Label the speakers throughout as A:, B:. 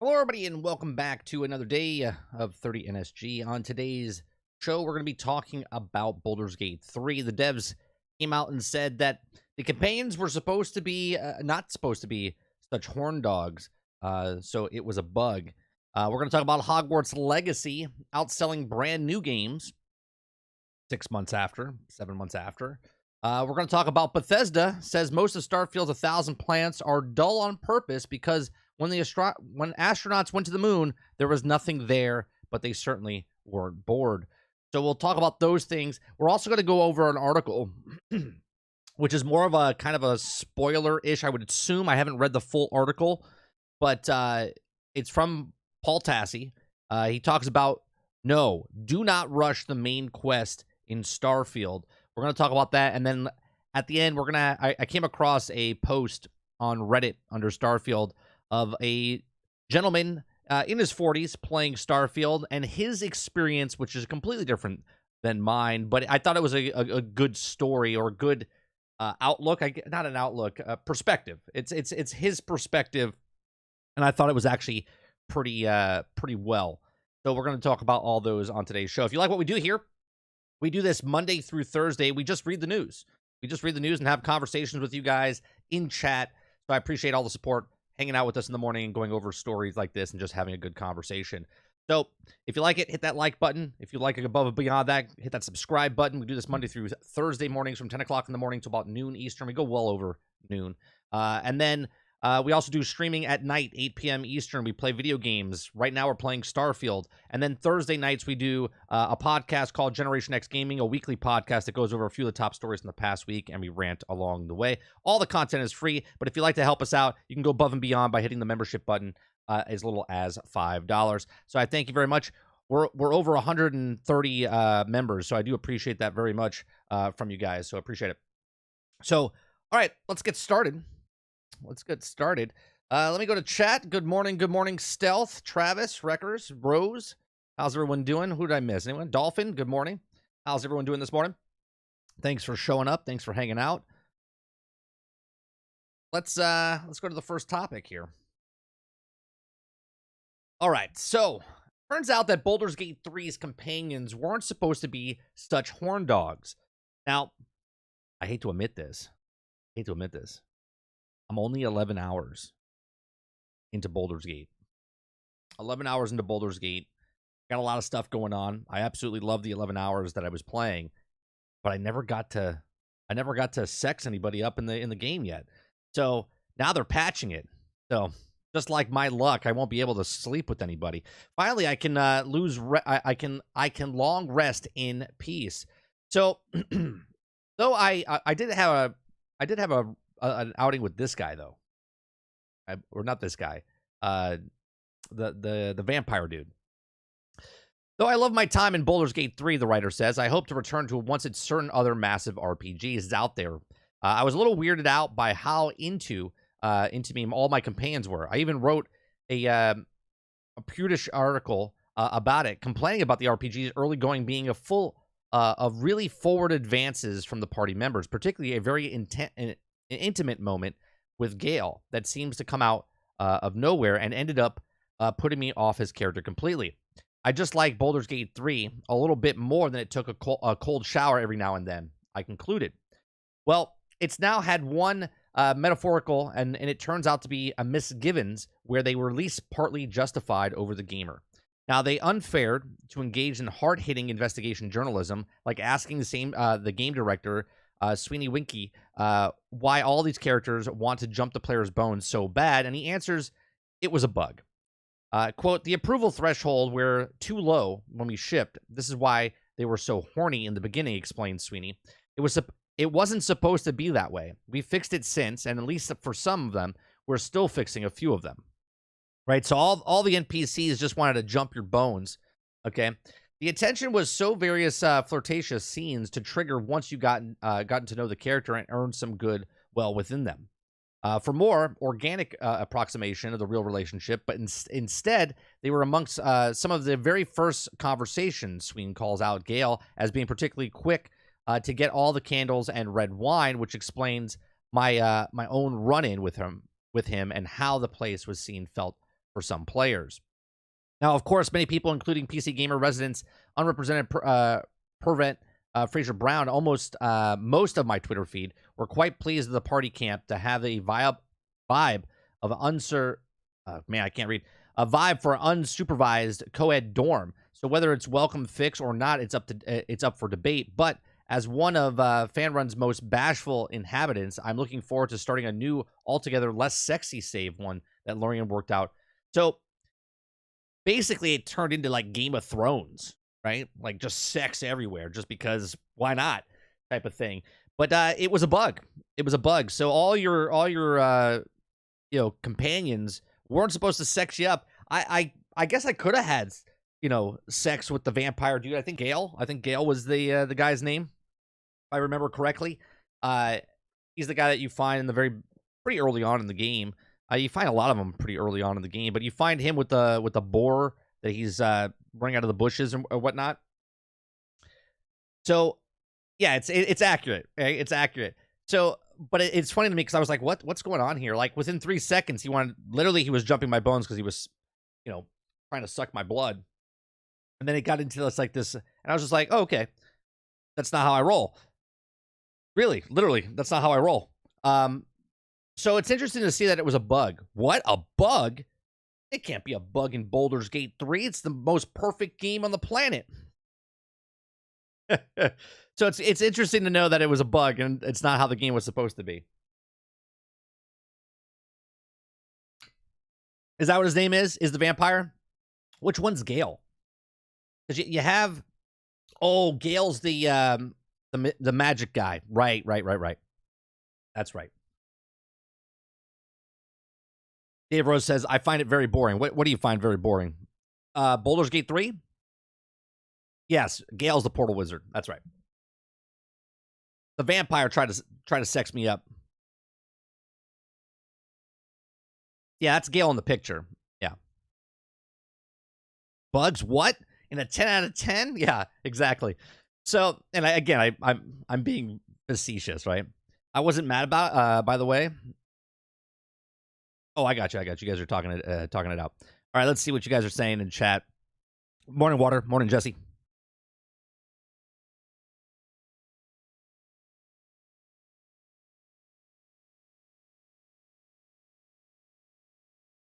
A: Hello, everybody, and welcome back to another day of 30 NSG. On today's show, we're going to be talking about Baldur's Gate 3. The devs came out and said that the companions were supposed to be, not supposed to be such horn dogs, so it was a bug. We're going to talk about Hogwarts Legacy outselling brand new games 6 months after, 7 months after. We're going to talk about Bethesda says most of Starfield's 1,000 plants are dull on purpose because when astronauts went to the moon, there was nothing there, but they certainly weren't bored. So we'll talk about those things. We're also going to go over an article, which is more of a kind of a spoiler-ish, I would assume. I haven't read the full article, but it's from Paul Tassi. He talks about, no, do not rush the main quest in Starfield. We're going to talk about that, and then at the end, I came across a post on Reddit under Starfield of a gentleman in his 40s playing Starfield, and his experience, which is completely different than mine, but I thought it was a good story or a good outlook. Not an outlook, perspective. It's his perspective, and I thought it was actually pretty well. So we're going to talk about all those on today's show. If you like what we do here, we do this Monday through Thursday. We just read the news. We just read the news and have conversations with you guys in chat. So I appreciate all the support, hanging out with us in the morning and going over stories like this and just having a good conversation. So if you like it, hit that like button. If you like it above and beyond that, hit that subscribe button. We do this Monday through Thursday mornings from 10 o'clock in the morning to about noon Eastern. We go well over noon. And then we also do streaming at night, 8 p.m. Eastern. We play video games. Right now we're playing Starfield. And then Thursday nights we do a podcast called Generation X Gaming, a weekly podcast that goes over a few of the top stories in the past week, and we rant along the way. All the content is free, but if you'd like to help us out, you can go above and beyond by hitting the membership button as little as $5. So I thank you very much. We're over 130 members, so I do appreciate that very much from you guys. So I appreciate it. So, all right, let's get started. Let me go to chat. Good morning, Stealth, Travis, Wreckers, Rose. How's everyone doing? Who did I miss? Anyone? Dolphin, good morning. How's everyone doing this morning? Thanks for showing up. Thanks for hanging out. Let's go to the first topic here. All right, so turns out that Baldur's Gate 3's companions weren't supposed to be such horn dogs. Now, I hate to admit this. I'm only 11 hours into Baldur's Gate. 11 hours into Baldur's Gate. Got a lot of stuff going on. I absolutely love the 11 hours that I was playing, but I never got to sex anybody up in the game yet. So now they're patching it. So just like my luck, I won't be able to sleep with anybody. Finally, I can I can long rest in peace. So though I did have an outing with this guy though, or not this guy, the vampire dude. Though I love my time in Baldur's Gate 3, the writer says, I hope to return to it once it's certain other massive RPGs out there. I was a little weirded out by how into me all my companions were. I even wrote a prudish article about it, complaining about the RPG's early going being a full of really forward advances from the party members, particularly a very intimate moment with Gale that seems to come out of nowhere and ended up putting me off his character completely. I just like Baldur's Gate 3 a little bit more than it took a cold shower every now and then, I concluded. Well, it's now had one metaphorical, and it turns out to be a misgivings where they were at least partly justified over the gamer. Now, they unfared to engage in hard-hitting investigation journalism, like asking the game director, Sweeney Winky, why all these characters want to jump the player's bones so bad, and he answers, it was a bug. Quote, the approval threshold were too low when we shipped. This is why they were so horny in the beginning, explained Sweeney. It wasn't supposed to be that way. We fixed it since, and at least for some of them, we're still fixing a few of them. Right, so all the NPCs just wanted to jump your bones, okay? The attention was so various flirtatious scenes to trigger once you gotten to know the character and earned some good well within them. For more organic approximation of the real relationship, but instead they were amongst some of the very first conversations. Sween calls out Gale as being particularly quick to get all the candles and red wine, which explains my own run-in with him and how the place was seen felt for some players. Now, of course, many people, including PC Gamer residents, unrepresented Pervent, Fraser Brown, almost most of my Twitter feed were quite pleased with the party camp to have a vibe of man, I can't read, a vibe for unsupervised co-ed dorm. So whether it's welcome fix or not, it's up for debate. But as one of FanRun's most bashful inhabitants, I'm looking forward to starting a new, altogether less sexy save one that Lorian worked out. So basically, it turned into like Game of Thrones, right? Like just sex everywhere, just because why not, type of thing. But it was a bug. It was a bug. So all your companions weren't supposed to sex you up. I guess I could have had sex with the vampire dude. I think Gale was the guy's name, if I remember correctly. He's the guy that you find in the pretty early on in the game. You find a lot of them pretty early on in the game, but you find him with the boar that he's running out of the bushes or whatnot. So yeah, it's accurate. Right? It's accurate. So, but it's funny to me because I was like, what's going on here? Like within 3 seconds, he was jumping my bones because he was, trying to suck my blood. And then it got into this, and I was just like, oh, okay, that's not how I roll. Really, literally, that's not how I roll. So it's interesting to see that it was a bug. What? A bug? It can't be a bug in Baldur's Gate 3. It's the most perfect game on the planet. So it's interesting to know that it was a bug and it's not how the game was supposed to be. Is that what his name is? Is the vampire? Which one's Gale? Because you have... Oh, Gale's the magic guy. Right. That's right. Dave Rose says, I find it very boring. What do you find very boring? Baldur's Gate 3? Yes, Gale's the portal wizard. That's right. The vampire tried to sex me up. Yeah, that's Gale in the picture. Yeah. Bugs, what? In a 10 out of 10? Yeah, exactly. So, and I'm being facetious, right? I wasn't mad about by the way. Oh, I got you. You guys are talking it out. All right, let's see what you guys are saying in chat. Morning, Water. Morning, Jesse.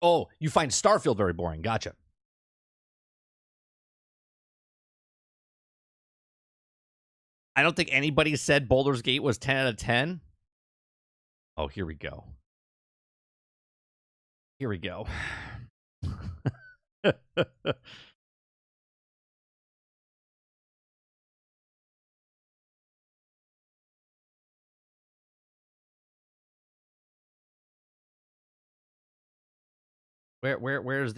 A: Oh, you find Starfield very boring. Gotcha. I don't think anybody said Baldur's Gate was 10 out of 10. Oh, here we go. Here we go. Where's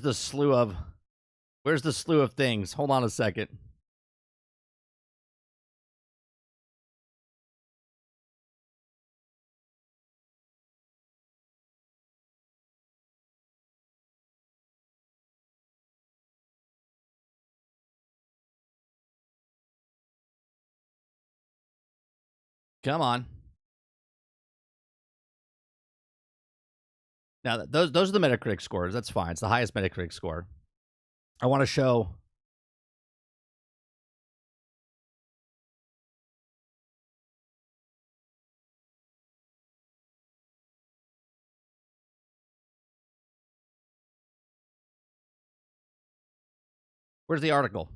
A: the slew of things? Hold on a second. Come on. Now, those are the Metacritic scores. That's fine. It's the highest Metacritic score. I want to show... Where's the article?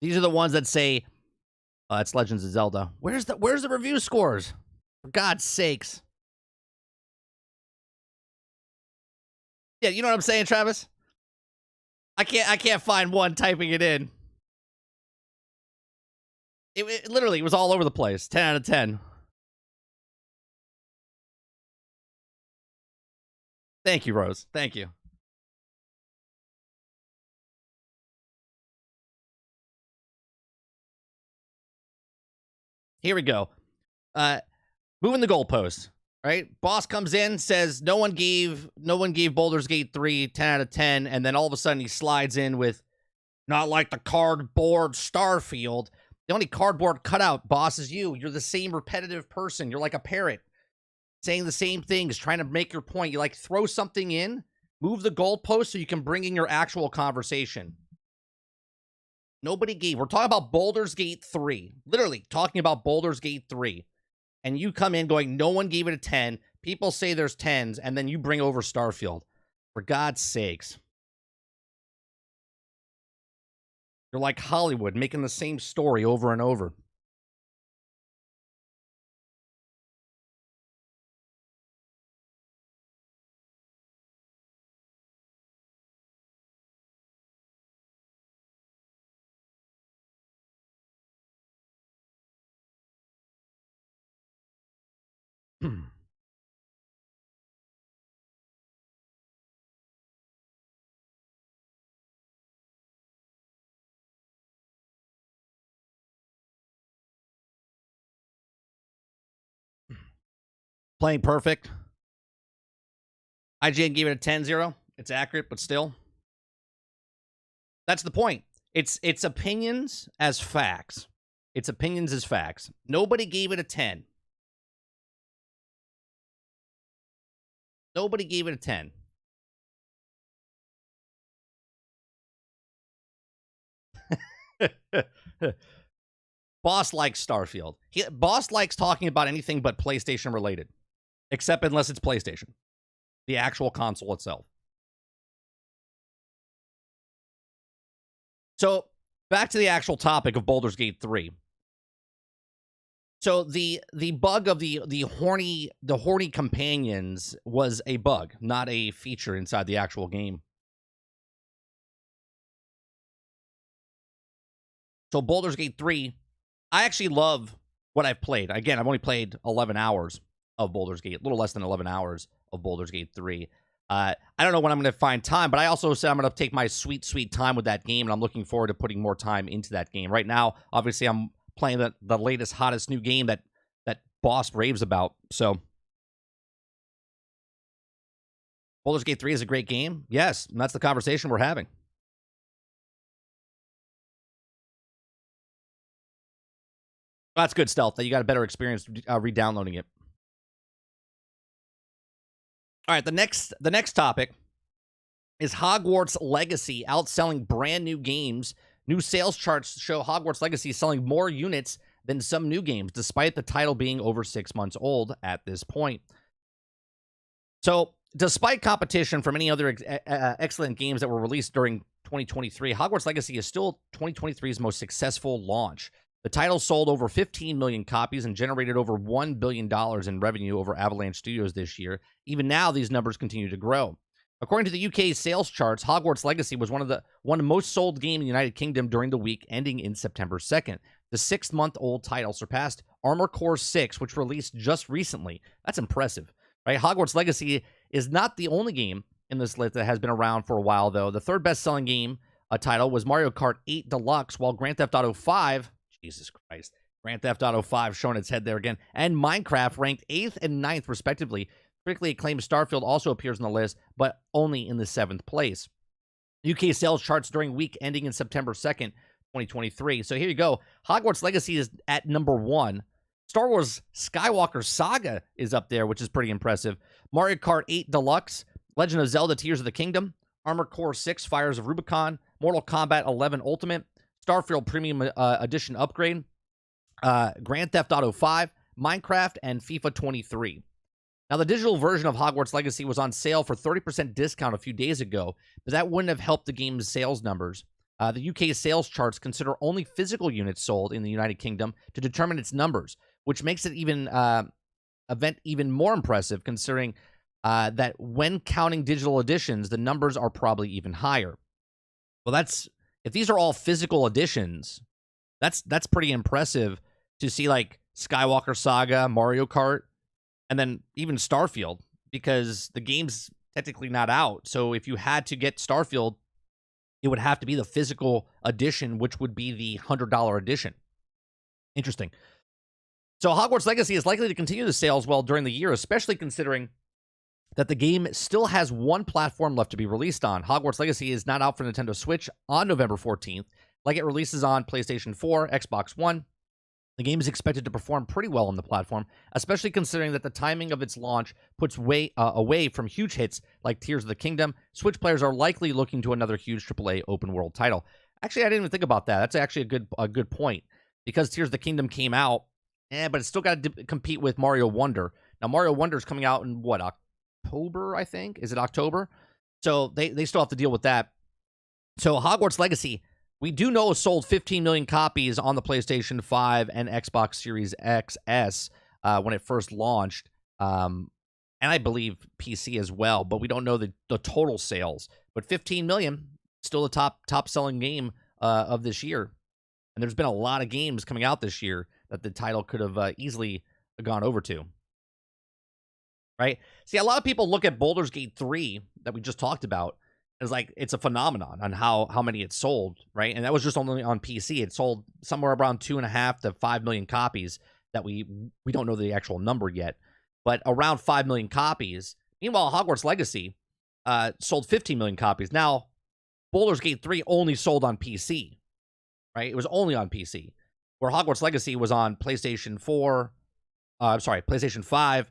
A: These are the ones that say, it's Legends of Zelda. Where's the review scores? For God's sakes. Yeah, you know what I'm saying, Travis? I can't find one typing it in. It literally was all over the place. 10 out of 10. Thank you, Rose. Thank you. Here we go. Moving the goalposts. right? Boss comes in, says no one gave Baldur's Gate 3 10 out of 10, and then all of a sudden he slides in with not like the cardboard Starfield. The only cardboard cutout, boss, is you. You're the same repetitive person. You're like a parrot saying the same things, trying to make your point. You like throw something in, move the goalpost so you can bring in your actual conversation. Nobody gave. We're talking about Baldur's Gate 3. Literally talking about Baldur's Gate 3. And you come in going, no one gave it a 10. People say there's 10s, and then you bring over Starfield. For God's sakes. You're like Hollywood, making the same story over and over. Playing perfect. IGN gave it a 10-0. It's accurate, but still. That's the point. It's opinions as facts. It's opinions as facts. Nobody gave it a 10. Nobody gave it a 10. Boss likes Starfield. Boss likes talking about anything but PlayStation related. Except unless it's PlayStation. The actual console itself. So, back to the actual topic of Baldur's Gate 3. So the bug of the horny companions was a bug, not a feature inside the actual game. So Baldur's Gate 3, I actually love what I've played. Again, I've only played 11 hours of Baldur's Gate, a little less than 11 hours of Baldur's Gate 3. I don't know when I'm going to find time, but I also said I'm going to take my sweet, sweet time with that game, and I'm looking forward to putting more time into that game. Right now, obviously, I'm playing the latest, hottest new game that Boss raves about. So, Baldur's Gate 3 is a great game. Yes, and that's the conversation we're having. That's good stealth. That you got a better experience re-downloading it. All right, the next topic is Hogwarts Legacy outselling brand new games. New sales charts show Hogwarts Legacy selling more units than some new games, despite the title being over 6 months old at this point. So, despite competition from many other excellent games that were released during 2023, Hogwarts Legacy is still 2023's most successful launch. The title sold over 15 million copies and generated over $1 billion in revenue over Avalanche Studios this year. Even now, these numbers continue to grow. According to the UK sales charts, Hogwarts Legacy was one of the most sold game in the United Kingdom during the week ending in September 2nd. The 6-month-old title surpassed Armored Core 6, which released just recently. That's impressive, right? Hogwarts Legacy is not the only game in this list that has been around for a while, though. The third best-selling game title was Mario Kart 8 Deluxe, while Grand Theft Auto 5... Jesus Christ. Grand Theft Auto 5 showing its head there again. And Minecraft ranked 8th and 9th, respectively. Critically acclaimed Starfield also appears on the list, but only in the 7th place. UK sales charts during week ending in September 2nd, 2023. So here you go. Hogwarts Legacy is at number 1. Star Wars Skywalker Saga is up there, which is pretty impressive. Mario Kart 8 Deluxe, Legend of Zelda Tears of the Kingdom, Armored Core 6 Fires of Rubicon, Mortal Kombat 11 Ultimate, Starfield Premium Edition Upgrade, Grand Theft Auto 5, Minecraft, and FIFA 23. Now, the digital version of Hogwarts Legacy was on sale for 30% discount a few days ago, but that wouldn't have helped the game's sales numbers. The UK sales charts consider only physical units sold in the United Kingdom to determine its numbers, which makes it even more impressive considering that when counting digital editions, the numbers are probably even higher. Well, if these are all physical editions, that's pretty impressive to see, like Skywalker Saga, Mario Kart, and then even Starfield, because the game's technically not out. So if you had to get Starfield, it would have to be the physical edition, which would be the $100 edition. Interesting. So Hogwarts Legacy is likely to continue the sales well during the year, especially considering that the game still has one platform left to be released on. Hogwarts Legacy is not out for Nintendo Switch on November 14th, like it releases on PlayStation 4, Xbox One. The game is expected to perform pretty well on the platform, especially considering that the timing of its launch puts away from huge hits like Tears of the Kingdom. Switch players are likely looking to another huge AAA open-world title. Actually, I didn't even think about that. That's actually a good point, because Tears of the Kingdom came out, but it's still got to compete with Mario Wonder. Now, Mario Wonder is coming out in, what, October, I think? Is it October? So they still have to deal with that. So Hogwarts Legacy, we do know, sold 15 million copies on the PlayStation 5 and Xbox Series XS when it first launched, and I believe PC as well, but we don't know the total sales. But 15 million, still the top-selling game of this year. And there's been a lot of games coming out this year that the title could have easily gone over to. Right? See, a lot of people look at Baldur's Gate 3 that we just talked about as like it's a phenomenon on how many it sold, right? And that was just only on PC. It sold somewhere around 2.5 to 5 million copies that we don't know the actual number yet, but around 5 million copies. Meanwhile, Hogwarts Legacy sold 15 million copies. Now, Baldur's Gate 3 only sold on PC, right? It was only on PC, where Hogwarts Legacy was on PlayStation 4, PlayStation 5,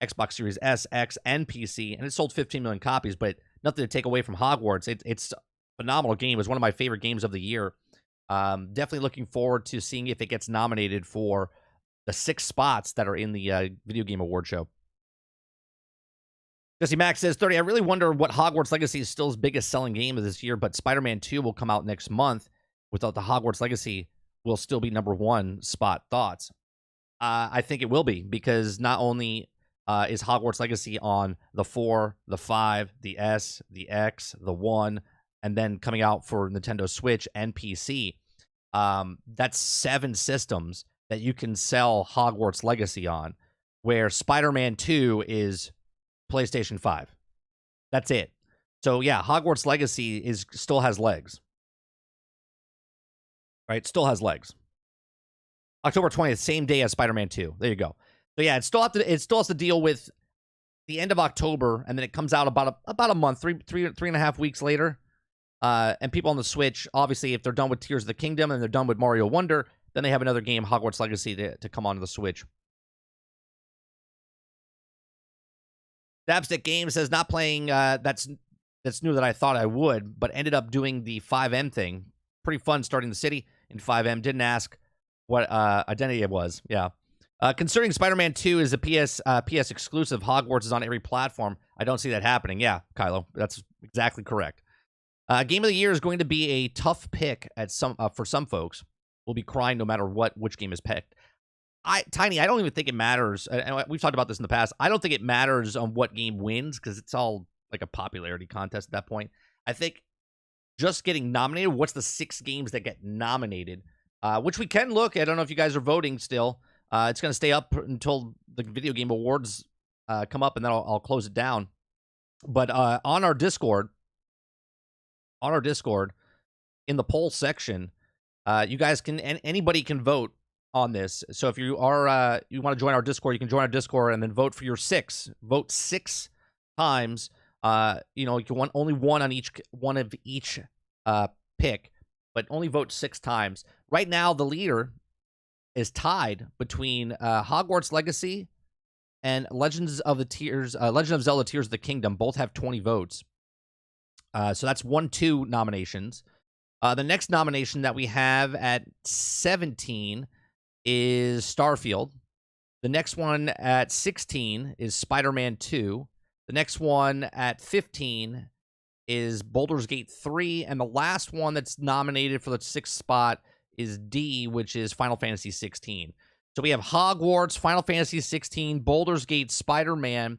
A: Xbox Series S, X, and PC, and it sold 15 million copies, but nothing to take away from Hogwarts. It's a phenomenal game. It was one of my favorite games of the year. Definitely looking forward to seeing if it gets nominated for the 6 spots that are in the Video Game Award show. Jesse Max says, 30, I really wonder what Hogwarts Legacy is still his biggest selling game of this year, but Spider-Man 2 will come out next month. Without the Hogwarts Legacy, will still be #1 spot. Thoughts? I think it will be, because not only is Hogwarts Legacy on the 4, the 5, the S, the X, the 1, and then coming out for Nintendo Switch and PC. That's 7 systems that you can sell Hogwarts Legacy on, where Spider-Man 2 is PlayStation 5. That's it. So yeah, Hogwarts Legacy still has legs. Right? Still has legs. October 20th, same day as Spider-Man 2. There you go. So yeah, it still has to deal with the end of October, and then it comes out about a month, three and a half weeks later. And people on the Switch, obviously, if they're done with Tears of the Kingdom and they're done with Mario Wonder, then they have another game, Hogwarts Legacy, to come onto the Switch. Dabstick Games says, not playing. That's new that I thought I would, but ended up doing the 5M thing. Pretty fun starting the city in 5M. Didn't ask what identity it was. Yeah. Considering Spider-Man 2 is a PS exclusive, Hogwarts is on every platform. I don't see that happening. Yeah, Kylo, that's exactly correct. Game of the year is going to be a tough pick for some folks. We'll be crying no matter which game is picked. Tiny, I don't even think it matters. And we've talked about this in the past. I don't think it matters on what game wins, because it's all like a popularity contest at that point. I think just getting nominated, what's the 6 games that get nominated, which we can look. I don't know if you guys are voting still. It's going to stay up until the Video Game Awards come up, and then I'll close it down. But on our Discord, in the poll section, you guys can, anybody can vote on this. So if you are you want to join our Discord, you can join our Discord and then vote for your 6. Vote 6 times. You can want only one of each pick, but only vote 6 times. Right now, the leader is tied between Hogwarts Legacy and Legend of Zelda Tears of the Kingdom. Both have 20 votes. So that's 1-2 nominations. The next nomination that we have at 17 is Starfield. The next one at 16 is Spider-Man 2. The next one at 15 is Baldur's Gate 3. And the last one that's nominated for the 6th spot is D, which is Final Fantasy 16. So we have Hogwarts, Final Fantasy 16, Baldur's Gate, Spider-Man,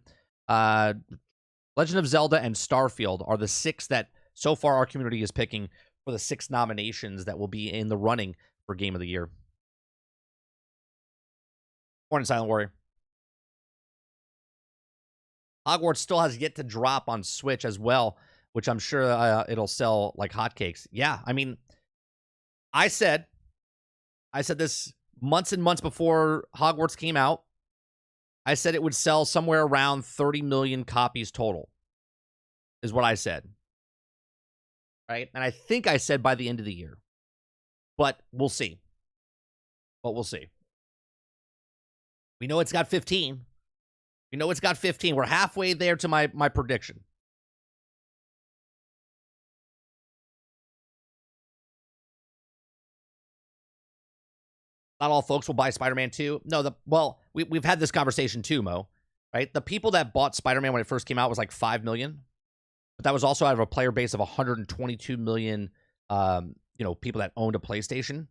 A: Legend of Zelda, and Starfield are the 6 that so far our community is picking for the 6 nominations that will be in the running for Game of the Year. Morning, Silent Warrior. Hogwarts still has yet to drop on Switch as well, which I'm sure it'll sell like hotcakes. Yeah, I mean, I said this months and months before Hogwarts came out, I said it would sell somewhere around 30 million copies total, is what I said. Right? And I think I said by the end of the year. But we'll see. We know it's got 15. We're halfway there to my prediction. Not all folks will buy Spider-Man 2. No, we've had this conversation too, Mo. Right? The people that bought Spider-Man when it first came out was like 5 million. But that was also out of a player base of 122 million, people that owned a PlayStation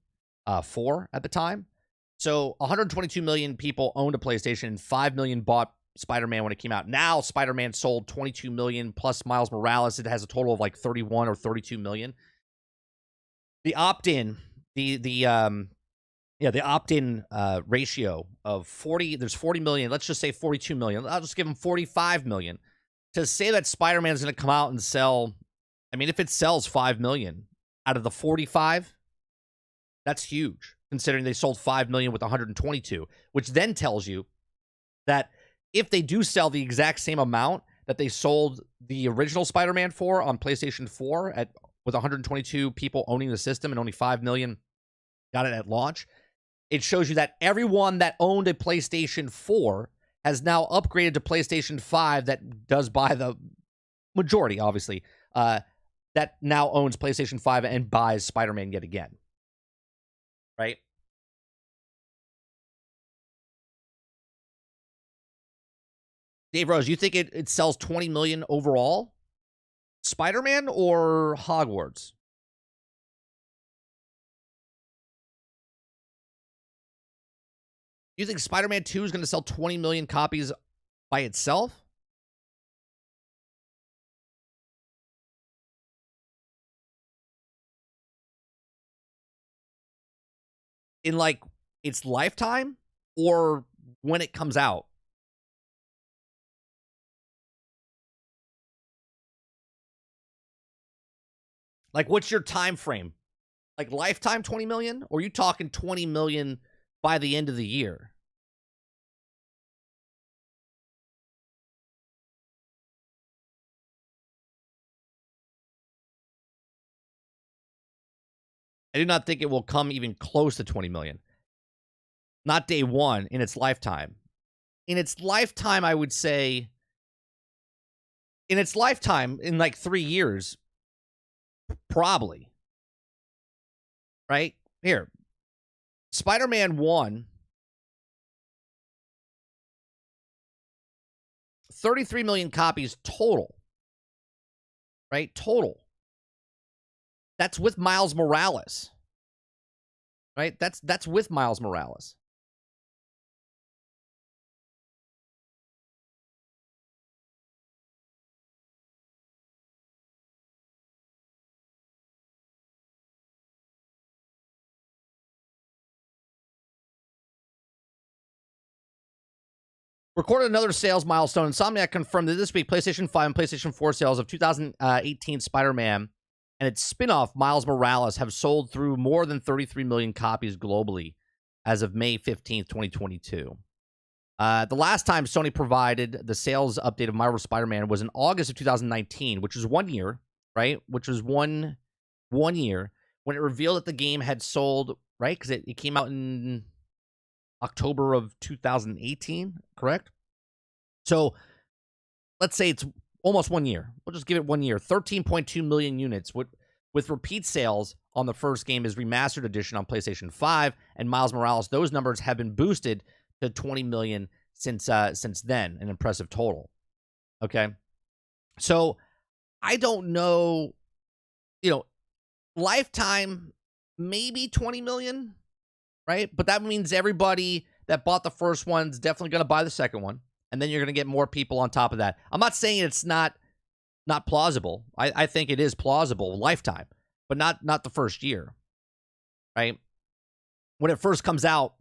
A: 4 at the time. So 122 million people owned a PlayStation, and 5 million bought Spider-Man when it came out. Now Spider-Man sold 22 million plus Miles Morales. It has a total of like 31 or 32 million. The opt-in, the opt-in ratio of 40. There's 40 million. Let's just say 42 million. I'll just give them 45 million. To say that Spider-Man is going to come out and sell, I mean, if it sells 5 million out of the 45, that's huge, considering they sold 5 million with 122, which then tells you that if they do sell the exact same amount that they sold the original Spider-Man for on PlayStation 4 with 122 people owning the system and only 5 million got it at launch, it shows you that everyone that owned a PlayStation 4 has now upgraded to PlayStation 5 that does buy the majority, obviously, that now owns PlayStation 5 and buys Spider-Man yet again. Right? Dave Rose, you think it sells 20 million overall? Spider-Man or Hogwarts? You think Spider-Man 2 is going to sell 20 million copies by itself? In like its lifetime or when it comes out? Like, what's your time frame? Like lifetime 20 million? Or are you talking 20 million by the end of the year? I do not think it will come even close to 20 million. Not day one, in its lifetime. In its lifetime, I would say, in its lifetime, in like 3 years, probably. Right? Here. Spider-Man 1, 33 million copies total. Right? Total. That's with Miles Morales. Right? That's with Miles Morales. Recorded another sales milestone. Insomniac confirmed that this week PlayStation 5 and PlayStation 4 sales of 2018 Spider-Man and its spin-off Miles Morales have sold through more than 33 million copies globally as of May 15th, 2022. The last time Sony provided the sales update of Marvel Spider-Man was in August of 2019, which was 1 year, right? Which was one year when it revealed that the game had sold, right? Because it came out in October of 2018, correct? So let's say it's almost 1 year. We'll just give it 1 year. 13.2 million units with repeat sales on the first game is remastered edition on PlayStation 5 and Miles Morales. Those numbers have been boosted to 20 million since then, an impressive total. Okay? So I don't know, lifetime maybe 20 million, right? But that means everybody that bought the first one's definitely going to buy the second one. And then you're going to get more people on top of that. I'm not saying it's not plausible. I think it is plausible, lifetime, but not the first year, right? When it first comes out,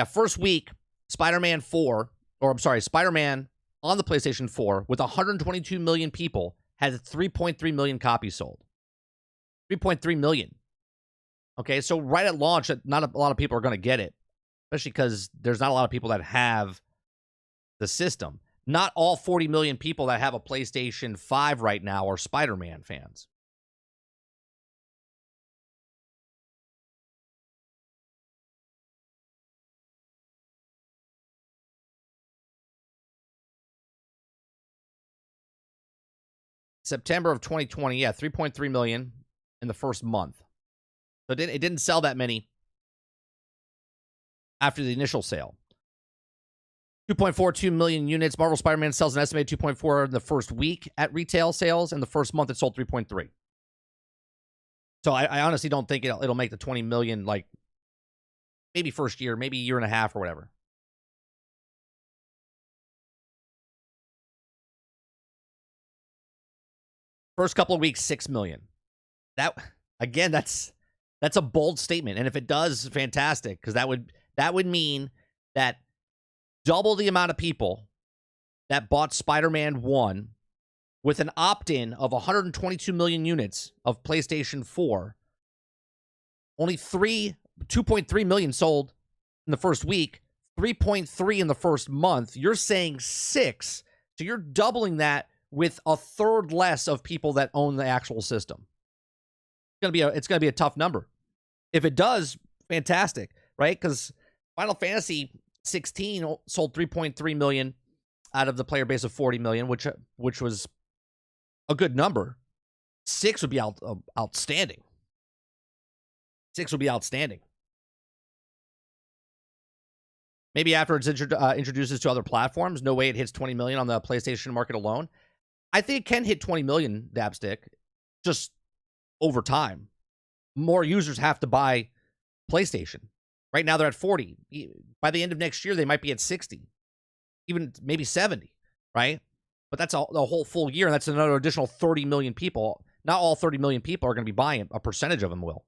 A: first week, Spider-Man on the PlayStation 4 with 122 million people has 3.3 million copies sold. 3.3 million. Okay, so right at launch, not a lot of people are going to get it, especially because there's not a lot of people that have the system. Not all 40 million people that have a PlayStation 5 right now are Spider-Man fans. September of 2020, yeah, 3.3 million in the first month. So it didn't sell that many after the initial sale. 2.42 million units. Marvel Spider-Man sells an estimated 2.4 in the first week at retail sales, and the first month it sold 3.3. So I honestly don't think it'll make the 20 million, like, maybe first year, maybe a year and a half or whatever. First couple of weeks, 6 million. That, again, that's a bold statement. And if it does, fantastic, because that would mean that double the amount of people that bought Spider-Man 1 with an opt-in of 122 million units of PlayStation 4. Only 2.3 million sold in the first week, 3.3 in the first month. You're saying 6. So you're doubling that with a third less of people that own the actual system. It's gonna be a tough number. If it does, fantastic, right? Because Final Fantasy 16 sold 3.3 million out of the player base of 40 million, which was a good number. 6 would be outstanding. 6 would be outstanding. Maybe after it's introduces to other platforms, no way it hits 20 million on the PlayStation market alone. I think it can hit 20 million, Dapstick, just over time. More users have to buy PlayStation. Right now they're at 40. By the end of next year, they might be at 60, even maybe 70, right? But that's the whole full year, and that's another additional 30 million people. Not all 30 million people are going to be buying it. A percentage of them will.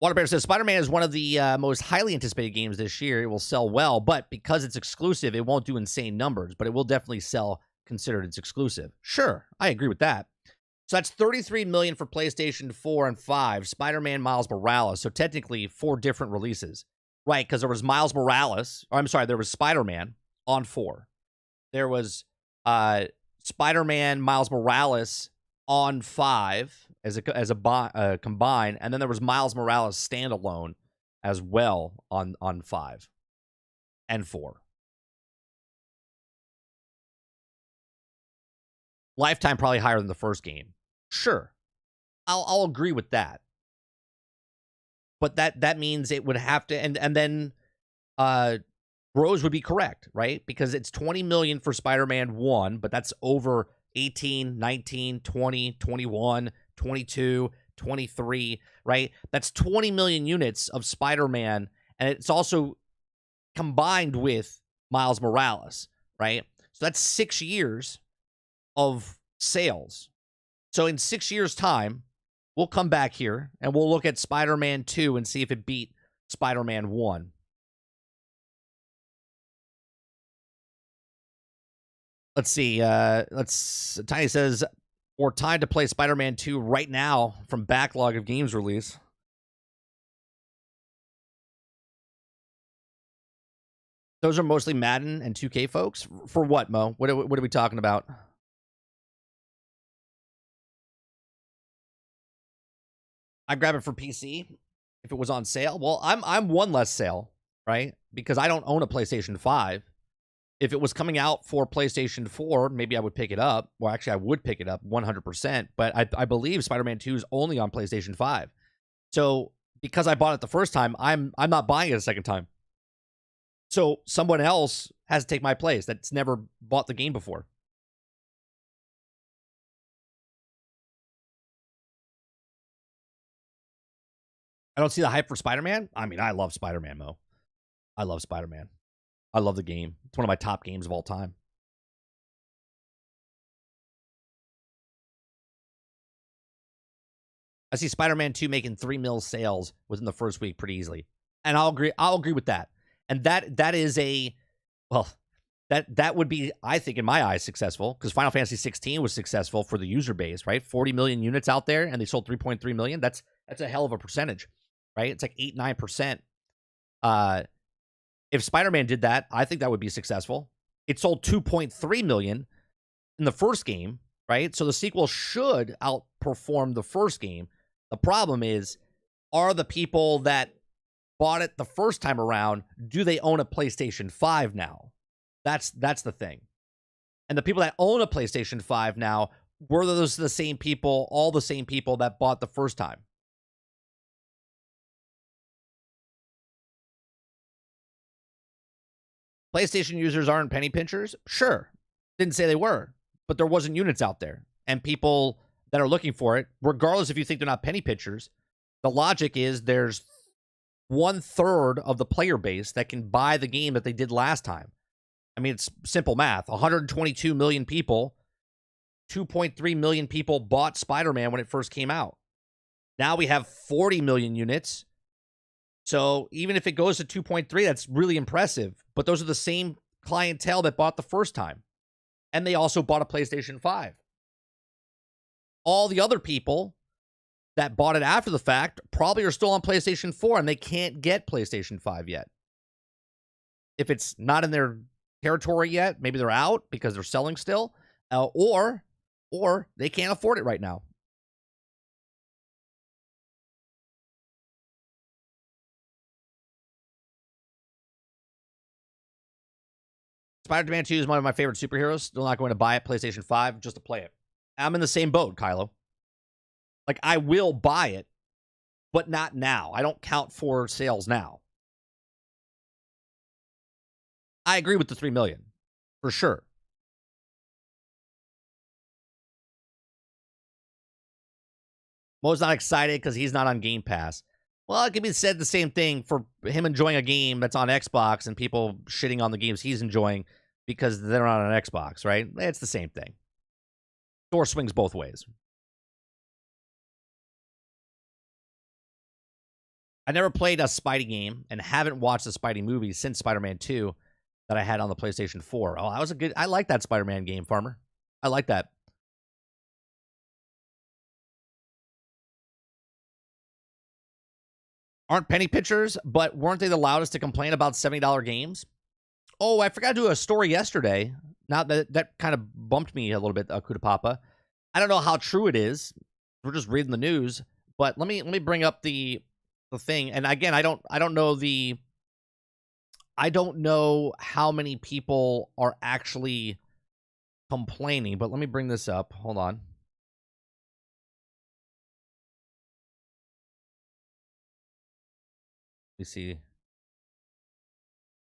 A: Waterbear says, Spider-Man is one of the most highly anticipated games this year. It will sell well, but because it's exclusive, it won't do insane numbers, but it will definitely sell considered it's exclusive. Sure, I agree with that. So that's 33 million for PlayStation 4 and 5. Spider-Man Miles Morales. So technically 4 different releases. Right, because there was Miles Morales. Or I'm sorry, there was Spider-Man on 4. There was Spider-Man Miles Morales on 5 as a combine, and then there was Miles Morales standalone as well on 5 and 4. Lifetime probably higher than the first game. Sure, I'll agree with that. But that means it would have to, and then Rose would be correct, right? Because it's 20 million for Spider-Man 1, but that's over 18, 19, 20, 21, 22, 23, right? That's 20 million units of Spider-Man, and it's also combined with Miles Morales, right? So that's 6 years of sales. So in 6 years' time, we'll come back here, and we'll look at Spider-Man 2 and see if it beat Spider-Man 1. Let's see. Tiny says, or time to play Spider-Man 2 right now from backlog of games release. Those are mostly Madden and 2K folks. For what, Mo? What are we talking about? I grab it for PC if it was on sale. Well, I'm one less sale, right? Because I don't own a PlayStation 5. If it was coming out for PlayStation 4, maybe I would pick it up. Well, actually, I would pick it up 100%. But I believe Spider-Man 2 is only on PlayStation 5. So because I bought it the first time, I'm not buying it a second time. So someone else has to take my place that's never bought the game before. I don't see the hype for Spider-Man. I mean, I love Spider-Man, Mo. I love Spider-Man. I love the game. It's one of my top games of all time. I see Spider-Man 2 making 3 mil sales within the first week pretty easily. And I'll agree with that. And that is well, That would be, I think, in my eyes, successful, because Final Fantasy 16 was successful for the user base, right? 40 million units out there, and they sold 3.3 million. That's a hell of a percentage, right? It's like 8-9%. If Spider-Man did that, I think that would be successful. It sold 2.3 million in the first game, right? So the sequel should outperform the first game. The problem is, are the people that bought it the first time around, do they own a PlayStation 5 now? That's the thing. And the people that own a PlayStation 5 now, were those the same people, all the same people that bought the first time? PlayStation users aren't penny pinchers? Sure. Didn't say they were, but there wasn't units out there. And people that are looking for it, regardless if you think they're not penny pinchers, the logic is there's 1/3 of the player base that can buy the game that they did last time. I mean, it's simple math. 122 million people, 2.3 million people bought Spider-Man when it first came out. Now we have 40 million units. So even if it goes to 2.3, that's really impressive. But those are the same clientele that bought the first time. And they also bought a PlayStation 5. All the other people that bought it after the fact probably are still on PlayStation 4, and they can't get PlayStation 5 yet. If it's not in their territory yet, maybe they're out because they're selling still, or they can't afford it right now. Spider-Man 2 is one of my favorite superheroes. Still not going to buy it, PlayStation 5, just to play it. I'm in the same boat, Kylo. Like, I will buy it, but not now. I don't count for sales now. I agree with the 3 million, for sure. Mo's not excited because he's not on Game Pass. Well, it can be said the same thing for him enjoying a game that's on Xbox and people shitting on the games he's enjoying because they're not on Xbox, right? It's the same thing. Door swings both ways. I never played a Spidey game and haven't watched the Spidey movie since Spider-Man 2 that I had on the PlayStation 4. Oh, that was a good... I like that Spider-Man game, Farmer. I like that. Aren't penny pitchers, but weren't they the loudest to complain about $70 games? Oh, I forgot to do a story yesterday. Now that kind of bumped me a little bit, Kuda Papa. I don't know how true it is. We're just reading the news, but let me bring up the thing. And again, I don't know how many people are actually complaining, but let me bring this up. Hold on. Let me see.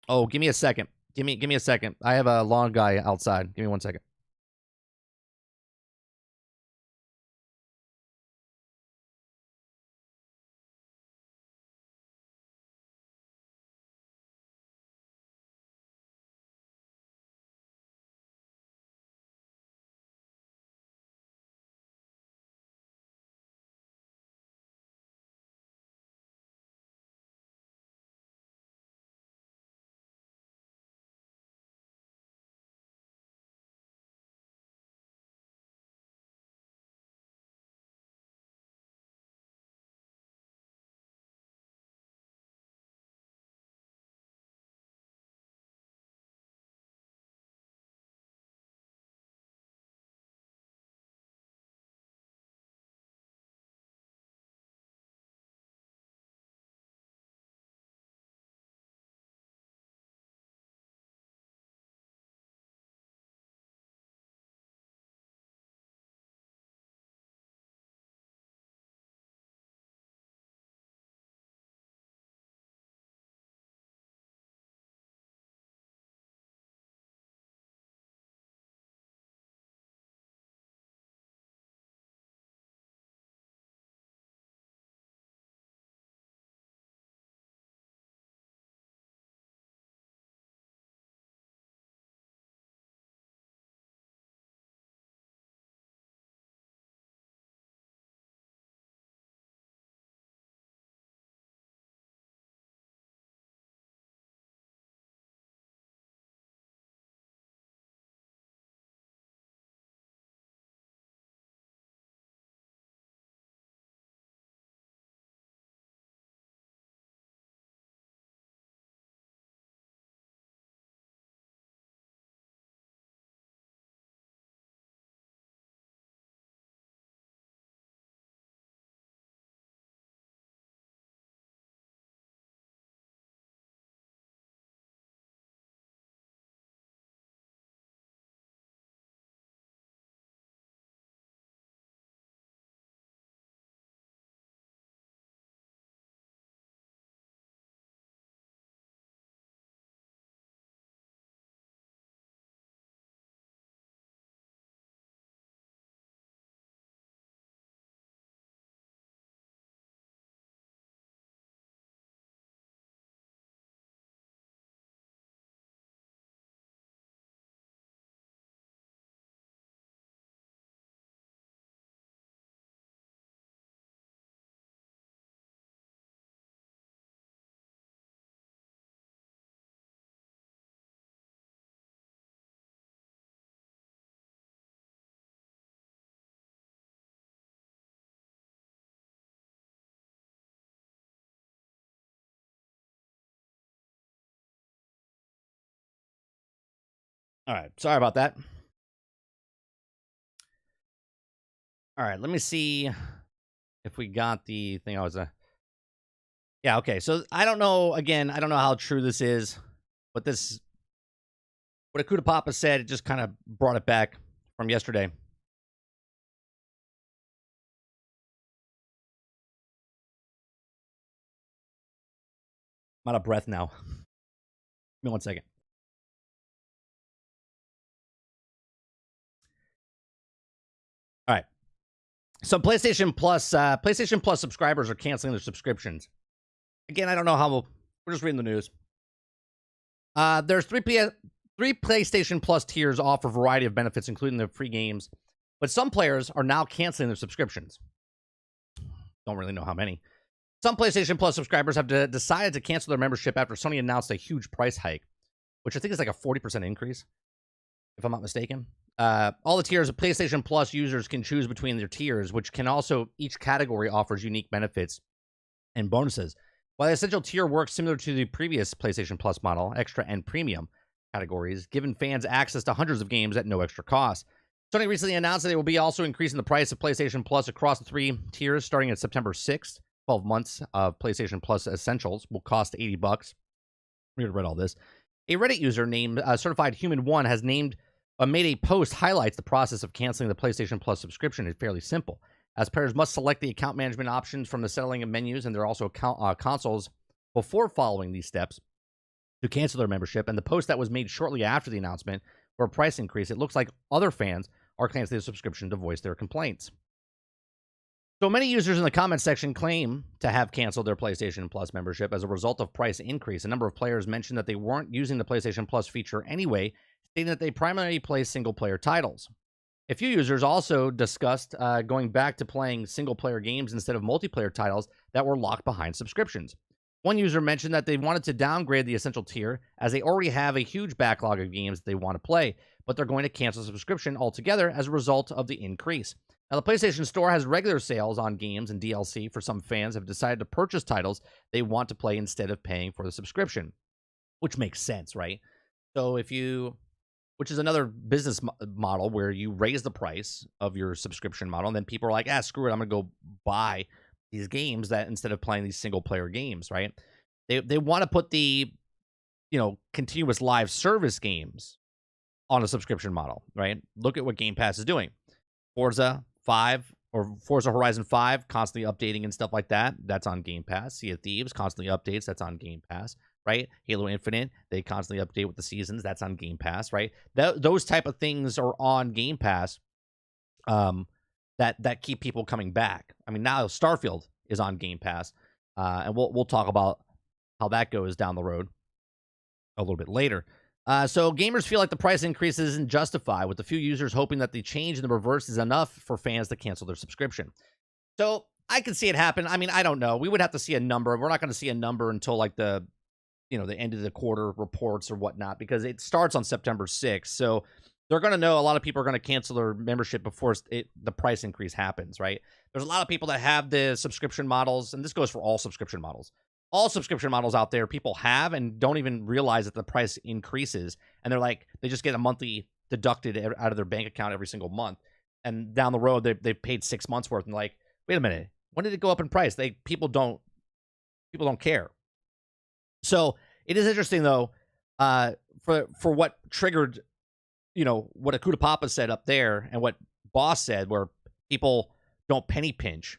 A: Oh, give me a second. Give me a second. I have a long guy outside. Give me 1 second. All right. Sorry about that. All right. Let me see if we got the thing I was... Yeah, okay. So I don't know. Again, I don't know how true this is, but what Akuda Papa said, it just kind of brought it back from yesterday. I'm out of breath now. Give me 1 second. All right. So PlayStation Plus subscribers are canceling their subscriptions. Again, I don't know how we're just reading the news. There's three PlayStation Plus tiers offer a variety of benefits, including the free games. But some players are now canceling their subscriptions. Don't really know how many. Some PlayStation Plus subscribers have decided to cancel their membership after Sony announced a huge price hike, which I think is like a 40% increase, if I'm not mistaken. All the tiers of PlayStation Plus users can choose between their tiers, which can also, each category offers unique benefits and bonuses. While the essential tier works similar to the previous PlayStation Plus model, extra and premium categories, giving fans access to hundreds of games at no extra cost. Sony recently announced that they will be also increasing the price of PlayStation Plus across the 3 tiers starting at September 6th. 12 months of PlayStation Plus Essentials will cost $80. We read all this. A Reddit user named Certified Human 1 has made a post highlights the process of canceling the PlayStation Plus subscription is fairly simple, as players must select the account management options from the settling of menus and there are also consoles before following these steps to cancel their membership. And the post that was made shortly after the announcement for a price increase, it looks like other fans are canceling their subscription to voice their complaints. So many users in the comment section claim to have canceled their PlayStation Plus membership as a result of price increase. A number of players mentioned that they weren't using the PlayStation Plus feature anyway, stating that they primarily play single-player titles. A few users also discussed going back to playing single-player games instead of multiplayer titles that were locked behind subscriptions. One user mentioned that they wanted to downgrade the Essential tier as they already have a huge backlog of games that they want to play, but they're going to cancel subscription altogether as a result of the increase. Now, the PlayStation Store has regular sales on games and DLC for some fans have decided to purchase titles they want to play instead of paying for the subscription, which makes sense, right? So which is another business model where you raise the price of your subscription model, and then people are like, screw it, I'm going to go buy these games that instead of playing these single-player games, right? They want to put the, continuous live service games on a subscription model, right? Look at what Game Pass is doing. Forza Horizon 5, constantly updating and stuff like that. That's on Game Pass. Sea of Thieves, constantly updates. That's on Game Pass, right? Halo Infinite, they constantly update with the seasons. That's on Game Pass, right? Those type of things are on Game Pass that keep people coming back. I mean, now Starfield is on Game Pass, and we'll talk about how that goes down the road a little bit later. So gamers feel like the price increase isn't justified, with a few users hoping that the change in the reverse is enough for fans to cancel their subscription. So I can see it happen. I mean, I don't know. We would have to see a number. We're not going to see a number until like the end of the quarter reports or whatnot, because it starts on September 6th. So they're going to know a lot of people are going to cancel their membership before the price increase happens, right? There's a lot of people that have the subscription models, and this goes for all subscription models. All subscription models out there, people have and don't even realize that the price increases. And they're like, they just get a monthly deducted out of their bank account every single month. And down the road, they've paid 6 months worth. And like, wait a minute, when did it go up in price? People don't care. So it is interesting though, for what triggered, what Akuda Papa said up there and what Boss said, where people don't penny pinch,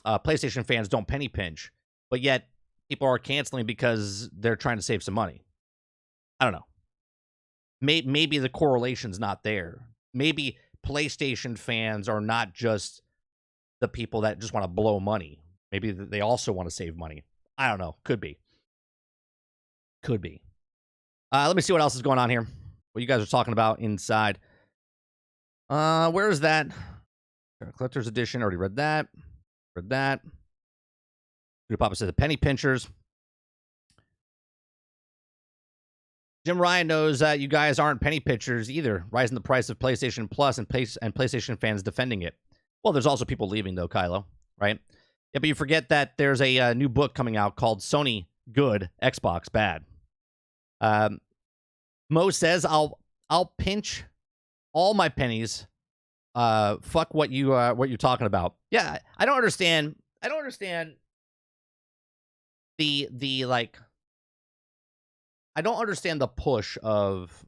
A: PlayStation fans don't penny pinch, but yet people are canceling because they're trying to save some money. I don't know. Maybe the correlation's not there. Maybe PlayStation fans are not just the people that just want to blow money. Maybe they also want to save money. I don't know. Could be. Let me see what else is going on here. What you guys are talking about inside. Where is that? Collector's Edition. Already read that. Papa says the penny pinchers. Jim Ryan knows that you guys aren't penny pinchers either, rising the price of PlayStation Plus and PlayStation fans defending it. Well, there's also people leaving though, Kylo, right? Yeah, but you forget that there's a new book coming out called Sony Good, Xbox Bad. Mo says, I'll I'll pinch all my pennies. Fuck what you're talking about. Yeah, I don't understand. I don't understand the like. I don't understand the push of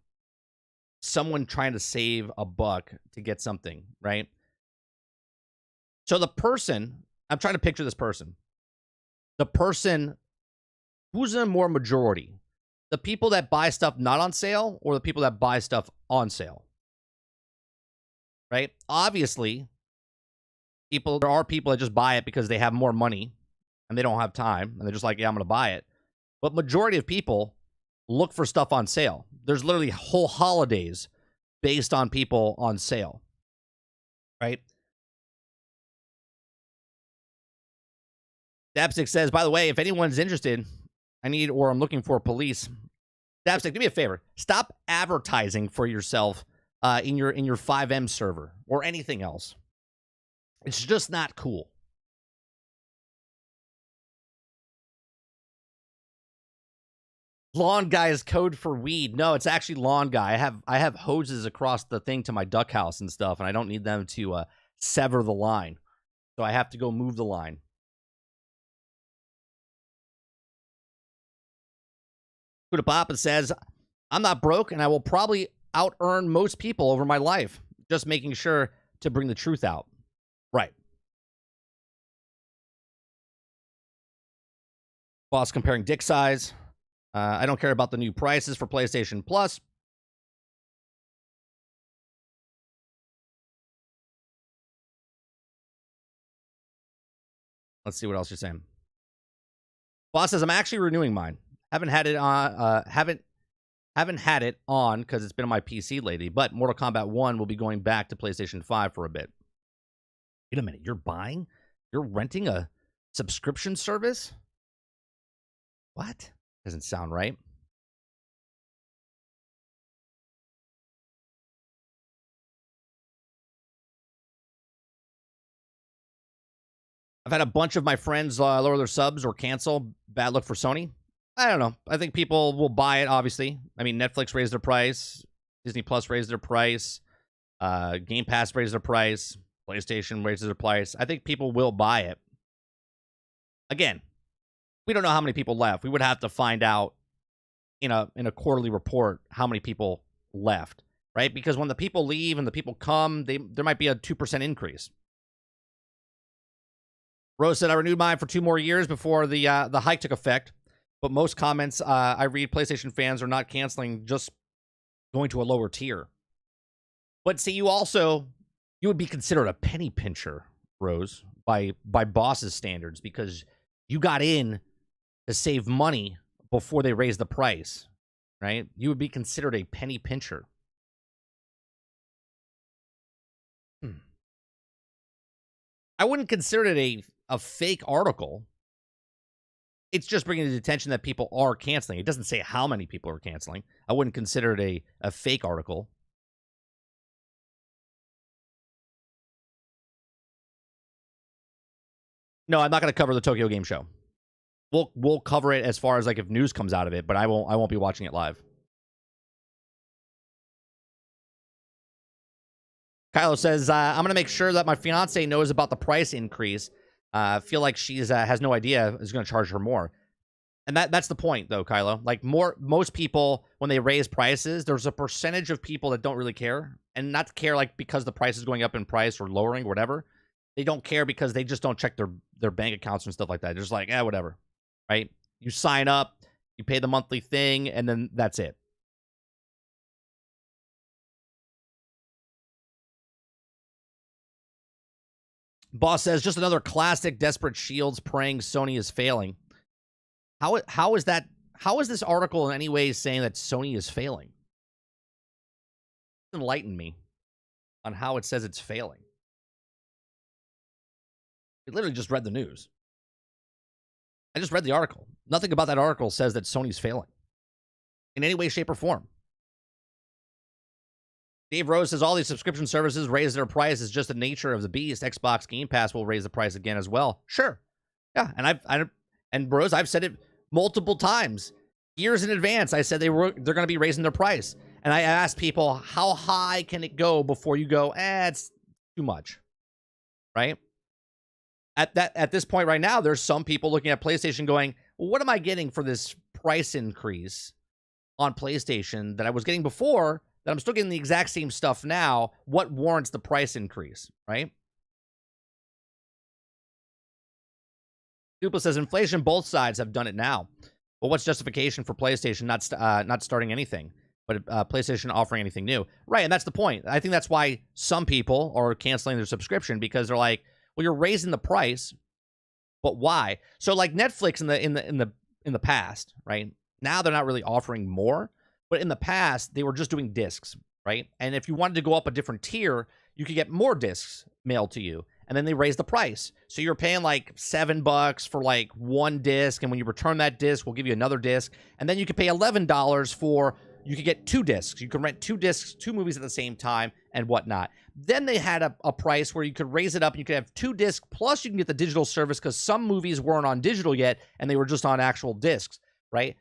A: someone trying to save a buck to get something, right? So the person, I'm trying to picture this person. The person who's in more majority, the people that buy stuff not on sale or the people that buy stuff on sale, right? Obviously, there are people that just buy it because they have more money and they don't have time and they're just like, yeah, I'm going to buy it. But majority of people look for stuff on sale. There's literally whole holidays based on people on sale, right? Dapstick says, by the way, if anyone's interested, I'm looking for police. Dapstick, do me a favor. Stop advertising for yourself in your 5M server or anything else. It's just not cool. Lawn guy is code for weed. No, it's actually lawn guy. I have hoses across the thing to my duck house and stuff, and I don't need them to sever the line. So I have to go move the line. Kuda Papa says, I'm not broke, and I will probably out-earn most people over my life. Just making sure to bring the truth out. Right. Boss comparing dick size. I don't care about the new prices for PlayStation Plus. Let's see what else you're saying. Boss says, I'm actually renewing mine. Haven't had it on. Haven't had it on because it's been on my PC lately. But Mortal Kombat 1 will be going back to PlayStation 5 for a bit. Wait a minute. You're renting a subscription service? What? Doesn't sound right. I've had a bunch of my friends lower their subs or cancel. Bad luck for Sony. I don't know. I think people will buy it, obviously. I mean, Netflix raised their price. Disney Plus raised their price. Game Pass raised their price. PlayStation raises their price. I think people will buy it. Again, we don't know how many people left. We would have to find out in a quarterly report how many people left, right? Because when the people leave and the people come, there might be a 2% increase. Rose said, I renewed mine for 2 more years before the hike took effect. But most comments I read, PlayStation fans are not canceling, just going to a lower tier. But see, you would be considered a penny pincher, Rose, by boss's standards, because you got in to save money before they raise the price, right? You would be considered a penny pincher. I wouldn't consider it a fake article. It's just bringing to the attention that people are canceling. It doesn't say how many people are canceling. I wouldn't consider it a fake article. No, I'm not going to cover the Tokyo Game Show. We'll cover it as far as like if news comes out of it, but I won't be watching it live. Kylo says, I'm going to make sure that my fiance knows about the price increase. Feel like she's has no idea is going to charge her more. And that's the point, though, Kylo. Like, most people, when they raise prices, there's a percentage of people that don't really care. And not care, like, because the price is going up in price or lowering or whatever. They don't care because they just don't check their bank accounts and stuff like that. They're just like, whatever. Right? You sign up, you pay the monthly thing, and then that's it. Boss says, just another classic Desperate Shields praying Sony is failing. How is this article in any way saying that Sony is failing? Enlighten me on how it says it's failing. I literally just read the news. I just read the article. Nothing about that article says that Sony's failing in any way, shape, or form. Dave Rose says all these subscription services raise their price. Is just the nature of the beast. Xbox Game Pass will raise the price again as well. Sure. Yeah, and Rose, I've said it multiple times, years in advance. I said they're going to be raising their price. And I asked people, how high can it go before you go, it's too much, right? At this point right now, there's some people looking at PlayStation going, well, what am I getting for this price increase on PlayStation that I was getting before, that I'm still getting the exact same stuff now? What warrants the price increase, right? Dupa says, inflation, both sides have done it now. Well, what's justification for PlayStation not starting anything, but PlayStation offering anything new? Right, and that's the point. I think that's why some people are canceling their subscription, because they're like, well, you're raising the price, but why? So like Netflix in the past, right? Now they're not really offering more, but in the past they were just doing discs, right? And if you wanted to go up a different tier, you could get more discs mailed to you. And then they raised the price. So you're paying like $7 for like one disc. And when you return that disc, we'll give you another disc. And then you could pay $11 for, you could get 2 discs. You can rent 2 discs, 2 movies at the same time and whatnot. Then they had a price where you could raise it up. You could have 2 discs, plus you can get the digital service, because some movies weren't on digital yet and they were just on actual discs, right?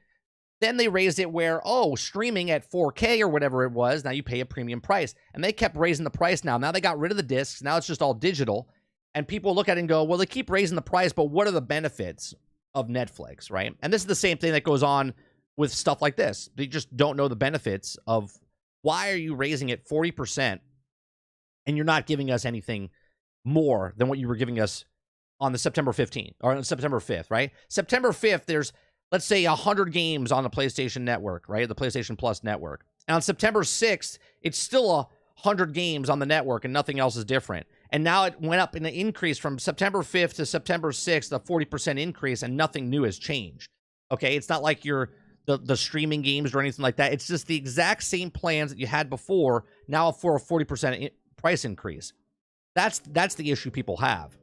A: Then they raised it where, streaming at 4K or whatever it was, now you pay a premium price. And they kept raising the price now. Now they got rid of the discs. Now it's just all digital. And people look at it and go, well, they keep raising the price, but what are the benefits of Netflix, right? And this is the same thing that goes on with stuff like this. They just don't know the benefits of, why are you raising it 40% and you're not giving us anything more than what you were giving us on the September 15th or on September 5th, right? September 5th, there's, let's say, 100 games on the PlayStation Network, right? The PlayStation Plus network. And on September 6th, it's still 100 games on the network and nothing else is different. And now it went up in an increase from September 5th to September 6th, a 40% increase, and nothing new has changed. Okay, it's not like you're the streaming games or anything like that. It's just the exact same plans that you had before, now for a 40% price increase. That's the issue people have.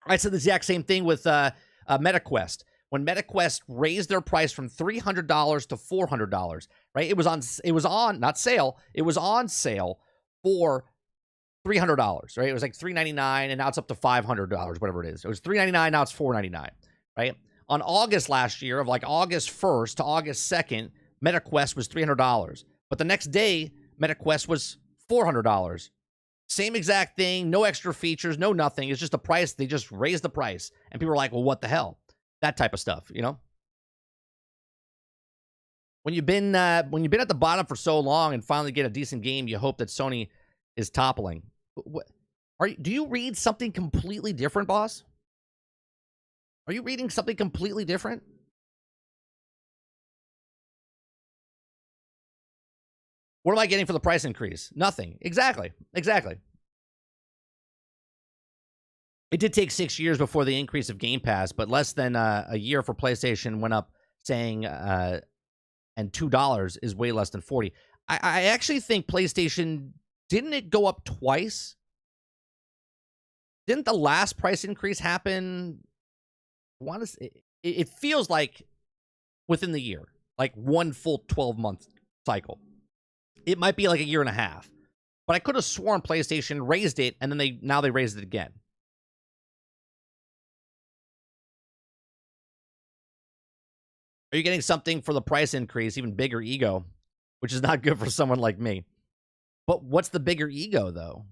A: I said the exact same thing with MetaQuest. When MetaQuest raised their price from $300 to $400, right? It was on not sale. It was on sale for $300, right? It was like $399, and now it's up to $500, whatever it is. It was $399, now it's $499, right? On August last year, of like August 1st to August 2nd, MetaQuest was $300. But the next day, MetaQuest was $400. Same exact thing, no extra features, no nothing. It's just the price. They just raised the price. And people are like, well, what the hell? That type of stuff, you know? When you've been at the bottom for so long and finally get a decent game, you hope that Sony is toppling. Do you read something completely different, boss? Are you reading something completely different? What am I getting for the price increase? Nothing. Exactly. It did take 6 years before the increase of Game Pass, but less than a year for PlayStation went up, saying, and $2 is way less than 40. I actually think PlayStation, didn't it go up twice? Didn't the last price increase happen? It feels like within the year, like one full 12-month cycle. It might be like a year and a half, but I could have sworn PlayStation raised it, and then now they raised it again. Are you getting something for the price increase? Even bigger ego, which is not good for someone like me. But what's the bigger ego, though?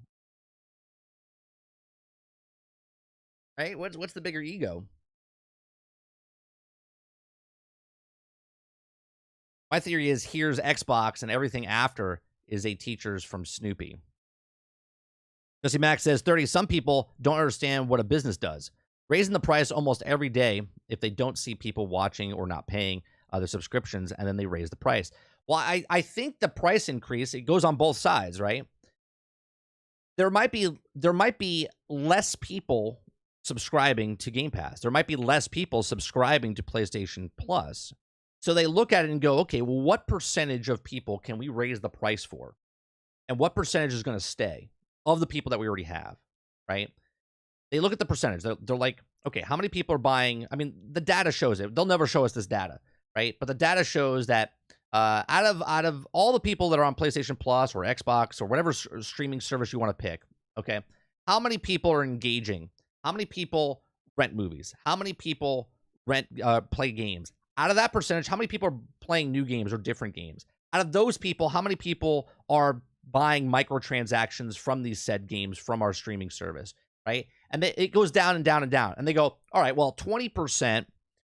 A: Right? What's the bigger ego? My theory is, here's Xbox, and everything after is a teachers from Snoopy. Jesse Max says, 30, some people don't understand what a business does. Raising the price almost every day if they don't see people watching or not paying their subscriptions, and then they raise the price. Well, I think the price increase, it goes on both sides, right? There might be less people subscribing to Game Pass. There might be less people subscribing to PlayStation Plus. So they look at it and go, okay, well, what percentage of people can we raise the price for? And what percentage is going to stay of the people that we already have, right? They look at the percentage. They're like, okay, how many people are buying? I mean, the data shows it. They'll never show us this data, right? But the data shows that out of all the people that are on PlayStation Plus or Xbox or whatever streaming service you want to pick, okay, how many people are engaging? How many people rent movies? How many people play games? Out of that percentage, how many people are playing new games or different games? Out Out of those people, how many people are buying microtransactions from these said games from our streaming service, right? And it goes down and down and down. And they go, all right, well, 20%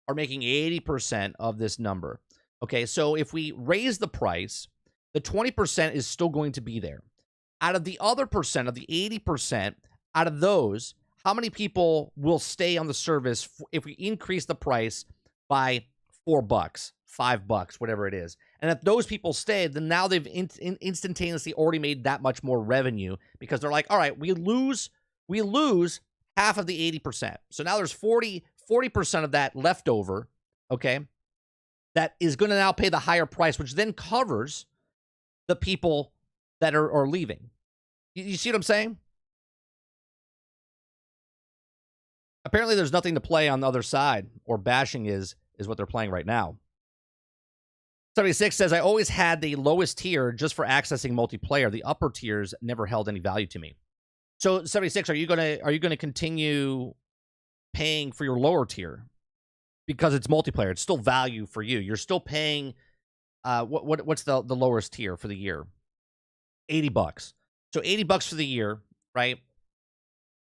A: are making 80% of this number. Okay, so if we raise the price, the 20% is still going to be there. Out of the other percent, of the 80%, out of those, how many people will stay on the service if we increase the price by $4, $5, whatever it is? And if those people stay, then now they've instantaneously already made that much more revenue because they're like, all right, we lose half of the 80%. So now there's 40% of that left over, okay, that is going to now pay the higher price, which then covers the people that are leaving. You see what I'm saying? Apparently there's nothing to play on the other side, or bashing is what they're playing right now. 76 says, I always had the lowest tier just for accessing multiplayer. The upper tiers never held any value to me. So 76, are you gonna continue paying for your lower tier because it's multiplayer? It's still value for you. You're still paying. What's the lowest tier for the year? $80. So $80 for the year, right?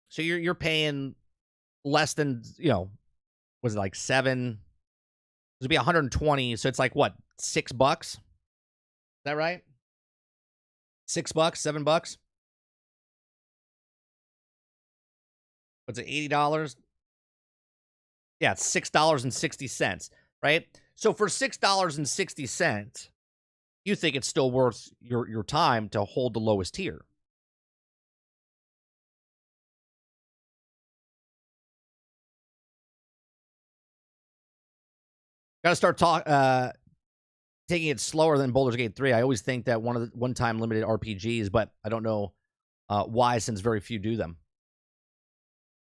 A: So you're paying less than, was it like 7? It'd be 120. So it's like what, $6? Is that right? $6, $7? What's it, $80? Yeah, it's $6.60, right? So for $6.60, you think it's still worth your time to hold the lowest tier. Got to start taking it slower than Baldur's Gate 3. I always think that one-time limited RPGs, but I don't know why, since very few do them.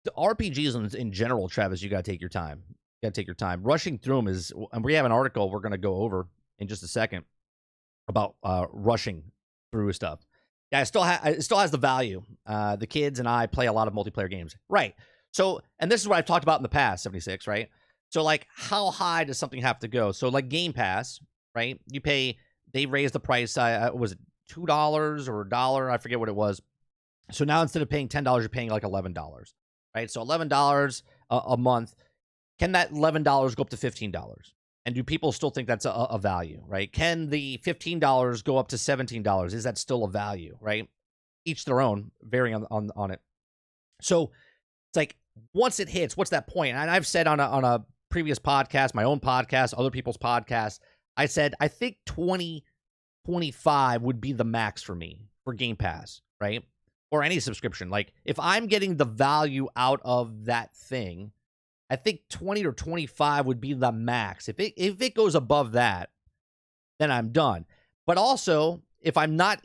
A: The RPGs in general, Travis, you got to take your time. You got to take your time. Rushing through them is, and we have an article we're going to go over in just a second about rushing through stuff. Yeah, it still has the value. The kids and I play a lot of multiplayer games, right? So, and this is what I've talked about in the past, 76, right? So, like, how high does something have to go? So, like Game Pass, right? They raised the price. Was it $2 or $1? I forget what it was. So now instead of paying $10, you're paying like $11, right? So $11 a month. Can that $11 go up to $15? And do people still think that's a value, right? Can the $15 go up to $17? Is that still a value, right? Each their own, varying on it. So it's like, once it hits, what's that point? And I've said on a previous podcast, my own podcast, other people's podcasts, I said, I think 2025 would be the max for me for Game Pass, right? Or any subscription. Like, if I'm getting the value out of that thing, I think 20 or 25 would be the max. If it goes above that, then I'm done. But also, if I'm not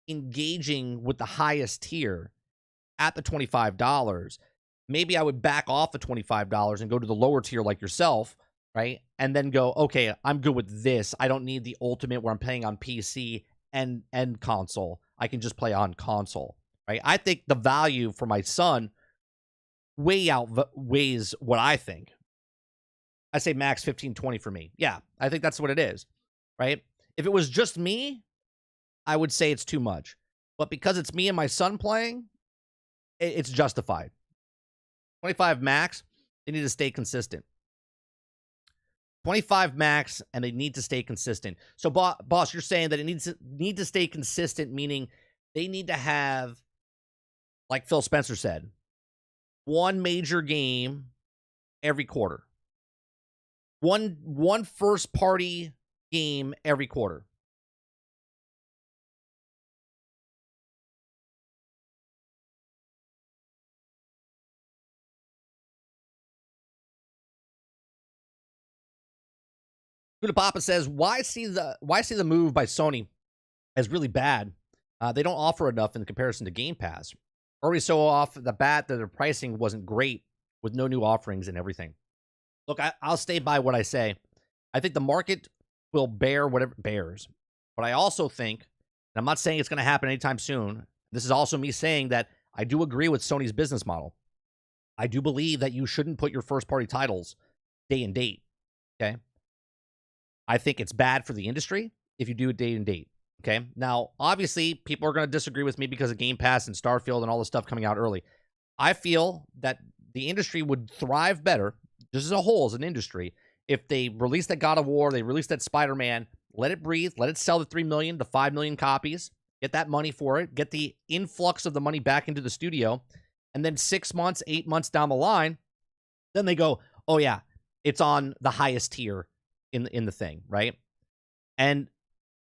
A: engaging with the highest tier at the $25, maybe I would back off the $25 and go to the lower tier like yourself, right? And then go, okay, I'm good with this. I don't need the ultimate where I'm playing on PC and console. I can just play on console, right? I think the value for my son way outweighs what I think. I say max 15, 20 for me. Yeah, I think that's what it is, right? If it was just me, I would say it's too much. But because it's me and my son playing, it's justified. 25 max, they need to stay consistent. 25 max, and they need to stay consistent. So, boss, you're saying that it need to stay consistent, meaning they need to have, like Phil Spencer said, one major game every quarter. One first-party game every quarter. Buddha Papa says, why see the move by Sony as really bad? They don't offer enough in comparison to Game Pass. Already so off the bat that their pricing wasn't great with no new offerings and everything. Look, I'll stay by what I say. I think the market will bear whatever it bears. But I also think, and I'm not saying it's going to happen anytime soon, this is also me saying that I do agree with Sony's business model. I do believe that you shouldn't put your first-party titles day and date, okay? I think it's bad for the industry if you do it day and date. Okay. Now, obviously, people are going to disagree with me because of Game Pass and Starfield and all the stuff coming out early. I feel that the industry would thrive better, just as a whole, as an industry, if they release that God of War, they release that Spider-Man, let it breathe, let it sell the 3 million to 5 million copies, get that money for it, get the influx of the money back into the studio, and then 6 months, 8 months down the line, then they go, oh yeah, it's on the highest tier in the thing, right? And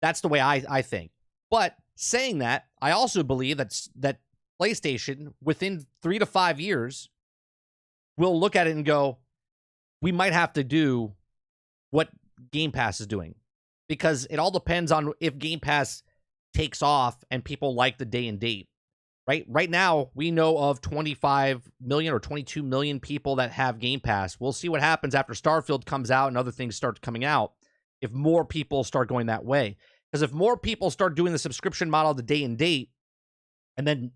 A: that's the way I think. But saying that, I also believe that PlayStation, within 3 to 5 years, will look at it and go, we might have to do what Game Pass is doing. Because it all depends on if Game Pass takes off and people like the day and date. Right now, we know of 25 million or 22 million people that have Game Pass. We'll see what happens after Starfield comes out and other things start coming out if more people start going that way. Because if more people start doing the subscription model, the day and date, and then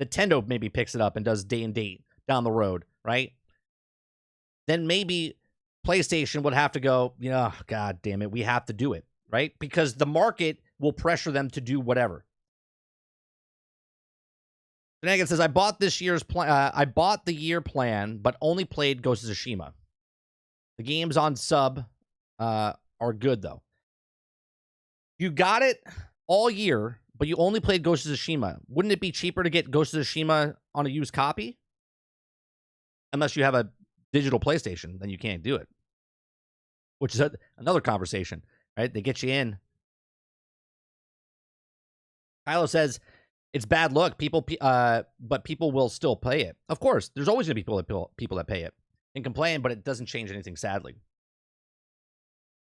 A: Nintendo maybe picks it up and does day and date down the road, right? Then maybe PlayStation would have to go, yeah, God damn it, we have to do it, right? Because the market will pressure them to do whatever. Megan says, I bought this year's plan. I bought the year plan, but only played Ghost of Tsushima. The games on sub are good, though. You got it all year, but you only played Ghost of Tsushima. Wouldn't it be cheaper to get Ghost of Tsushima on a used copy? Unless you have a digital PlayStation, then you can't do it. Which is another conversation, right? They get you in. Kylo says, it's bad luck. But people will still play it. Of course, there's always going to be people that pay it and complain, but it doesn't change anything, sadly.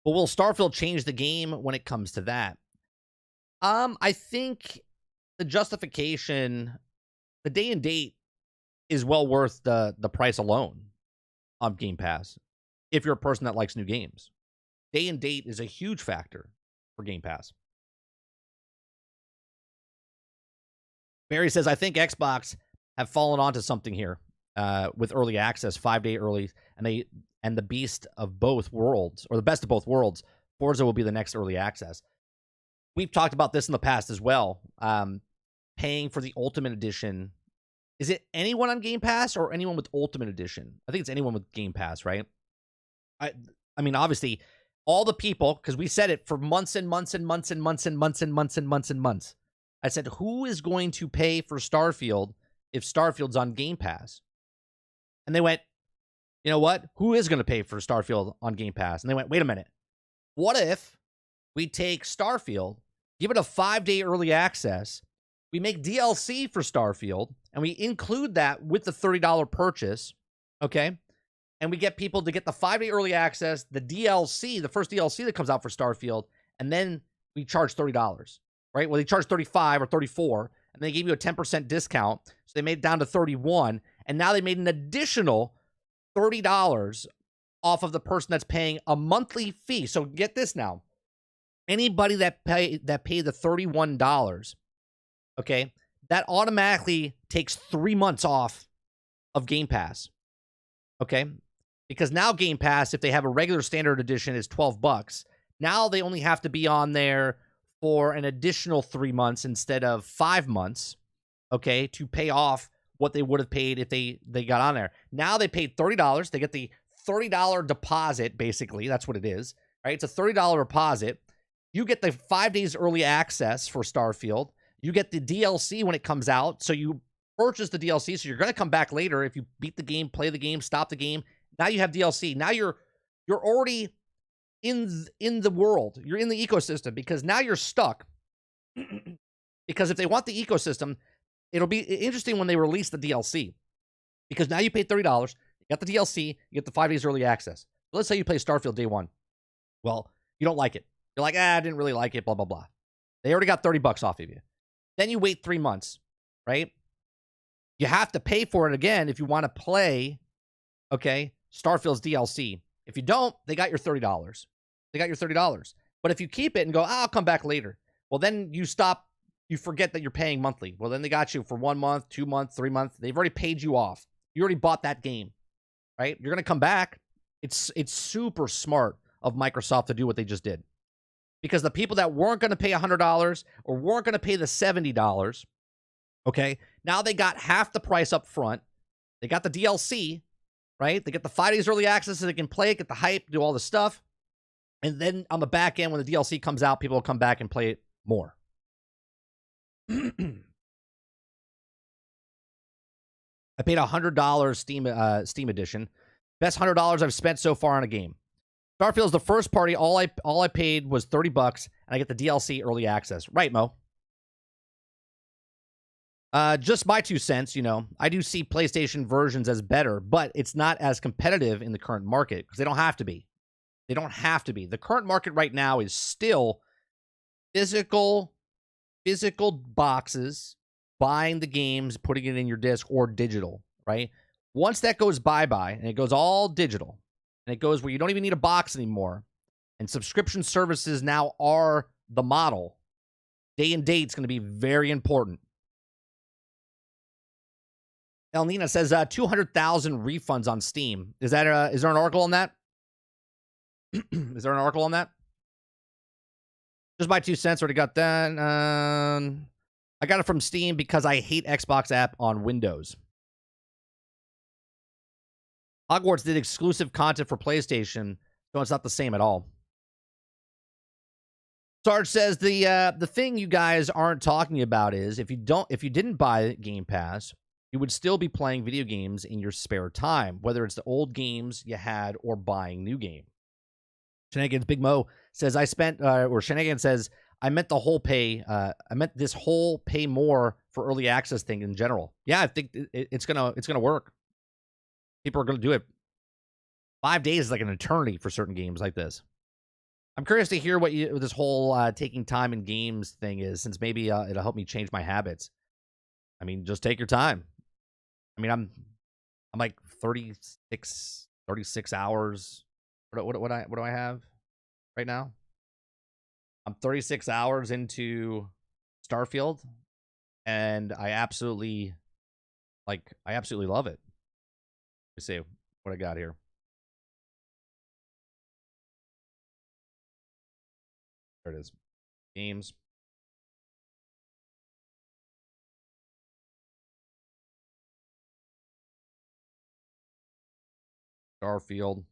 A: But will Starfield change the game when it comes to that? I think the justification, the day and date, is well worth the price alone on Game Pass. If you're a person that likes new games, day and date is a huge factor for Game Pass. Barry says, I think Xbox have fallen onto something here with early access, 5-day early, and the beast of both worlds, or the best of both worlds. Forza will be the next early access. We've talked about this in the past as well. Paying for the Ultimate Edition. Is it anyone on Game Pass or anyone with Ultimate Edition? I think it's anyone with Game Pass, right? I mean, obviously, all the people, because we said it for months and months and months and months and months and months and months and months. I said, who is going to pay for Starfield if Starfield's on Game Pass? And they went, you know what? Who is going to pay for Starfield on Game Pass? And they went, wait a minute. What if we take Starfield, give it a 5-day early access, we make DLC for Starfield, and we include that with the $30 purchase, okay? And we get people to get the 5-day early access, the DLC, the first DLC that comes out for Starfield, and then we charge $30, right? Well, they charge $35 or $34, and they gave you a 10% discount, so they made it down to $31, and now they made an additional $30 off of the person that's paying a monthly fee. So get this now. Anybody that paid the $31, okay, that automatically takes 3 months off of Game Pass, okay? Because now Game Pass, if they have a regular standard edition, is $12. Now they only have to be on there for an additional 3 months instead of 5 months, okay, to pay off what they would have paid if they got on there. Now they paid $30. They get the $30 deposit, basically. That's what it is, right? It's a $30 deposit. You get the 5 days early access for Starfield. You get the DLC when it comes out. So you purchase the DLC. So you're going to come back later if you beat the game, play the game, stop the game. Now you have DLC. Now you're already in the world. You're in the ecosystem because now you're stuck. Because if they want the ecosystem, it'll be interesting when they release the DLC. Because now you pay $30. You got the DLC. You get the 5 days early access. So let's say you play Starfield day one. Well, you don't like it. You're like, I didn't really like it, blah, blah, blah. They already got $30 off of you. Then you wait 3 months, right? You have to pay for it again if you want to play, okay, Starfield's DLC. If you don't, they got your $30. They got your $30. But if you keep it and go, I'll come back later. Well, then you stop. You forget that you're paying monthly. Well, then they got you for 1 month, 2 months, 3 months. They've already paid you off. You already bought that game, right? You're going to come back. It's super smart of Microsoft to do what they just did. Because the people that weren't going to pay $100 or weren't going to pay the $70, okay, now they got half the price up front. They got the DLC, right? They get the 5 days early access so they can play it, get the hype, do all the stuff. And then on the back end, when the DLC comes out, people will come back and play it more. I paid $100 Steam edition. Best $100 I've spent so far on a game. Starfield is the first party. All I paid was $30, and I get the DLC early access. Right, Mo? Just my 2 cents, you know. I do see PlayStation versions as better, but it's not as competitive in the current market because they don't have to be. They don't have to be. The current market right now is still physical boxes, buying the games, putting it in your disc, or digital, right? Once that goes bye-bye, and it goes all digital, and it goes where you don't even need a box anymore, and subscription services now are the model, day and date's going to be very important. El Nina says 200,000 refunds on Steam. Is there an article on that? Is there an article on that? Just my 2 cents. Already got that. I got it from Steam because I hate Xbox app on Windows. Hogwarts did exclusive content for PlayStation, so it's not the same at all. Sarge says the thing you guys aren't talking about is if you didn't buy Game Pass, you would still be playing video games in your spare time, whether it's the old games you had or buying new games. Shenanigans Big Mo says Shenanigans says I meant the whole pay. I meant this whole pay more for early access thing in general. Yeah, I think it's gonna work. People are gonna do it. 5 days is like an eternity for certain games like this. I'm curious to hear what this whole taking time in games thing is, since maybe it'll help me change my habits. I mean, just take your time. I mean, I'm like 36 hours. What do I have right now? I'm 36 hours into Starfield, and I absolutely love it. Let me see what I got here. There it is. Games. Starfield.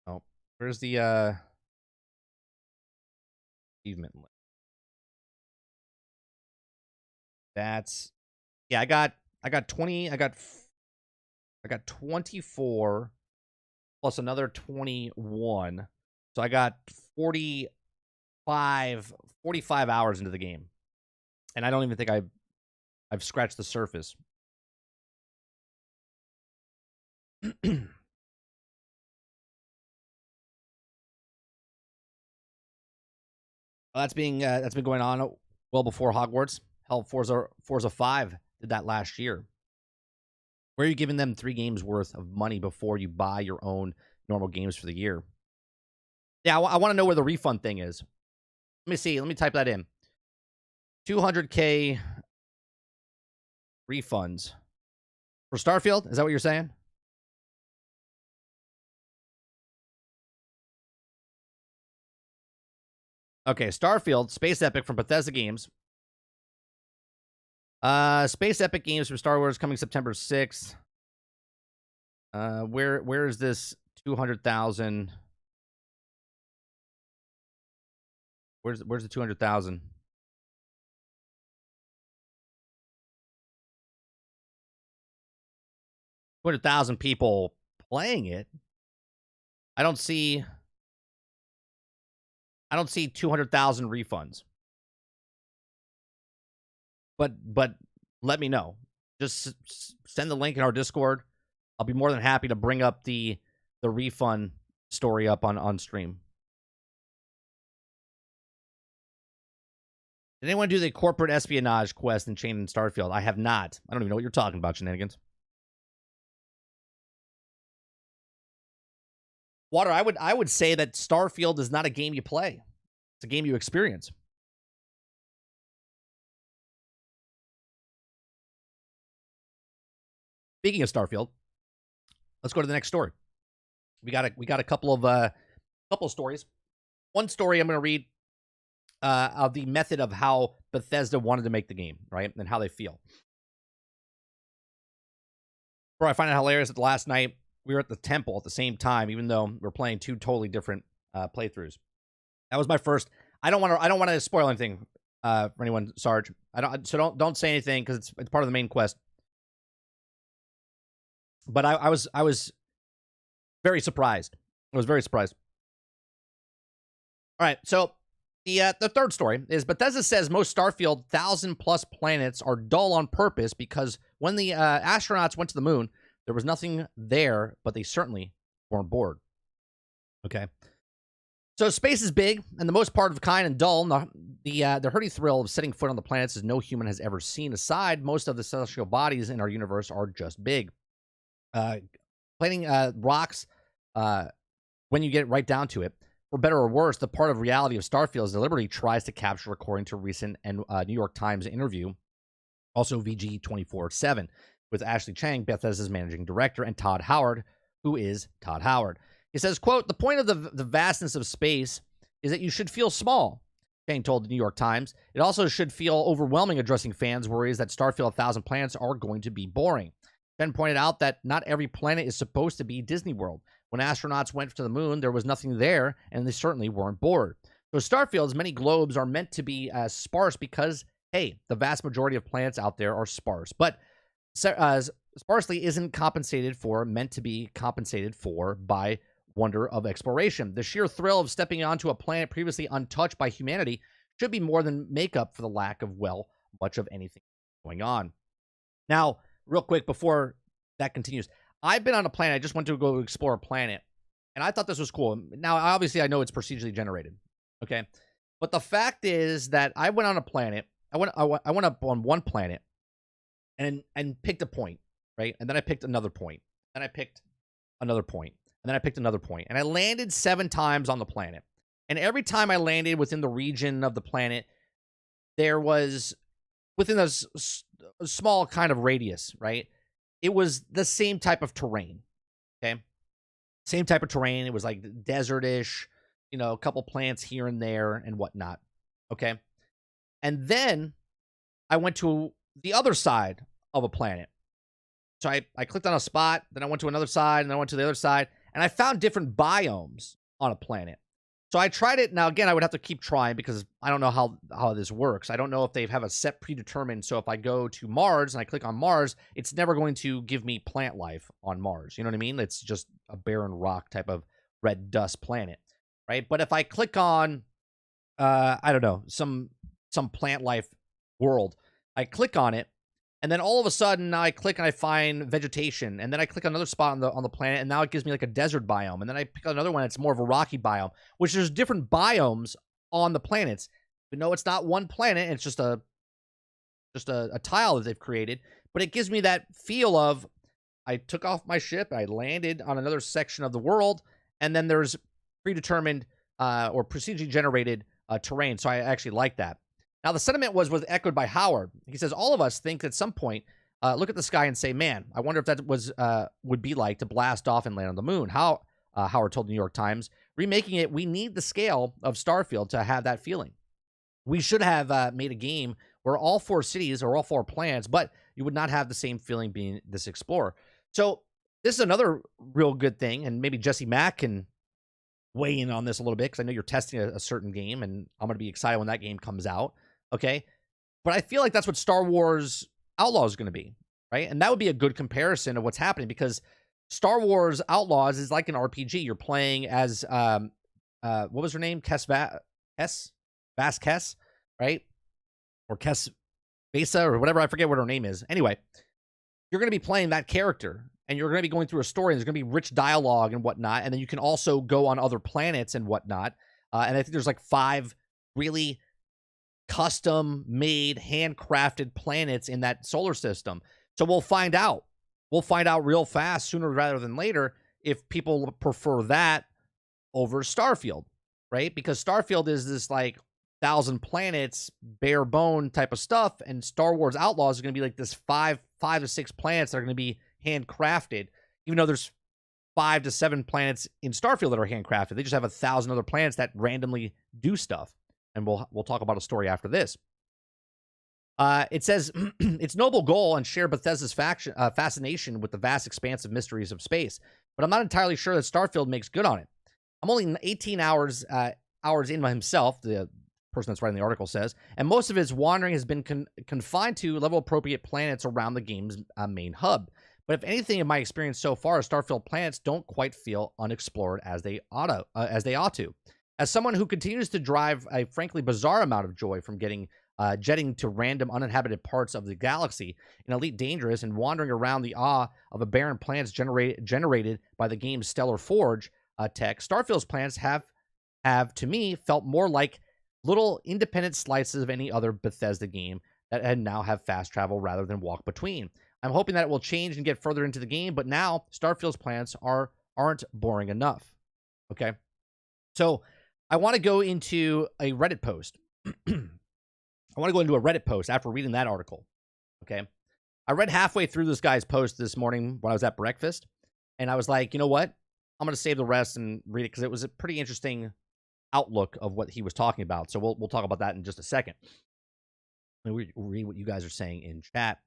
A: Oh, where's the achievement link? That's I got 24 plus another 21. So I got 45 hours into the game. And I don't even think I've scratched the surface. That's been going on well before Hogwarts. Hell, Forza 5 did that last year. Where are you giving them 3 games worth of money before you buy your own normal games for the year? Yeah, I want to know where the refund thing is. Let me see. Let me type that in. 200K refunds for Starfield. Is that what you're saying? Okay, Starfield, Space Epic from Bethesda Games. Space Epic Games from Star Wars coming September 6th. Where is this 200,000? Where's the 200,000? 200,000 people playing it. I don't see 200,000 refunds. But let me know. Just send the link in our Discord. I'll be more than happy to bring up the refund story up on stream. Did anyone do the corporate espionage quest in Chain and Starfield? I have not. I don't even know what you're talking about, Shenanigans. Water, I would say that Starfield is not a game you play. It's a game you experience. Speaking of Starfield, let's go to the next story. We got a couple of stories. One story I'm going to read of the method of how Bethesda wanted to make the game, right, and how they feel. Bro, I find it hilarious that last night we were at the temple at the same time, even though we're playing two totally different playthroughs. That was my first. I don't want to spoil anything for anyone, Sarge. Don't say anything because it's part of the main quest. But I was very surprised. I was very surprised. All right, so the third story is Bethesda says most Starfield 1,000+ planets are dull on purpose because when the astronauts went to the moon, there was nothing there, but they certainly weren't bored. Okay. So space is big and the most part of the kind and dull. The hearty thrill of setting foot on the planets as no human has ever seen. Aside, most of the celestial bodies in our universe are just big. Planting rocks, when you get right down to it, for better or worse, the part of reality of Starfield is deliberately tries to capture, according to a recent New York Times interview, also VG 24/7, with Ashley Chang, Bethesda's managing director, and Todd Howard, who is Todd Howard. He says, quote, "The point of the vastness of space is that you should feel small," Chang told the New York Times. "It also should feel overwhelming," addressing fans' worries that Starfield 1,000 planets are going to be boring. Ben pointed out that not every planet is supposed to be Disney World. When astronauts went to the moon, there was nothing there, and they certainly weren't bored. So Starfield's many globes are meant to be sparse because, hey, the vast majority of planets out there are sparse. But sparsely isn't meant to be compensated for by wonder of exploration. The sheer thrill of stepping onto a planet previously untouched by humanity should be more than make up for the lack of, well, much of anything going on. Now, real quick, before that continues, I've been on a planet. I just went to go explore a planet, and I thought this was cool. Now, obviously, I know it's procedurally generated, okay? But the fact is that I went on a planet. I went up on one planet and picked a point, right? And then I picked another point. Then I picked another point. And then I picked another point. And I landed 7 times on the planet. And every time I landed within the region of the planet, there was, within a small kind of radius, right? It was the same type of terrain, okay? Same type of terrain. It was like desertish, a couple plants here and there and whatnot, okay? And then I went to the other side of a planet. So I clicked on a spot, then I went to another side, and then I went to the other side, and I found different biomes on a planet. So I tried it. Now, again, I would have to keep trying because I don't know how this works. I don't know if they have a set predetermined. So if I go to Mars and I click on Mars, it's never going to give me plant life on Mars. You know what I mean? It's just a barren rock type of red dust planet, right? But if I click on, I don't know, some plant life world, I click on it, and then all of a sudden now I click and I find vegetation, and then I click another spot on the planet, and now it gives me like a desert biome, and then I pick another one, it's more of a rocky biome, which there's different biomes on the planets. But no, it's not one planet, it's just a tile that they've created, but it gives me that feel of I took off my ship, I landed on another section of the world, and then there's predetermined or procedurally generated terrain. So I actually like that. Now, the sentiment was echoed by Howard. He says, all of us think at some point, look at the sky and say, man, I wonder if that would be like to blast off and land on the moon. Howard told the New York Times, remaking it, we need the scale of Starfield to have that feeling. We should have made a game where all 4 cities or all 4 planets, but you would not have the same feeling being this explorer. So this is another real good thing, and maybe Jesse Mack can weigh in on this a little bit because I know you're testing a certain game, and I'm going to be excited when that game comes out. Okay. But I feel like that's what Star Wars Outlaws is going to be, right? And that would be a good comparison of what's happening because Star Wars Outlaws is like an RPG. You're playing as, what was her name? Vasquez, right? Or Kes Besa or whatever. I forget what her name is. Anyway, you're going to be playing that character and you're going to be going through a story and there's going to be rich dialogue and whatnot. And then you can also go on other planets and whatnot. And I think there's like 5 really custom-made, handcrafted planets in that solar system. So we'll find out. We'll find out real fast, sooner rather than later, if people prefer that over Starfield, right? Because Starfield is this like 1,000 planets, bare bone type of stuff, and Star Wars Outlaws is going to be like this 5 to 6 planets that are going to be handcrafted. Even though there's 5 to 7 planets in Starfield that are handcrafted. They just have 1,000 other planets that randomly do stuff. And we'll talk about a story after this. It says, its noble goal and share Bethesda's fascination with the vast expansive mysteries of space, but I'm not entirely sure that Starfield makes good on it. I'm only 18 hours in by himself, the person that's writing the article says, and most of his wandering has been confined to level-appropriate planets around the game's main hub. But if anything, in my experience so far, Starfield planets don't quite feel unexplored as they ought to. As someone who continues to drive a frankly bizarre amount of joy from jetting to random uninhabited parts of the galaxy in Elite Dangerous and wandering around the awe of a barren planets generated by the game's Stellar Forge tech, Starfield's planets have to me felt more like little independent slices of any other Bethesda game that now have fast travel rather than walk between. I'm hoping that it will change and get further into the game, but now Starfield's planets aren't boring enough. Okay, so I want to go into a Reddit post. I want to go into a Reddit post after reading that article. Okay, I read halfway through this guy's post this morning when I was at breakfast, and I was like, you know what? I'm going to save the rest and read it because it was a pretty interesting outlook of what he was talking about. So we'll talk about that in just a second. Let me read what you guys are saying in chat.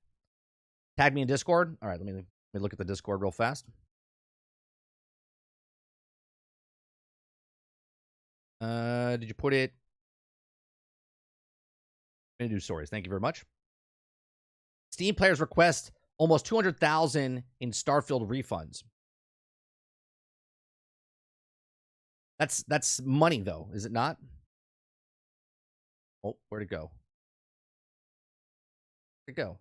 A: Tag me in Discord. All right, let me look at the Discord real fast. Did you put it? News stories. Thank you very much. Steam players request almost 200,000 in Starfield refunds. That's money though, is it not? Oh, where'd it go? Where'd it go?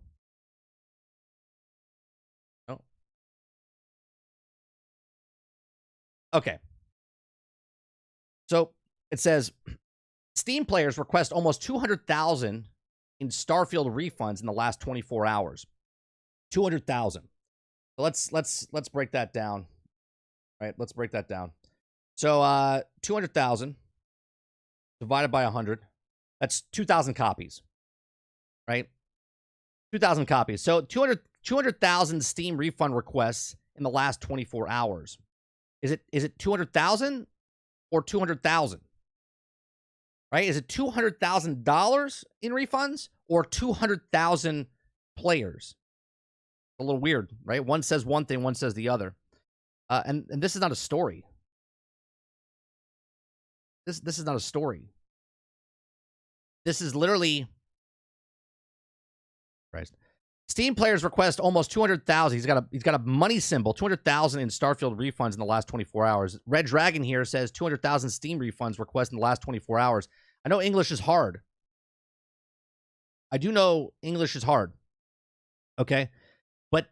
A: Oh. Okay. So it says Steam players request almost 200,000 in Starfield refunds in the last 24 hours. 200,000. So let's break that down. All right, let's break that down. So 200,000 divided by 100, that's 2,000 copies. Right? 2,000 copies. So 200,000 Steam refund requests in the last 24 hours. Is it 200,000 or 200,000? Right? Is it $200,000 in refunds or 200,000 players? A little weird, right? One says one thing, one says the other. And this is not a story. This is not a story. This is literally... Christ. Steam players request almost 200,000. He's got a money symbol, 200,000 in Starfield refunds in the last 24 hours. Red Dragon here says 200,000 Steam refunds request in the last 24 hours. I know English is hard. I do know English is hard. Okay? But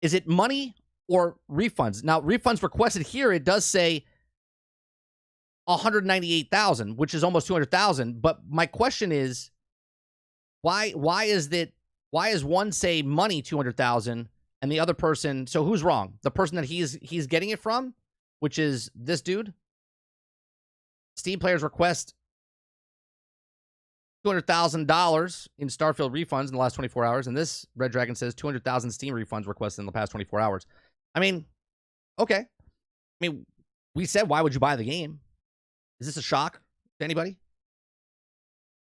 A: is it money or refunds? Now, refunds requested here, it does say 198,000, which is almost 200,000. But my question is, why is one say money 200,000 and the other person? So who's wrong? The person that he's getting it from, which is this dude. Steam players request $200,000 in Starfield refunds in the last 24 hours, and this Red Dragon says 200,000 Steam refunds requested in the past 24 hours. I mean, okay. I mean, we said, why would you buy the game? Is this a shock to anybody?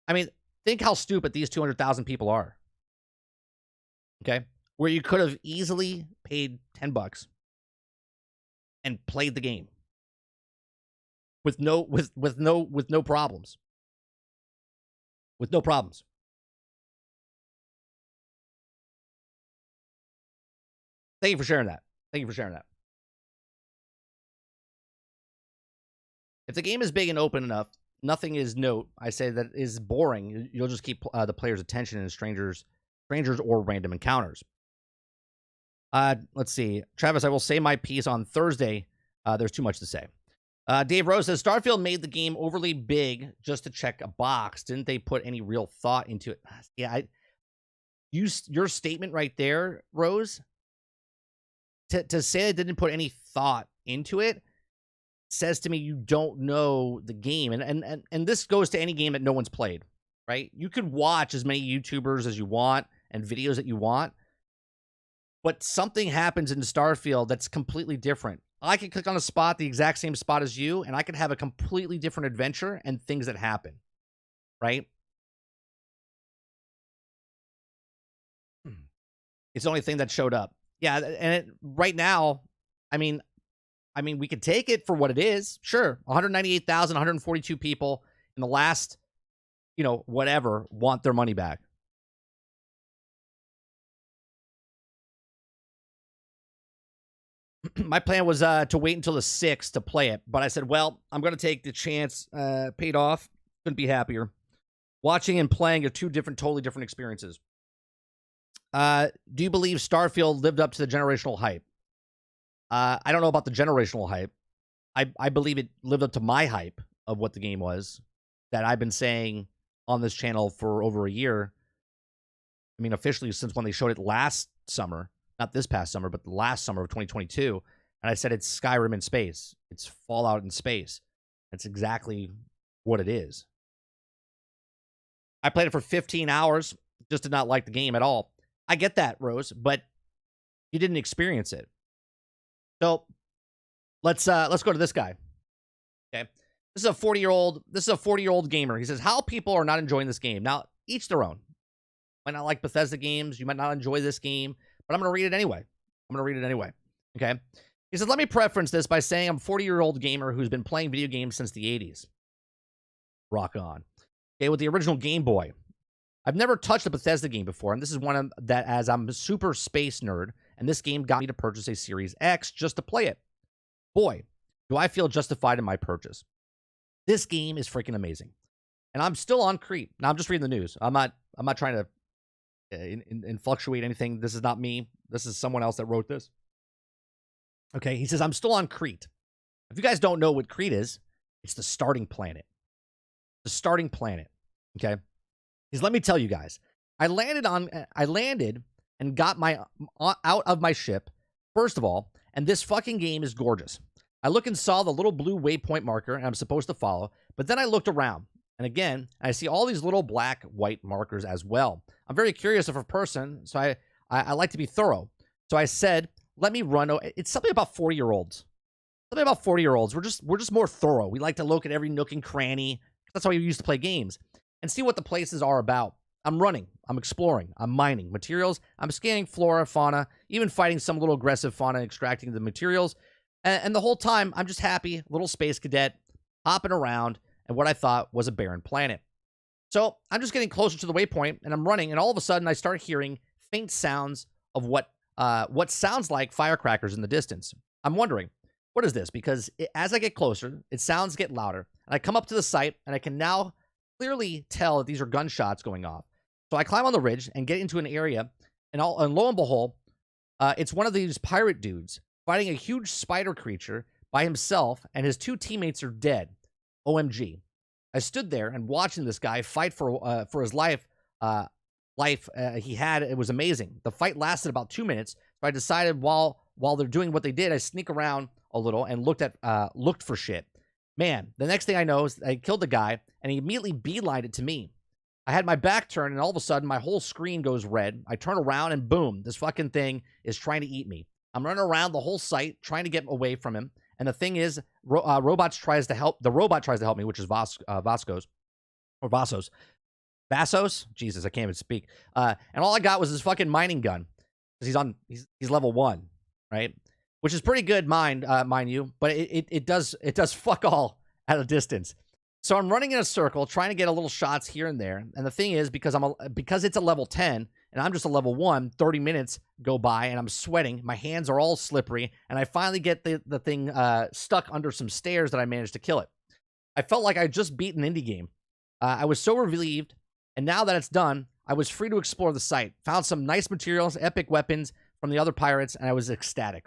A: I mean, think how stupid these 200,000 people are. Okay? Where you could have easily paid $10 and played the game with no problems. With no problems. Thank you for sharing that. Thank you for sharing that. If the game is big and open enough, nothing is I say that is boring. You'll just keep the player's attention in strangers or random encounters. Let's see. Travis, I will say my piece on Thursday. There's too much to say. Dave Rose says, Starfield made the game overly big just to check a box. Didn't they put any real thought into it? Yeah, your statement right there, Rose, to say they didn't put any thought into it says to me you don't know the game. And this goes to any game that no one's played, right? You could watch as many YouTubers as you want and videos that you want, but something happens in Starfield that's completely different. I could click on a spot, the exact same spot as you, and I could have a completely different adventure and things that happen, right? It's the only thing that showed up. Yeah, and right now, I mean, we could take it for what it is. Sure, 198,000, 142 people in the last, whatever, want their money back. My plan was to wait until the 6th to play it, but I said, well, I'm going to take the chance. Paid off. Couldn't be happier. Watching and playing are two totally different experiences. Do you believe Starfield lived up to the generational hype? I don't know about the generational hype. I believe it lived up to my hype of what the game was that I've been saying on this channel for over a year. I mean, officially since when they showed it last summer. Not this past summer, but the last summer of 2022. And I said it's Skyrim in space. It's Fallout in space. That's exactly what it is. I played it for 15 hours. Just did not like the game at all. I get that, Rose, but you didn't experience it. So let's go to this guy. Okay. This is a 40-year-old gamer. He says, how people are not enjoying this game. Now, each their own. Might not like Bethesda games. You might not enjoy this game. But I'm going to read it anyway. Okay? He says, let me preference this by saying I'm a 40-year-old gamer who's been playing video games since the 80s. Rock on. Okay, with the original Game Boy. I've never touched a Bethesda game before, and this is one of that as I'm a super space nerd, and this game got me to purchase a Series X just to play it. Boy, do I feel justified in my purchase. This game is freaking amazing. And I'm still on Crete. Now, I'm just reading the news. I'm not trying to and fluctuate anything. This is not me. This is someone else that wrote this. Okay, he says, I'm still on Crete. If you guys don't know what Crete is, it's the starting planet. The starting planet. Okay? He says, let me tell you guys. I landed and got my out of my ship, first of all, and this fucking game is gorgeous. I look and saw the little blue waypoint marker and I'm supposed to follow, but then I looked around. And again, I see all these little black, white markers as well. I'm very curious of a person, so I like to be thorough. So I said, let me run. It's something about 40-year-olds. Something about 40-year-olds. We're just more thorough. We like to look at every nook and cranny. That's how we used to play games. And see what the places are about. I'm running. I'm exploring. I'm mining materials. I'm scanning flora, fauna, even fighting some little aggressive fauna, extracting the materials. And the whole time, I'm just happy, little space cadet, hopping around, and what I thought was a barren planet. So I'm just getting closer to the waypoint, and I'm running, and all of a sudden I start hearing faint sounds of what sounds like firecrackers in the distance. I'm wondering, what is this? Because as I get closer, sounds get louder, and I come up to the site, and I can now clearly tell that these are gunshots going off. So I climb on the ridge and get into an area, and lo and behold, it's one of these pirate dudes fighting a huge spider creature by himself, and his two teammates are dead. OMG. I stood there and watching this guy fight for his life. He had, it was amazing. The fight lasted about 2 minutes. So I decided while they're doing what they did, I sneak around a little and looked for shit. Man, the next thing I know is I killed the guy and he immediately beelined it to me. I had my back turned and all of a sudden my whole screen goes red. I turn around and boom, this fucking thing is trying to eat me. I'm running around the whole site trying to get away from him. And the thing is, the robot tries to help me, which is Vassos. Jesus, I can't even speak. And all I got was this fucking mining gun. Because he's level 1, right? Which is pretty good, mind you, but it does fuck all at a distance. So I'm running in a circle, trying to get a little shots here and there. And the thing is, because it's a level 10 and I'm just a level 1, 30 minutes go by and I'm sweating. My hands are all slippery, and I finally get the thing stuck under some stairs that I managed to kill it. I felt like I just beat an indie game. I was so relieved, and now that it's done, I was free to explore the site. Found some nice materials, epic weapons from the other pirates, and I was ecstatic.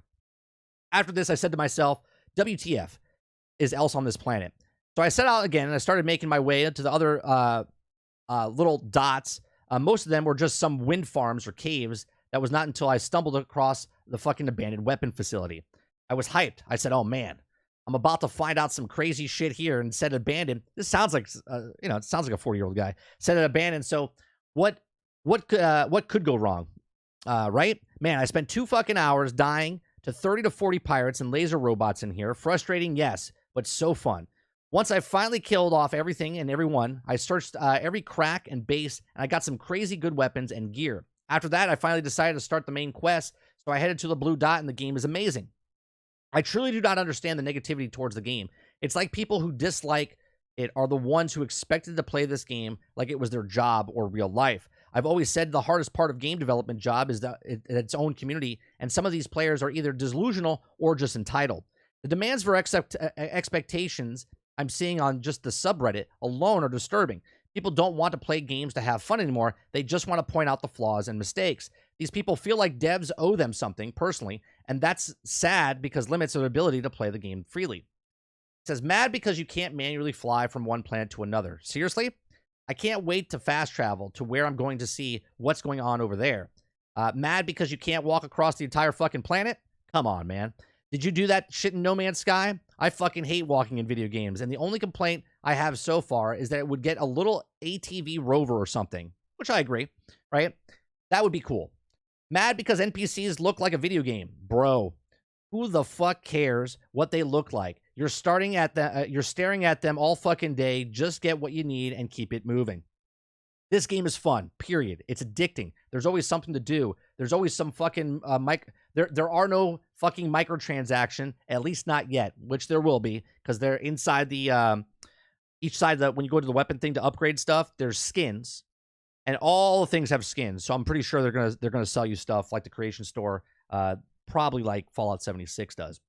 A: After this, I said to myself, WTF is else on this planet? So I set out again, and I started making my way to the other little dots. Most of them were just some wind farms or caves. That was not until I stumbled across the fucking abandoned weapon facility. I was hyped. I said, oh man, I'm about to find out some crazy shit here, and said abandoned. This sounds like, it sounds like a 40-year-old guy. Said it abandoned. So what could go wrong? Right? Man, I spent 2 fucking hours dying, to 30 to 40 pirates and laser robots in here. Frustrating, yes, but so fun. Once I finally killed off everything and everyone, I searched every crack and base, and I got some crazy good weapons and gear. After that, I finally decided to start the main quest, so I headed to the blue dot, and the game is amazing. I truly do not understand the negativity towards the game. It's like people who dislike it are the ones who expected to play this game like it was their job or real life. I've always said the hardest part of game development job is its own community, and some of these players are either delusional or just entitled. The demands for expectations I'm seeing on just the subreddit alone are disturbing. People don't want to play games to have fun anymore. They just want to point out the flaws and mistakes. These people feel like devs owe them something personally, and that's sad because limits their ability to play the game freely. It says, mad because you can't manually fly from one planet to another. Seriously? I can't wait to fast travel to where I'm going to see what's going on over there. Mad because you can't walk across the entire fucking planet? Come on, man. Did you do that shit in No Man's Sky? I fucking hate walking in video games, and the only complaint I have so far is that it would get a little ATV rover or something, which I agree, right? That would be cool. Mad because NPCs look like a video game. Bro, who the fuck cares what they look like? You're staring at them all fucking day. Just get what you need and keep it moving. This game is fun, period. It's addicting. There's always something to do. There's always some fucking there are no fucking microtransaction, at least not yet, which there will be, because they're inside the each side that when you go to the weapon thing to upgrade stuff, there's skins. And all the things have skins. So I'm pretty sure they're gonna sell you stuff like the creation store, probably like Fallout 76 does.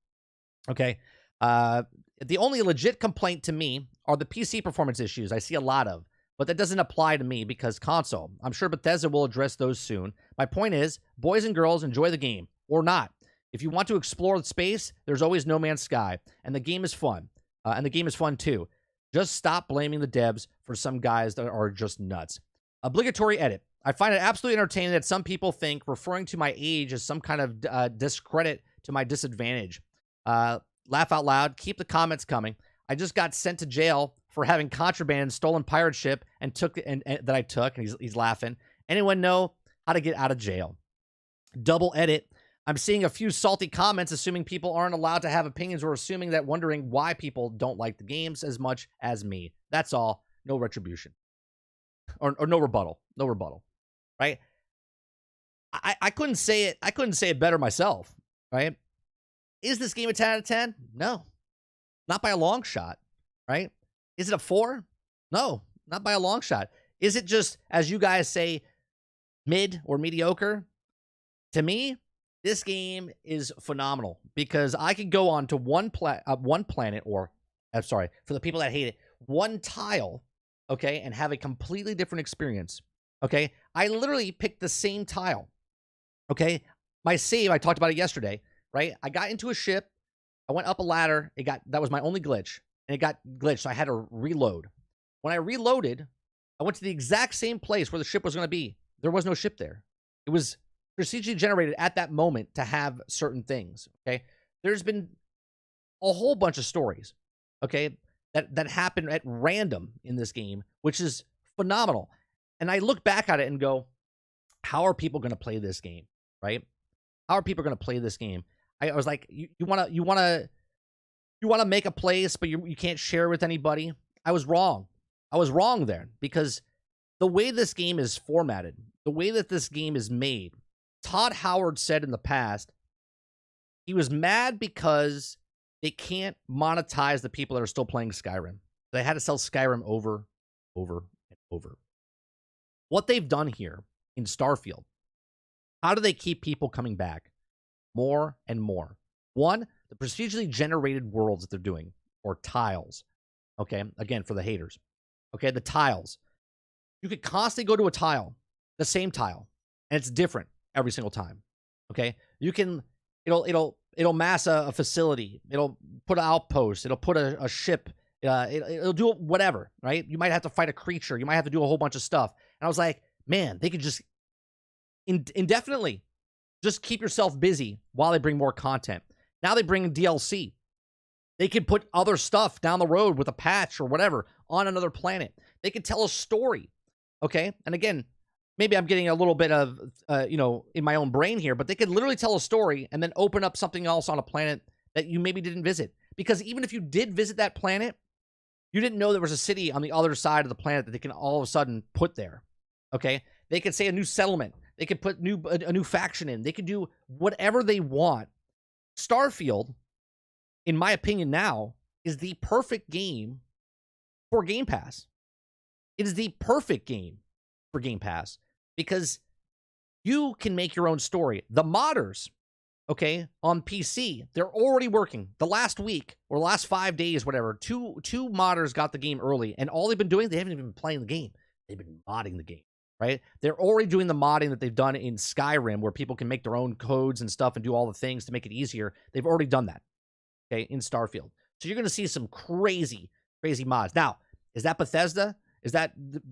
A: Okay. The only legit complaint to me are the PC performance issues I see a lot of. But that doesn't apply to me because console. I'm sure Bethesda will address those soon. My point is, boys and girls, enjoy the game. Or not. If you want to explore the space, there's always No Man's Sky. And the game is fun. And the game is fun too. Just stop blaming the devs for some guys that are just nuts. Obligatory edit. I find it absolutely entertaining that some people think referring to my age is some kind of discredit to my disadvantage. Laugh out loud. Keep the comments coming. I just got sent to jail for having contraband and stolen pirate ship and that I took, and he's laughing. Anyone know how to get out of jail? Double edit. I'm seeing a few salty comments assuming people aren't allowed to have opinions or wondering why people don't like the games as much as me. That's all. No retribution. Or no rebuttal. No rebuttal. Right? I couldn't say it. I couldn't say it better myself. Right? Is this game a 10 out of 10? No. Not by a long shot. Right? Is it a 4? No, not by a long shot. Is it just, as you guys say, mid or mediocre? To me, this game is phenomenal because I could go on to one planet, or, I'm sorry, for the people that hate it, one tile, okay, and have a completely different experience, okay? I literally picked the same tile, okay? My save, I talked about it yesterday, right? I got into a ship, I went up a ladder, that was my only glitch. And it got glitched, so I had to reload. When I reloaded, I went to the exact same place where the ship was going to be. There was no ship there. It was procedurally generated at that moment to have certain things, okay? There's been a whole bunch of stories, okay, that happen at random in this game, which is phenomenal. And I look back at it and go, how are people going to play this game, right? How are people going to play this game? I was like, you want to make a place, but you can't share with anybody. I was wrong. I was wrong there because the way this game is formatted, the way that this game is made, Todd Howard said in the past, he was mad because they can't monetize the people that are still playing Skyrim. They had to sell Skyrim over, and over. What they've done here in Starfield, how do they keep people coming back more and more? One, the procedurally generated worlds that they're doing, or tiles, okay? Again, for the haters, okay? The tiles. You could constantly go to a tile, the same tile, and it's different every single time, okay? You can, it'll mass a facility. It'll put an outpost. It'll put a ship. It'll do whatever, right? You might have to fight a creature. You might have to do a whole bunch of stuff. And I was like, man, they could just indefinitely just keep yourself busy while they bring more content. Now they bring DLC. They could put other stuff down the road with a patch or whatever on another planet. They could tell a story, okay? And again, maybe I'm getting a little bit of, in my own brain here, but they could literally tell a story and then open up something else on a planet that you maybe didn't visit. Because even if you did visit that planet, you didn't know there was a city on the other side of the planet that they can all of a sudden put there. Okay? They could say a new settlement. They could put a new faction in. They could do whatever they want. Starfield, in my opinion now, is the perfect game for Game Pass. It is the perfect game for Game Pass because you can make your own story. The modders, okay, on PC, they're already working. The last week or last 5 days, whatever, two modders got the game early, and all they've been doing, they haven't even been playing the game. They've been modding the game, right? They're already doing the modding that they've done in Skyrim, where people can make their own codes and stuff and do all the things to make it easier. They've already done that, okay, in Starfield. So you're going to see some crazy, crazy mods. Now, is that Bethesda?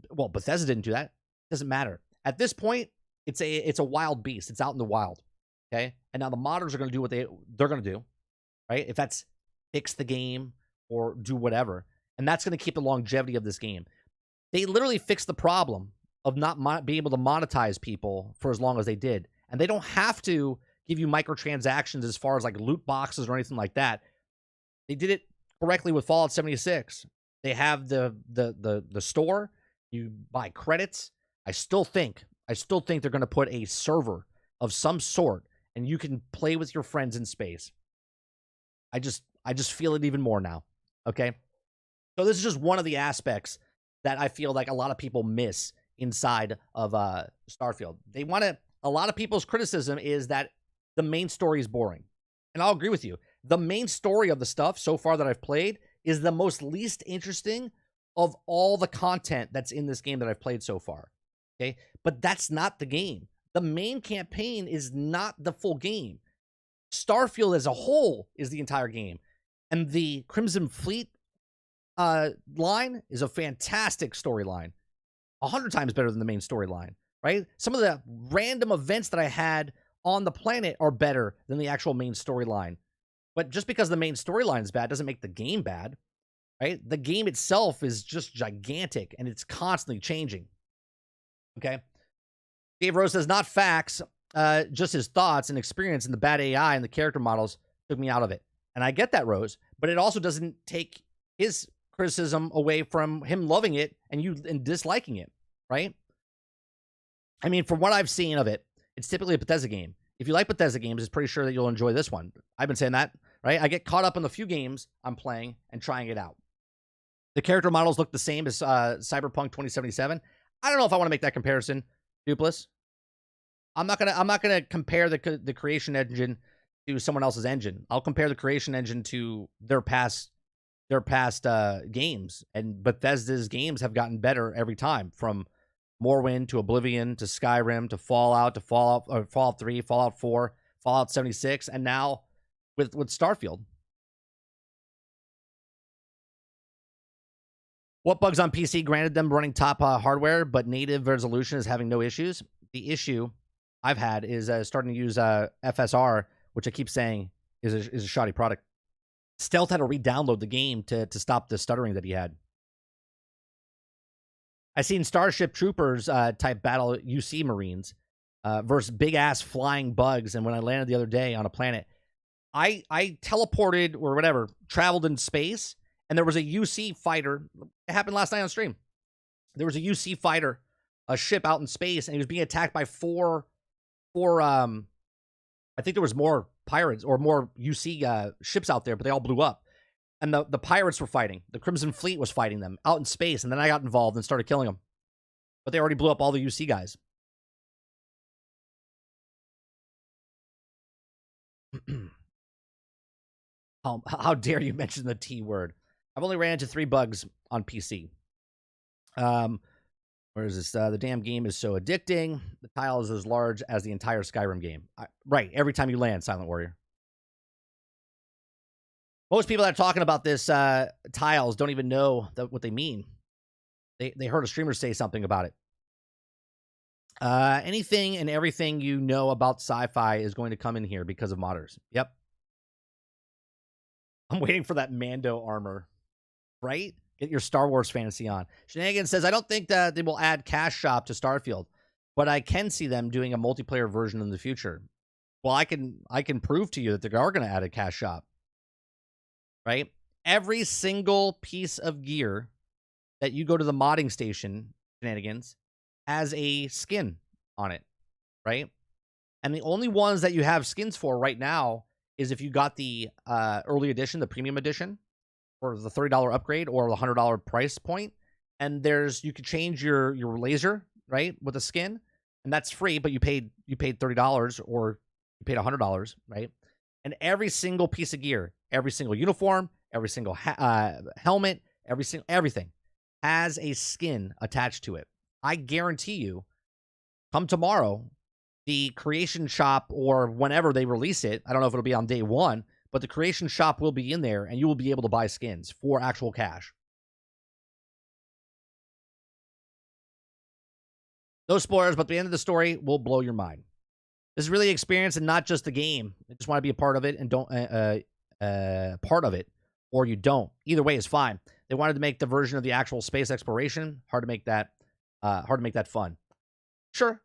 A: Well, Bethesda didn't do that. Doesn't matter. At this point, it's a wild beast. It's out in the wild. Okay? And now the modders are going to do what they're going to do, right? If that's fix the game or do whatever. And that's going to keep the longevity of this game. They literally fixed the problem of not being able to monetize people for as long as they did. And they don't have to give you microtransactions as far as like loot boxes or anything like that. They did it correctly with Fallout 76. They have the store. You buy credits. I still think they're going to put a server of some sort, and you can play with your friends in space. I just feel it even more now. Okay, so this is just one of the aspects that I feel like a lot of people miss inside of Starfield. A lot of people's criticism is that the main story is boring, and I'll agree with you. The main story of the stuff so far that I've played is the most least interesting of all the content that's in this game that I've played so far. Okay, but that's not the game. The main campaign is not the full game. Starfield as a whole is the entire game. And the Crimson Fleet line is a fantastic storyline. 100 times better than the main storyline, right? Some of the random events that I had on the planet are better than the actual main storyline. But just because the main storyline is bad doesn't make the game bad, right? The game itself is just gigantic, and it's constantly changing. Okay? Dave Rose says, not facts, just his thoughts and experience, and the bad AI and the character models took me out of it. And I get that, Rose, but it also doesn't take his criticism away from him loving it and disliking it, right? I mean, from what I've seen of it, it's typically a Bethesda game. If you like Bethesda games, it's pretty sure that you'll enjoy this one. I've been saying that, right? I get caught up in the few games I'm playing and trying it out. The character models look the same as Cyberpunk 2077. I don't know if I want to make that comparison, Dupless. I'm not gonna compare the creation engine to someone else's engine. I'll compare the creation engine to their past games, and Bethesda's games have gotten better every time, from Morrowind to Oblivion to Skyrim to Fallout 3, Fallout 4, Fallout 76, and now with Starfield. What bugs on PC granted them running top hardware, but native resolution is having no issues? The issue I've had is starting to use FSR, which I keep saying is a shoddy product. Stealth had to re-download the game to stop the stuttering that he had. I seen Starship Troopers type battle UC Marines versus big ass flying bugs, and when I landed the other day on a planet, I teleported or whatever, traveled in space, and there was a UC fighter. It happened last night on stream. There was a UC fighter, a ship out in space, and he was being attacked by four. I think there was more pirates or more UC ships out there, but they all blew up. And the pirates were fighting. The Crimson Fleet was fighting them out in space, and then I got involved and started killing them. But they already blew up all the UC guys. How dare you mention the T word? I've only ran into 3 bugs on PC. Where is this? The damn game is so addicting. The tile is as large as the entire Skyrim game. Right, every time you land, Silent Warrior. Most people that are talking about this tiles don't even know what they mean. They heard a streamer say something about it. Anything and everything you know about sci-fi is going to come in here because of modders. Yep. I'm waiting for that Mando armor. Right? Get your Star Wars fantasy on. Shenanigans says, I don't think that they will add Cash Shop to Starfield, but I can see them doing a multiplayer version in the future. Well, I can prove to you that they are going to add a cash shop, right? Every single piece of gear that you go to the modding station, shenanigans, has a skin on it, right? And the only ones that you have skins for right now is if you got the early edition, the premium edition, or the $30 upgrade, or the $100 price point. And you could change your laser, right, with a skin, and that's free. But you paid $30 or you paid $100, right? And every single piece of gear, every single uniform, every single helmet, everything has a skin attached to it. I guarantee you, come tomorrow, the creation shop, or whenever they release it, I don't know if it'll be on day one, but the creation shop will be in there, and you will be able to buy skins for actual cash. No spoilers, but the end of the story will blow your mind. This is really experience and not just the game. I just want to be a part of it and don't part of it, or you don't. Either way is fine. They wanted to make the version of the actual space exploration hard to make that fun. Sure.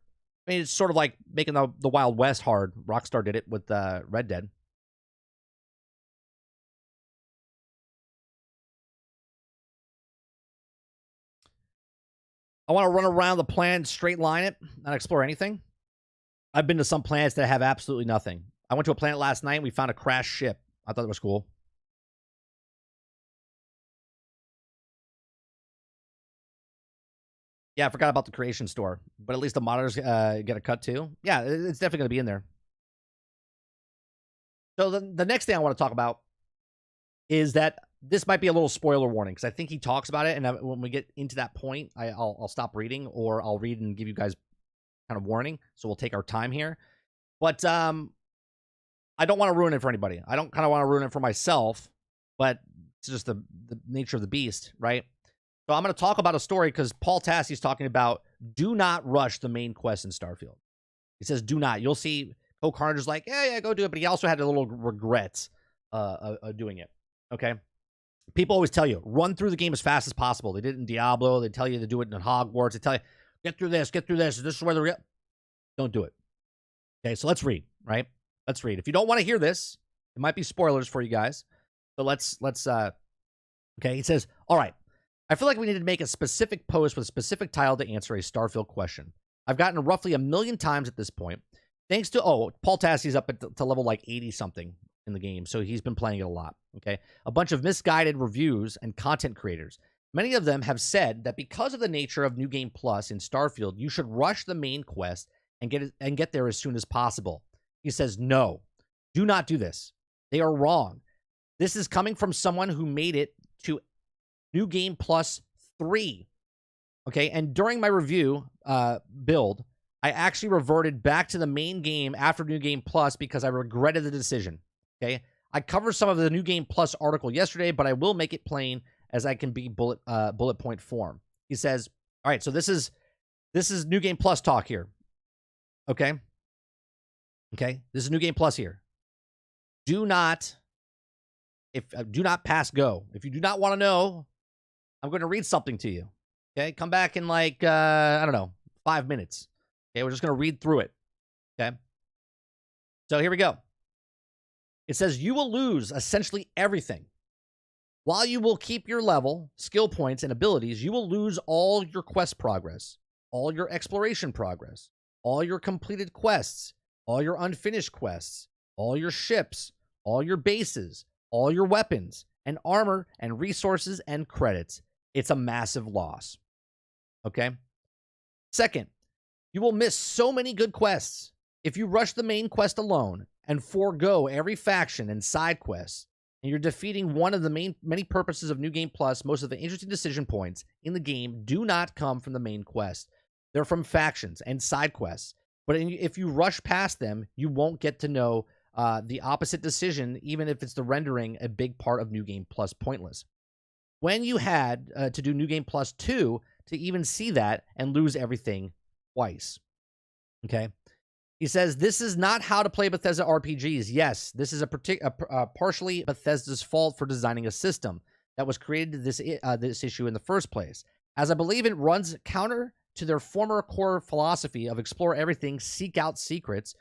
A: I mean, it's sort of like making the Wild West hard. Rockstar did it with Red Dead. I want to run around the planet, straight line it, not explore anything. I've been to some planets that have absolutely nothing. I went to a planet last night and we found a crashed ship. I thought it was cool. Yeah, I forgot about the creation store, but at least the modders get a cut too. Yeah, it's definitely going to be in there. So the next thing I want to talk about is that this might be a little spoiler warning, because I think he talks about it, and when we get into that point, I'll stop reading, or I'll read and give you guys kind of warning. So we'll take our time here. But I don't want to ruin it for anybody. I don't kind of want to ruin it for myself, but it's just the nature of the beast, right? So I'm going to talk about a story because Paul Tassie's talking about do not rush the main quest in Starfield. He says do not. You'll see Coke Carnage is like, yeah, go do it. But he also had a little regrets doing it. Okay? People always tell you, run through the game as fast as possible. They did it in Diablo. They tell you to do it in Hogwarts. They tell you, get through this. This is where the don't do it. Okay, so let's read, right? Let's read. If you don't want to hear this, it might be spoilers for you guys. So let's okay, he says, all right. I feel like we need to make a specific post with a specific title to answer a Starfield question. I've gotten roughly 1 million times at this point. Thanks to, Paul Tassie's up to level like 80-something in the game, so he's been playing it a lot, okay? A bunch of misguided reviews and content creators. Many of them have said that because of the nature of New Game Plus in Starfield, you should rush the main quest and get there as soon as possible. He says, no, do not do this. They are wrong. This is coming from someone who made it to New Game Plus 3. Okay, and during my review build, I actually reverted back to the main game after New Game Plus because I regretted the decision. Okay, I covered some of the New Game Plus article yesterday, but I will make it plain as I can be bullet point form. He says, all right, so this is New Game Plus talk here. Okay, this is New Game Plus here. Do not pass go. If you do not want to know, I'm going to read something to you. Okay, come back in like, I don't know, 5 minutes. Okay, we're just going to read through it. Okay, so here we go. It says, you will lose essentially everything. While you will keep your level, skill points, and abilities, you will lose all your quest progress, all your exploration progress, all your completed quests, all your unfinished quests, all your ships, all your bases, all your weapons, and armor, and resources, and credits. It's a massive loss. Okay? Second, you will miss so many good quests. If you rush the main quest alone and forego every faction and side quests, and you're defeating one of the many purposes of New Game Plus, most of the interesting decision points in the game do not come from the main quest. They're from factions and side quests. But if you rush past them, you won't get to know the opposite decision, even if it's the rendering a big part of New Game Plus pointless. When you had to do New Game Plus 2 to even see that and lose everything twice. Okay? He says, this is not how to play Bethesda RPGs. Yes, this is partially Bethesda's fault for designing a system that was created this issue in the first place, as I believe it runs counter to their former core philosophy of explore everything, seek out secrets,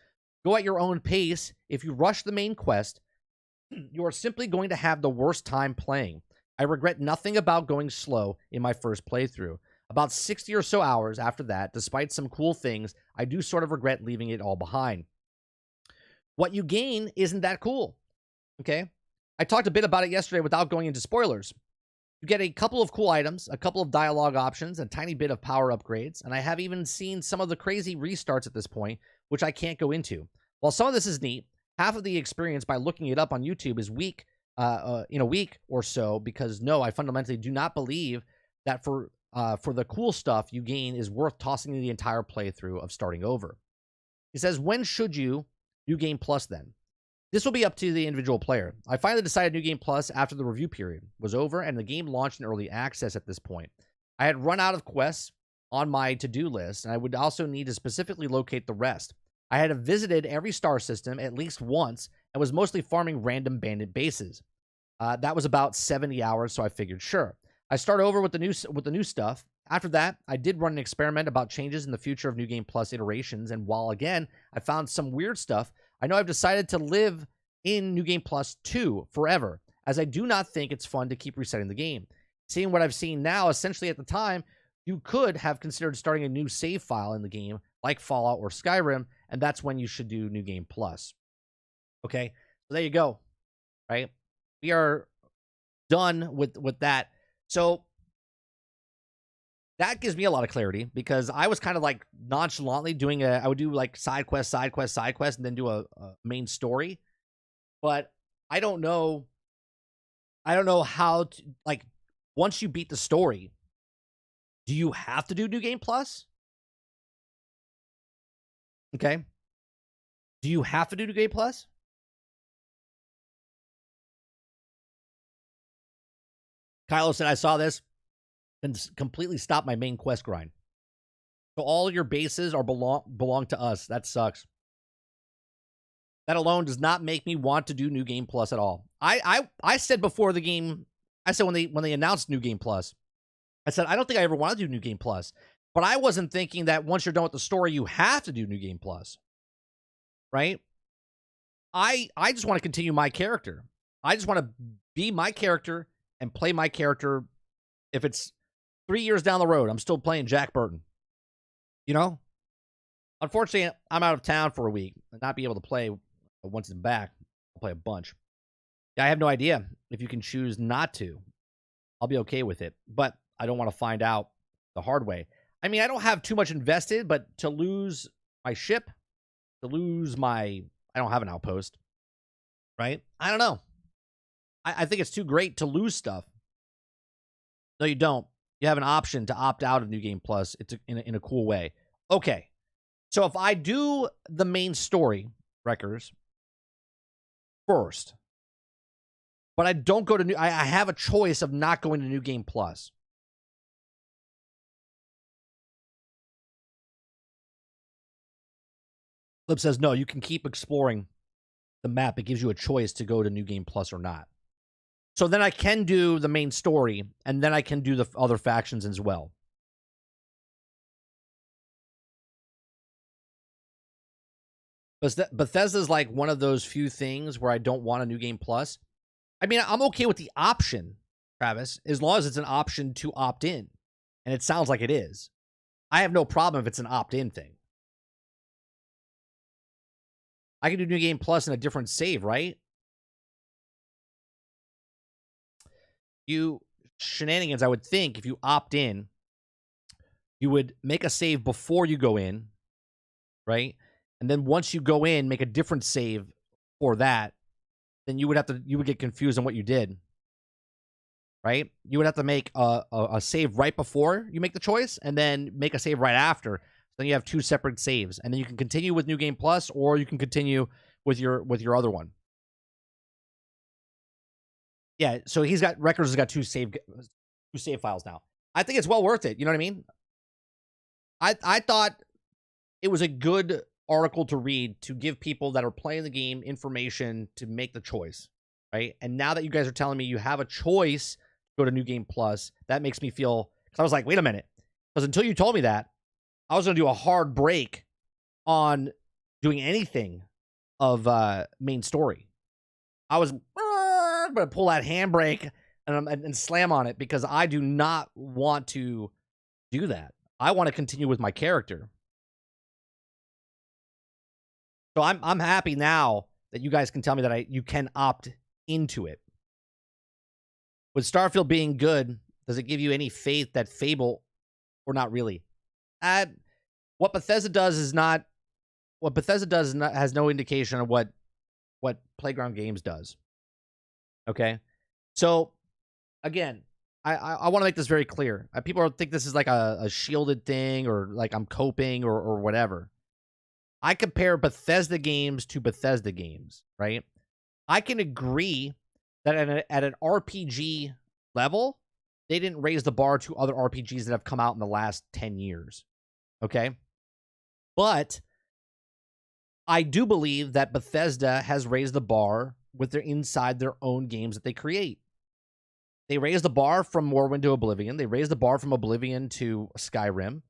A: go at your own pace. If you rush the main quest, you are simply going to have the worst time playing. I regret nothing about going slow in my first playthrough. About 60 or so hours after that, despite some cool things, I do sort of regret leaving it all behind. What you gain isn't that cool, okay? I talked a bit about it yesterday without going into spoilers. You get a couple of cool items, a couple of dialogue options, a tiny bit of power upgrades, and I have even seen some of the crazy restarts at this point, which I can't go into. While some of this is neat, half of the experience by looking it up on YouTube is weak in a week or so, because no, I fundamentally do not believe that for the cool stuff you gain is worth tossing the entire playthrough of starting over. He says, when should you New Game Plus then? This will be up to the individual player. I finally decided New Game Plus after the review period was over and the game launched in early access at this point. I had run out of quests on my to-do list, and I would also need to specifically locate the rest. I had visited every star system at least once and was mostly farming random bandit bases. That was about 70 hours, so I figured, sure. I start over with the new stuff. After that, I did run an experiment about changes in the future of New Game Plus iterations, and while again, I found some weird stuff, I know I've decided to live in New Game Plus 2 forever, as I do not think it's fun to keep resetting the game. Seeing what I've seen now, essentially at the time, you could have considered starting a new save file in the game, like Fallout or Skyrim, and that's when you should do New Game Plus. Okay, so there you go, right? We are done with that. So that gives me a lot of clarity, because I was kind of like nonchalantly doing I would do like side quest, and then do a main story. But I don't know how to, like, once you beat the story, do you have to do New Game Plus? Okay. Do you have to do New Game Plus? Kylo said, I saw this and completely stopped my main quest grind. So all your bases are belong to us. That sucks. That alone does not make me want to do New Game Plus at all. I said before the game, I said when they announced New Game Plus, I said I don't think I ever want to do New Game Plus. But I wasn't thinking that once you're done with the story, you have to do New Game Plus. Right? I just want to continue my character. I just want to be my character and play my character. If it's 3 years down the road, I'm still playing Jack Burton. You know? Unfortunately, I'm out of town for a week and not be able to play once I'm back. I'll play a bunch. Yeah, I have no idea if you can choose not to. I'll be okay with it, but I don't want to find out the hard way. I mean, I don't have too much invested, but to lose my ship, to lose my... I don't have an outpost, right? I don't know. I think it's too great to lose stuff. No, you don't. You have an option to opt out of New Game Plus. It's in a cool way. Okay. So if I do the main story, Wreckers, first, but I don't go to New... I have a choice of not going to New Game Plus. Flip says, no, you can keep exploring the map. It gives you a choice to go to New Game Plus or not. So then I can do the main story, and then I can do the other factions as well. Bethesda is like one of those few things where I don't want a New Game Plus. I mean, I'm okay with the option, Travis, as long as it's an option to opt in. And it sounds like it is. I have no problem if it's an opt-in thing. I can do New Game Plus in a different save, right? Shenanigans, I would think, if you opt in, you would make a save before you go in, right? And then once you go in, make a different save for that. Then you would get confused on what you did, right? You would have to make a save right before you make the choice, and then make a save right after. Then you have two separate saves, and then you can continue with New Game Plus, or you can continue with your other one. Yeah, so Records has got two save files now. I think it's well worth it. You know what I mean? I thought it was a good article to read to give people that are playing the game information to make the choice, right? And now that you guys are telling me you have a choice to go to New Game Plus, that makes me feel... Because I was like, wait a minute. Because until you told me that, I was going to do a hard break on doing anything of main story. I was going to pull that handbrake and slam on it because I do not want to do that. I want to continue with my character. So I'm happy now that you guys can tell me that you can opt into it. With Starfield being good, does it give you any faith that Fable, or not really? What Bethesda does is not. What Bethesda does is not, has no indication of what Playground Games does. Okay, so again, I want to make this very clear. People think this is like a shielded thing, or like I'm coping, or whatever. I compare Bethesda games to Bethesda games, right? I can agree that at an RPG level, they didn't raise the bar to other RPGs that have come out in the last 10 years. Okay? But I do believe that Bethesda has raised the bar with their own games that they create. They raised the bar from Morrowind to Oblivion. They raised the bar from Oblivion to Skyrim.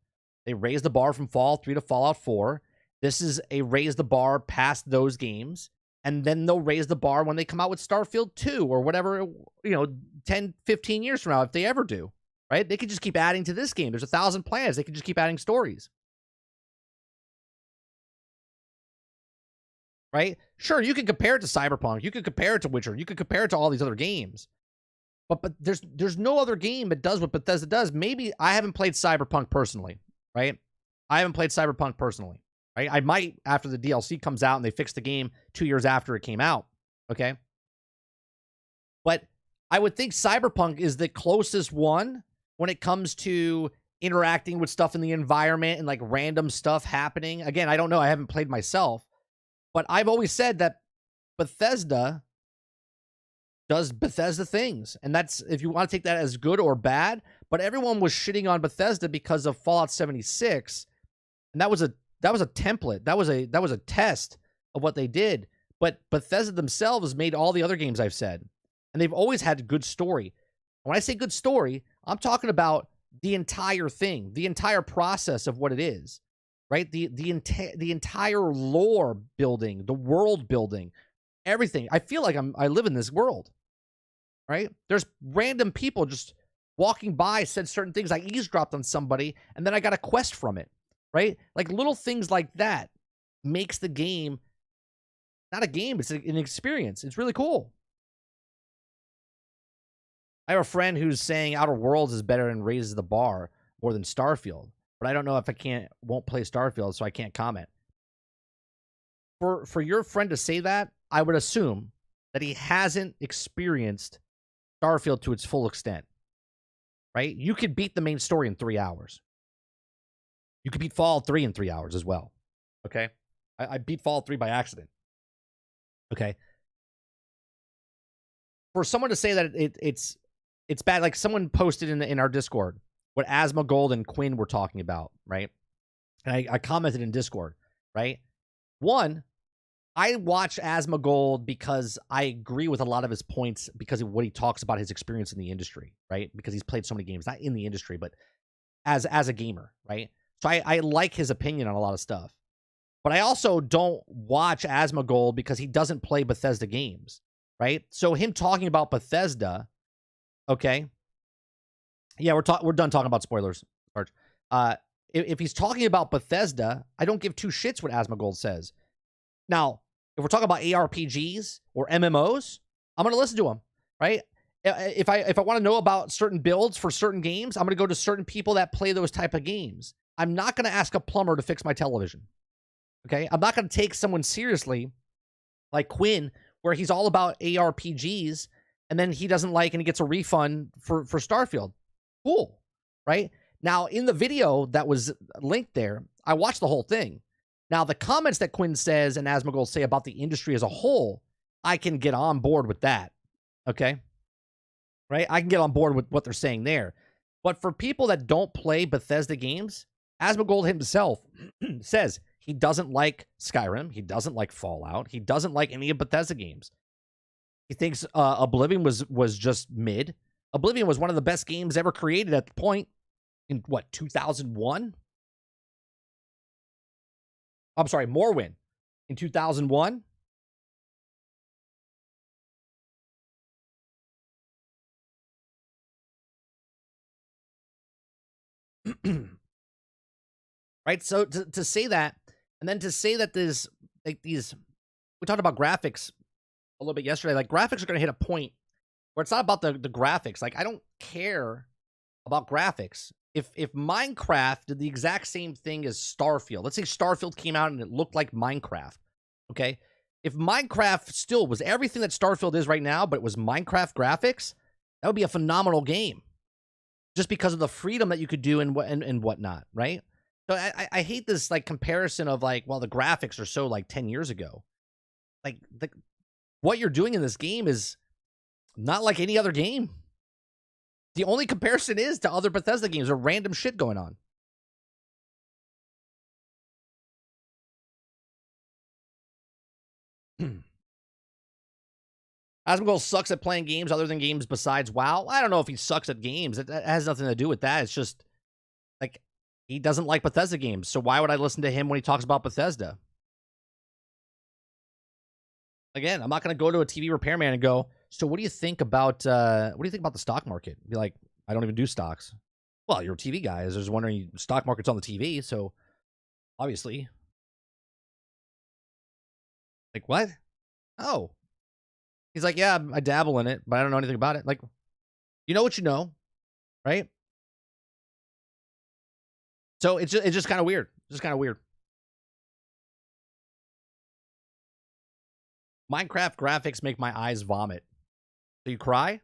A: They raised the bar from Fallout 3 to Fallout 4. This is a raise the bar past those games. And then they'll raise the bar when they come out with Starfield 2 or whatever, 10, 15 years from now, if they ever do, right? They could just keep adding to this game. There's 1,000 plans. They could just keep adding stories. Right? Sure, you can compare it to Cyberpunk. You could compare it to Witcher. You could compare it to all these other games. But there's no other game that does what Bethesda does. Maybe I haven't played Cyberpunk personally, right? I haven't played Cyberpunk personally. Right? I might after the DLC comes out and they fix the game 2 years after it came out. Okay. But I would think Cyberpunk is the closest one when it comes to interacting with stuff in the environment and like random stuff happening. Again, I don't know. I haven't played myself. But I've always said that Bethesda does Bethesda things. And that's, if you want to take that as good or bad, but everyone was shitting on Bethesda because of Fallout 76. And that was a template. That was a test of what they did. But Bethesda themselves made all the other games I've said. And they've always had good story. When I say good story, I'm talking about the entire thing, the entire process of what it is, right? The entire lore building, the world building, everything. I feel like I live in this world, right? There's random people just walking by, said certain things. I eavesdropped on somebody, and then I got a quest from it. Right? Like little things like that makes the game not a game, it's an experience. It's really cool. I have a friend who's saying Outer Worlds is better and raises the bar more than Starfield. But I don't know if won't play Starfield, so I can't comment. For your friend to say that, I would assume that he hasn't experienced Starfield to its full extent. Right? You could beat the main story in 3 hours. You could beat Fallout 3 in 3 hours as well. Okay? I beat Fallout 3 by accident. Okay? For someone to say that it's bad, like someone posted in our Discord what Asmongold and Quinn were talking about, right? And I commented in Discord, right? One, I watch Asmongold because I agree with a lot of his points because of what he talks about his experience in the industry, right? Because he's played so many games, not in the industry, but as a gamer, right? So I like his opinion on a lot of stuff. But I also don't watch Asmongold because he doesn't play Bethesda games, right? So him talking about Bethesda, okay. Yeah, we're done talking about spoilers, Arch. If he's talking about Bethesda, I don't give two shits what Asmongold says. Now, if we're talking about ARPGs or MMOs, I'm going to listen to him, right? If I want to know about certain builds for certain games, I'm going to go to certain people that play those type of games. I'm not going to ask a plumber to fix my television. Okay? I'm not going to take someone seriously like Quinn, where he's all about ARPGs, and then he doesn't like and he gets a refund for Starfield. Cool. Right? Now, in the video that was linked there, I watched the whole thing. Now, the comments that Quinn says and Asmongold say about the industry as a whole, I can get on board with that. Okay? Right? I can get on board with what they're saying there. But for people that don't play Bethesda games, Asmongold himself says he doesn't like Skyrim. He doesn't like Fallout. He doesn't like any of Bethesda games. He thinks Oblivion was just mid. Oblivion was one of the best games ever created at the point in, 2001? I'm sorry, Morrowind in 2001. Right? So to say that, and then to say that there's like these, we talked about graphics a little bit yesterday. Like graphics are going to hit a point where it's not about the graphics. Like I don't care about graphics. If Minecraft did the exact same thing as Starfield, let's say Starfield came out and it looked like Minecraft, okay? If Minecraft still was everything that Starfield is right now, but it was Minecraft graphics, that would be a phenomenal game, just because of the freedom that you could do and whatnot, right? So I hate this like comparison of like, well, the graphics are so like 10 years ago. Like what you're doing in this game is not like any other game. The only comparison is to other Bethesda games or random shit going on. Asmongold sucks at playing games other than games besides WoW. I don't know if he sucks at games. It has nothing to do with that. It's just like he doesn't like Bethesda games. So why would I listen to him when he talks about Bethesda? Again, I'm not going to go to a TV repairman and go, so what do you think about the stock market? Be like, I don't even do stocks. Well, you're a TV guy. I was just wondering, stock market's on the TV, so obviously. Like, what? Oh. He's like, yeah, I dabble in it, but I don't know anything about it. Like, you know what you know, right? So it's just kind of weird. Just kind of weird. Minecraft graphics make my eyes vomit. So you cry?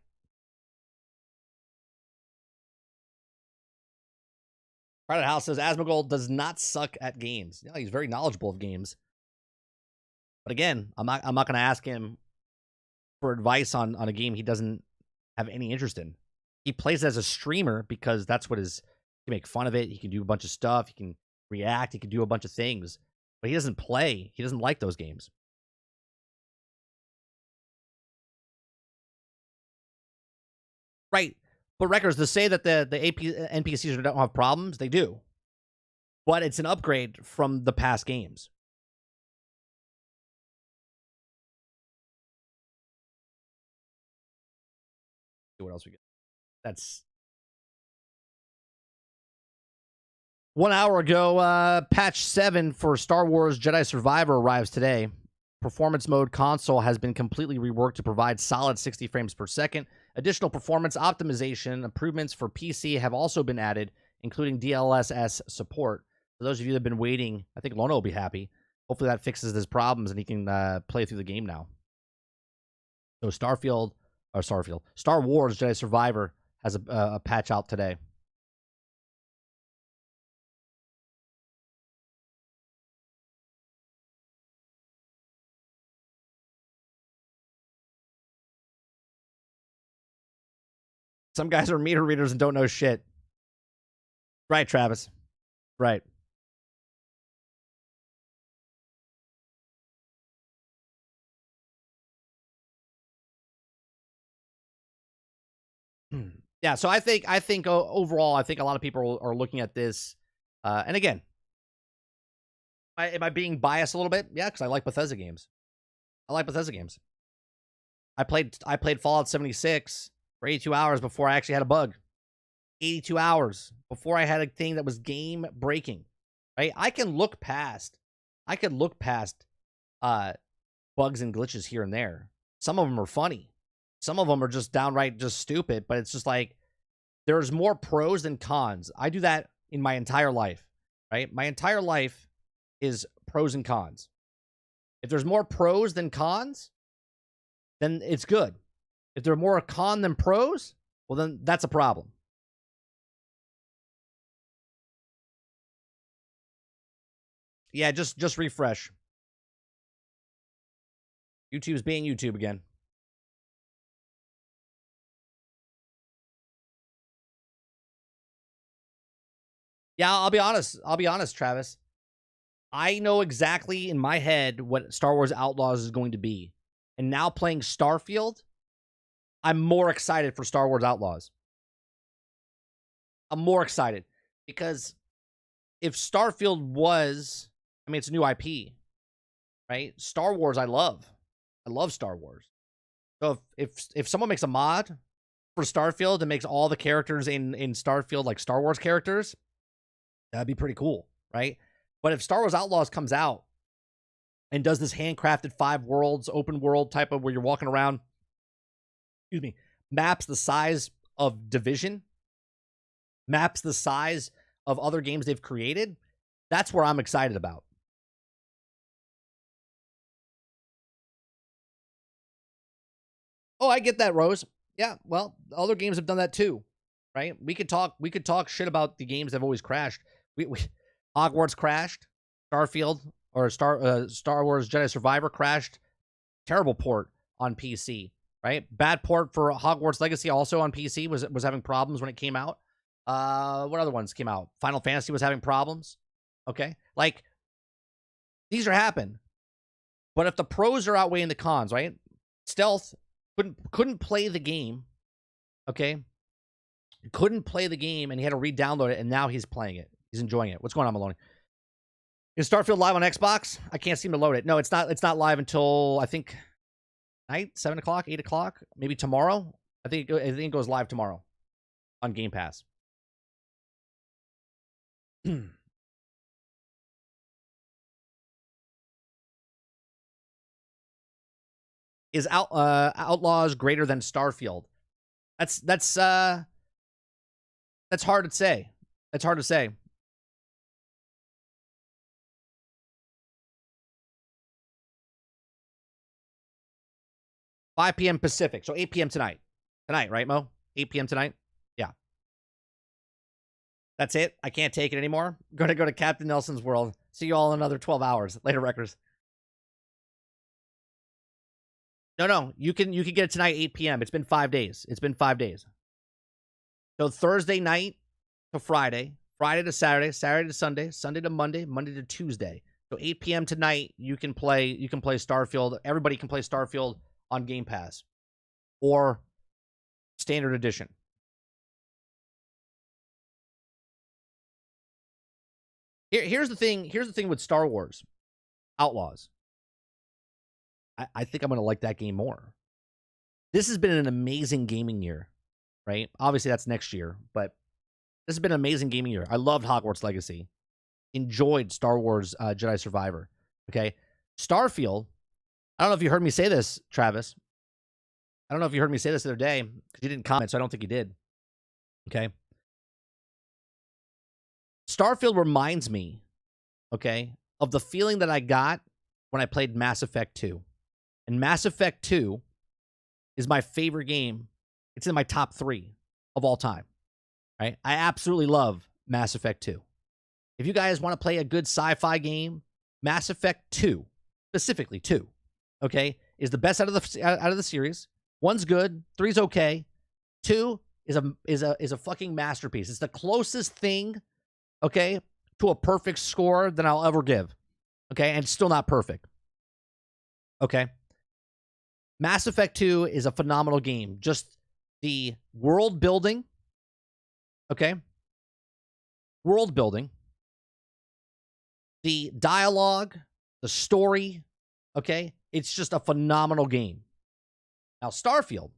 A: Private House says Asmongold does not suck at games. Yeah, he's very knowledgeable of games. But again, I'm not going to ask him for advice on a game he doesn't have any interest in. He plays as a streamer because that's what his. He can make fun of it. He can do a bunch of stuff. He can react. He can do a bunch of things. But he doesn't play. He doesn't like those games. Right. But records to say that the NPCs don't have problems, they do. But it's an upgrade from the past games. What else we get? That's 1 hour ago. Patch 7 for Star Wars Jedi Survivor arrives today. Performance mode console has been completely reworked to provide solid 60 frames per second. Additional performance optimization improvements for PC have also been added, including DLSS support. For those of you that have been waiting, I think Lono will be happy. Hopefully that fixes his problems and he can play through the game now. So Star Wars Jedi Survivor has a patch out today. Some guys are meter readers and don't know shit. Right, Travis. Right. Yeah, so I think overall, I think a lot of people are looking at this, and again, am I being biased a little bit? Yeah, because I like Bethesda games. I played Fallout 76 for 82 hours before I actually had a bug. 82 hours before I had a thing that was game breaking. Right? I could look past bugs and glitches here and there. Some of them are funny. Some of them are just downright just stupid, but it's just like there's more pros than cons. I do that in my entire life, right? My entire life is pros and cons. If there's more pros than cons, then it's good. If there are more con than pros, well, then that's a problem. Yeah, just refresh. YouTube's being YouTube again. Yeah, I'll be honest, Travis. I know exactly in my head what Star Wars Outlaws is going to be. And now playing Starfield, I'm more excited for Star Wars Outlaws. I'm more excited because if Starfield was, I mean, it's a new IP, right? Star Wars, I love. I love Star Wars. So if someone makes a mod for Starfield and makes all the characters in Starfield like Star Wars characters, that'd be pretty cool, right? But if Star Wars Outlaws comes out and does this handcrafted 5 worlds, open world type of where you're walking around, excuse me, maps the size of Division, maps the size of other games they've created, that's where I'm excited about. Oh, I get that, Rose. Yeah, well, other games have done that too, right? We could talk shit about the games that have always crashed. We Hogwarts crashed, Starfield or Star Wars Jedi Survivor crashed. Terrible port on PC, right? Bad port for Hogwarts Legacy also on PC was having problems when it came out. What other ones came out? Final Fantasy was having problems. Okay, like these are happening, but if the pros are outweighing the cons, right? Stealth couldn't play the game. Okay, couldn't play the game, and he had to re-download it, and now he's playing it. He's enjoying it. What's going on, Maloney? Is Starfield live on Xbox? I can't seem to load it. No, it's not. It's not live until I think night, 7 o'clock, 8 o'clock, maybe tomorrow. I think it goes live tomorrow on Game Pass. Is Outlaws greater than Starfield? That's hard to say. That's hard to say. $5 p.m. Pacific, so 8 p.m. tonight. Tonight, right, Mo? 8 p.m. tonight? Yeah. That's it? I can't take it anymore? Gonna go to Captain Nelson's world. See you all in another 12 hours. Later, Wreckers. No. You can get it tonight, 8 p.m. It's been 5 days. It's been 5 days. So Thursday night to Friday, Friday to Saturday, Saturday to Sunday, Sunday to Monday, Monday to Tuesday. So 8 p.m. tonight, you can play Starfield. Everybody can play Starfield on Game Pass or Standard Edition. Here's the thing with Star Wars Outlaws. I think I'm going to like that game more. This has been an amazing gaming year, right? Obviously, that's next year, but this has been an amazing gaming year. I loved Hogwarts Legacy. Enjoyed Star Wars Jedi Survivor. Okay? Starfield, I don't know if you heard me say this, Travis. I don't know if you heard me say this the other day, because you didn't comment, so I don't think you did. Okay? Starfield reminds me, okay, of the feeling that I got when I played Mass Effect 2. And Mass Effect 2 is my favorite game. It's in my top 3 of all time. Right? I absolutely love Mass Effect 2. If you guys want to play a good sci-fi game, Mass Effect 2, specifically 2, okay, is the best out of the series. 1's good, 3's okay. 2 is a fucking masterpiece. It's the closest thing, okay, to a perfect score than I'll ever give. Okay, and it's still not perfect. Okay. Mass Effect 2 is a phenomenal game. Just the world building, okay? World building, the dialogue, the story, okay? It's just a phenomenal game. Now, Starfield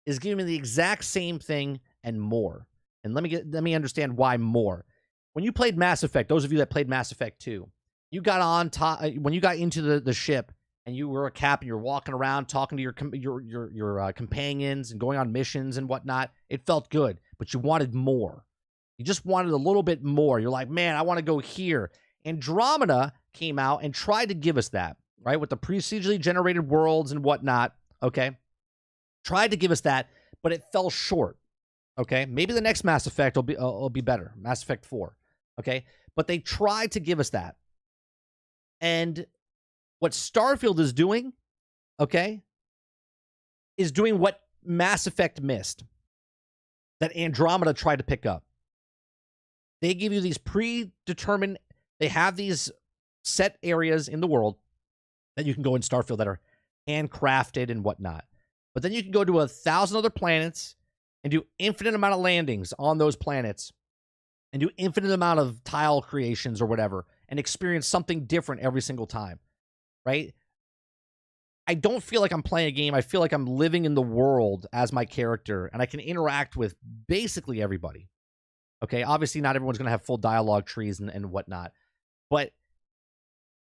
A: is giving me the exact same thing and more. And let me understand why more. When you played Mass Effect, those of you that played Mass Effect 2, you got on top when you got into the ship and you were a captain, you're walking around talking to your companions and going on missions and whatnot. It felt good, but you wanted more. You just wanted a little bit more. You're like, man, I want to go here. Andromeda came out and tried to give us that, right? With the procedurally generated worlds and whatnot, okay? Tried to give us that, but it fell short, okay? Maybe the next Mass Effect will be better, Mass Effect 4, okay? But they tried to give us that. And what Starfield is doing, okay, is doing what Mass Effect missed, that Andromeda tried to pick up. They give you these predetermined, they have these set areas in the world that you can go in Starfield that are handcrafted and whatnot. But then you can go to 1,000 other planets and do infinite amount of landings on those planets and do infinite amount of tile creations or whatever and experience something different every single time, right? I don't feel like I'm playing a game. I feel like I'm living in the world as my character, and I can interact with basically everybody. Okay, obviously not everyone's going to have full dialogue trees and whatnot, but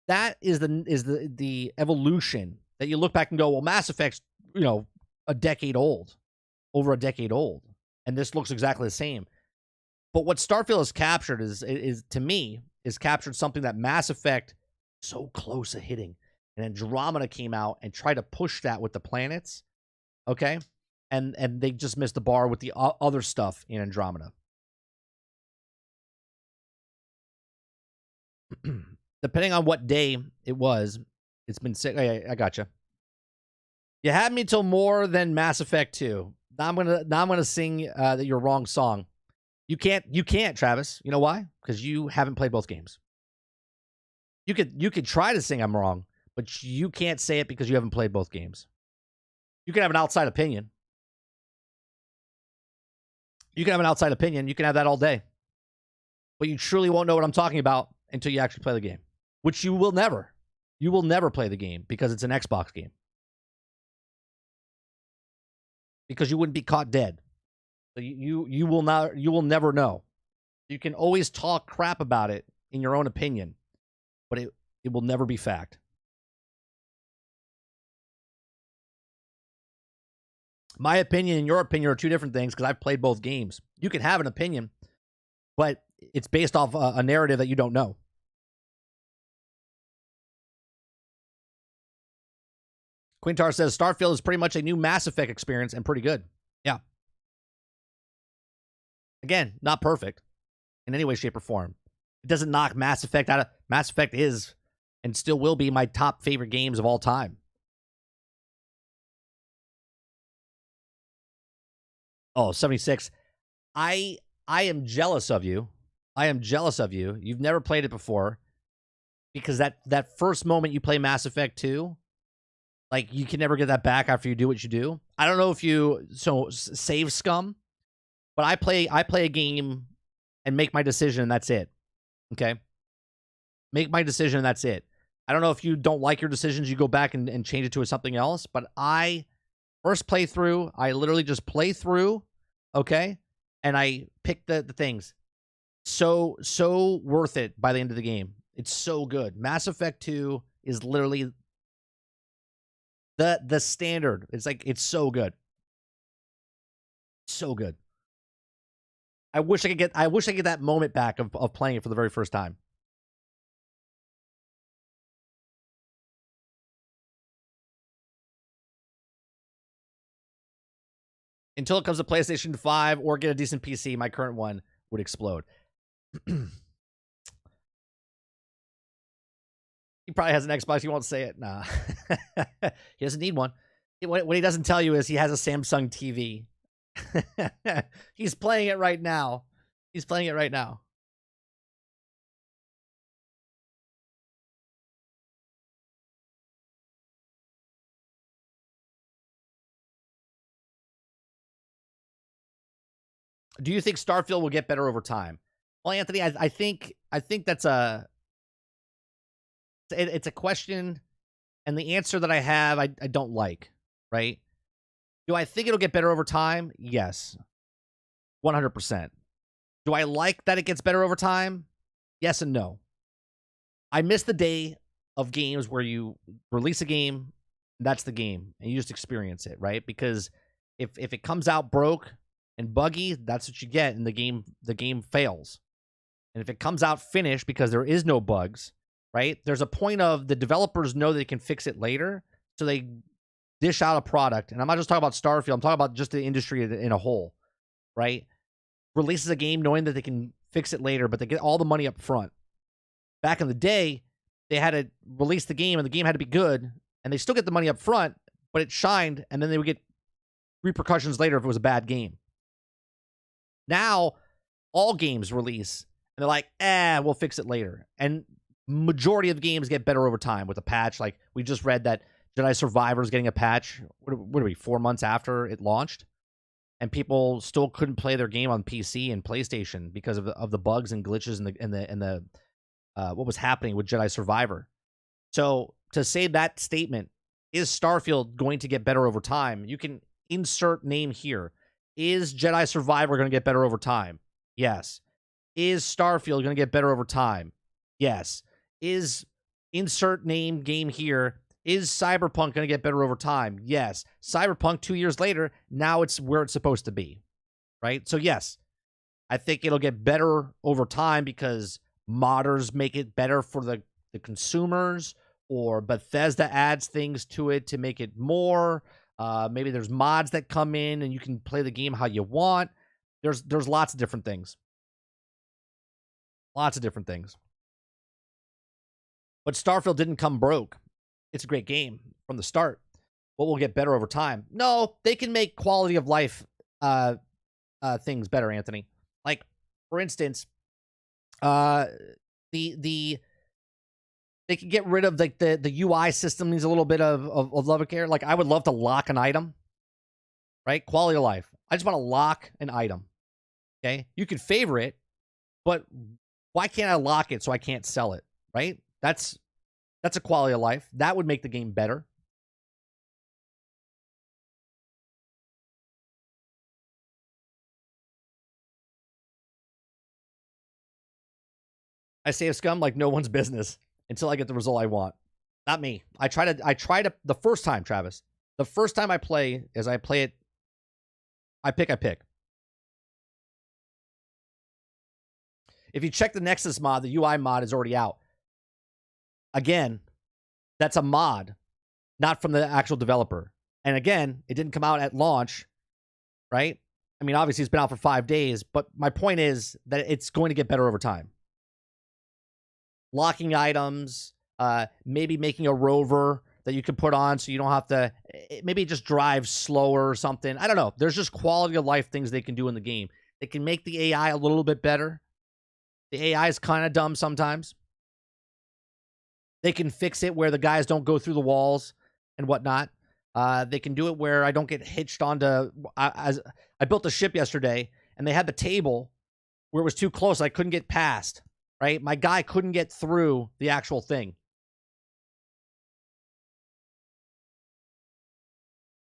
A: that is the evolution that you look back and go, well, Mass Effect's, over a decade old, and this looks exactly the same. But what Starfield has captured is to me captured something that Mass Effect so close to hitting. And Andromeda came out and tried to push that with the planets, okay? And they just missed the bar with the other stuff in Andromeda. Depending on what day it was, it's been sick. I gotcha. You had me till more than Mass Effect 2. Now I'm gonna sing your wrong song. You can't, Travis. You know why? Because you haven't played both games. You could try to sing I'm wrong, but you can't say it because you haven't played both games. You can have an outside opinion. You can have that all day. But you truly won't know what I'm talking about until you actually play the game, which you will never. You will never play the game because it's an Xbox game. Because you wouldn't be caught dead. So you will never know. You can always talk crap about it in your own opinion, but it will never be fact. My opinion and your opinion are two different things because I've played both games. You can have an opinion, but it's based off a narrative that you don't know. Quintar says Starfield is pretty much a new Mass Effect experience and pretty good. Yeah. Again, not perfect in any way, shape, or form. It doesn't knock Mass Effect out of... Mass Effect is and still will be my top favorite games of all time. Oh, 76. I am jealous of you. You've never played it before. Because that first moment you play Mass Effect 2, like, you can never get that back after you do what you do. I don't know if you save scum, but I play a game and make my decision and that's it. Okay? Make my decision and that's it. I don't know if you don't like your decisions, you go back and change it to something else, but first playthrough, I literally just play through, okay? And I pick the things. So worth it by the end of the game. It's so good. Mass Effect 2 is literally the standard. It's like, it's so good. So good. I wish I could get that moment back of playing it for the very first time. Until it comes to PlayStation 5 or get a decent PC, my current one would explode. He probably has an Xbox. He won't say it. Nah. He doesn't need one. What he doesn't tell you is he has a Samsung TV. He's playing it right now. Do you think Starfield will get better over time? Well, Anthony, I think that's it's a question, and the answer that I have, I don't like, right? Do I think it'll get better over time? Yes. 100%. Do I like that it gets better over time? Yes and no. I miss the day of games where you release a game, that's the game, and you just experience it, right? Because if it comes out broke and buggy, that's what you get, and the game fails. And if it comes out finished because there is no bugs, right? There's a point of the developers know they can fix it later, so they dish out a product. And I'm not just talking about Starfield, I'm talking about just the industry in a whole, right? Releases a game knowing that they can fix it later, but they get all the money up front. Back in the day, they had to release the game, and the game had to be good, and they still get the money up front, but it shined, and then they would get repercussions later if it was a bad game. Now, all games release, and they're like, we'll fix it later. And majority of games get better over time with a patch. Like, we just read that Jedi Survivor is getting a patch, what are we, 4 months after it launched? And people still couldn't play their game on PC and PlayStation because of the bugs and glitches and the what was happening with Jedi Survivor. So to say that statement, is Starfield going to get better over time? You can insert name here. Is Jedi Survivor going to get better over time? Yes. Is Starfield going to get better over time? Yes. Is insert name game here? Is Cyberpunk going to get better over time? Yes. Cyberpunk 2 years later, now it's where it's supposed to be, right? So yes, I think it'll get better over time because modders make it better for the consumers, or Bethesda adds things to it to make it more. Maybe there's mods that come in and you can play the game how you want. There's lots of different things. Lots of different things. But Starfield didn't come broke. It's a great game from the start. What will get better over time? No, they can make quality of life things better, Anthony. Like, for instance, they can get rid of like the UI system needs a little bit of love and care. Like, I would love to lock an item, right? Quality of life. I just want to lock an item. Okay, you can favor it, but why can't I lock it so I can't sell it? Right? That's a quality of life. That would make the game better. I save scum like no one's business until I get the result I want. Not me. I tried to the first time, Travis. The first time I play is I play it. I pick. If you check the Nexus mod, the UI mod is already out. Again, that's a mod, not from the actual developer. And again, it didn't come out at launch, right? I mean, obviously it's been out for 5 days, but my point is that it's going to get better over time. Locking items, maybe making a rover that you can put on so you don't have to, maybe it just drives slower or something. I don't know. There's just quality of life things they can do in the game. They can make the AI a little bit better. The AI is kind of dumb sometimes. They can fix it where the guys don't go through the walls and whatnot. They can do it where I don't get hitched onto. I built a ship yesterday, and they had the table where it was too close. I couldn't get past. Right, my guy couldn't get through the actual thing.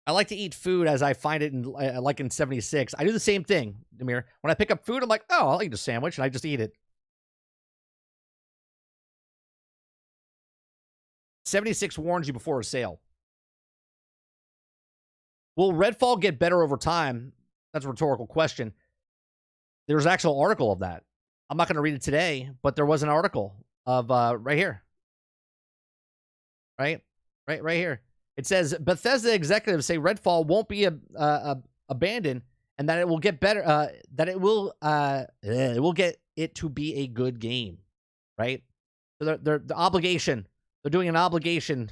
A: I like to eat food as I find it in like in 76. I do the same thing, Demir. When I pick up food, I'm like, oh, I'll eat a sandwich, and I just eat it. 76 warns you before a sale. Will Redfall get better over time? That's a rhetorical question. There's an actual article of that. I'm not going to read it today, but there was an article of right here. Right here. It says Bethesda executives say Redfall won't be abandoned, and that it will get better. That it will get it to be a good game. Right. So they're the obligation. They're doing an obligation.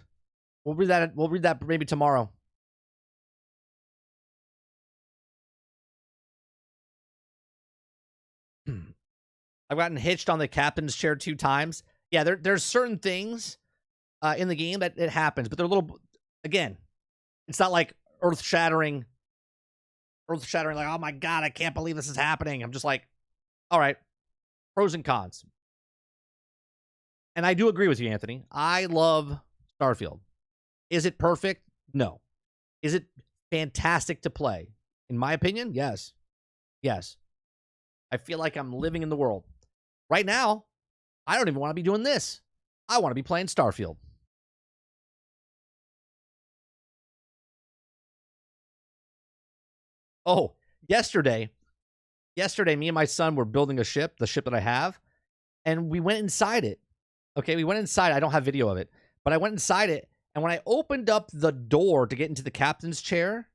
A: We'll read that. We'll read that maybe tomorrow. I've gotten hitched on the captain's chair 2 times. Yeah, there's certain things in the game that it happens, but they're a little. Again, it's not like earth-shattering. Earth-shattering, like, oh my god, I can't believe this is happening. I'm just like, all right, pros and cons. And I do agree with you, Anthony. I love Starfield. Is it perfect? No. Is it fantastic to play? In my opinion, yes. Yes. I feel like I'm living in the world. Right now, I don't even want to be doing this. I want to be playing Starfield. Oh, yesterday, me and my son were building a ship, the ship that I have, and we went inside it. Okay, we went inside. I don't have video of it, but I went inside it, and when I opened up the door to get into the captain's chair,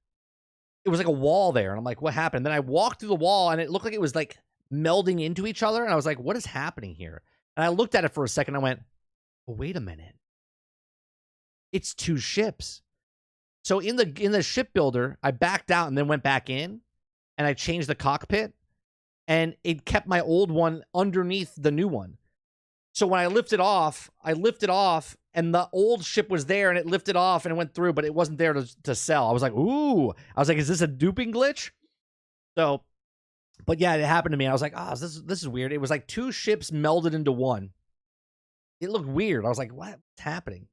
A: it was like a wall there, and I'm like, what happened? And then I walked through the wall, and it looked like it was like melding into each other, and I was like, what is happening here? And I looked at it for a second, and I went, oh, wait a minute. It's 2 ships. So in the shipbuilder, I backed out and then went back in, and I changed the cockpit, and it kept my old one underneath the new one. So when I lifted off, and the old ship was there, and it lifted off, and it went through, but it wasn't there to sell. I was like, ooh. I was like, is this a duping glitch? So, but yeah, it happened to me. I was like, oh, this is weird. It was like 2 ships melded into one. It looked weird. I was like, what's happening?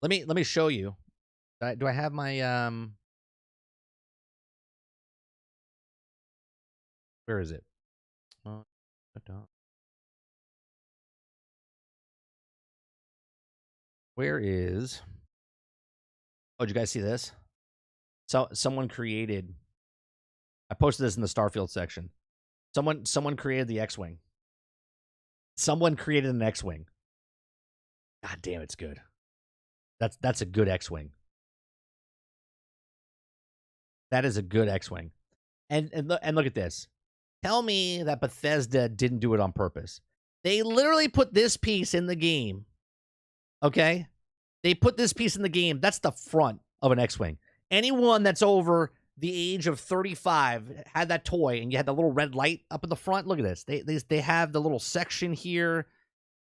A: Let me show you. Do I have my where is it? Where is? Oh, did you guys see this? So someone created. I posted this in the Starfield section. Someone created the X-wing. Someone created an X-wing. God damn, it's good. That's a good X-wing. That is a good X-wing. And look at this. Tell me that Bethesda didn't do it on purpose. They literally put this piece in the game. Okay? They put this piece in the game. That's the front of an X-wing. Anyone that's over the age of 35 had that toy, and you had the little red light up in the front. Look at this. They have the little section here.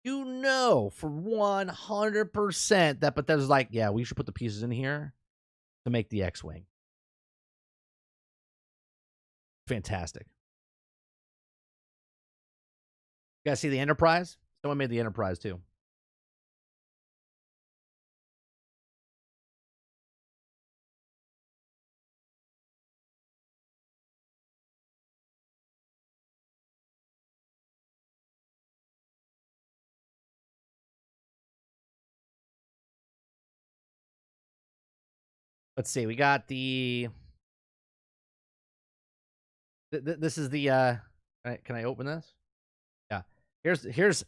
A: You know for 100% that Bethesda's like, yeah, we should put the pieces in here to make the X-wing. Fantastic. You guys see the Enterprise? Someone made the Enterprise too. Let's see. We got the. This is the. Can I open this? Yeah. Here's.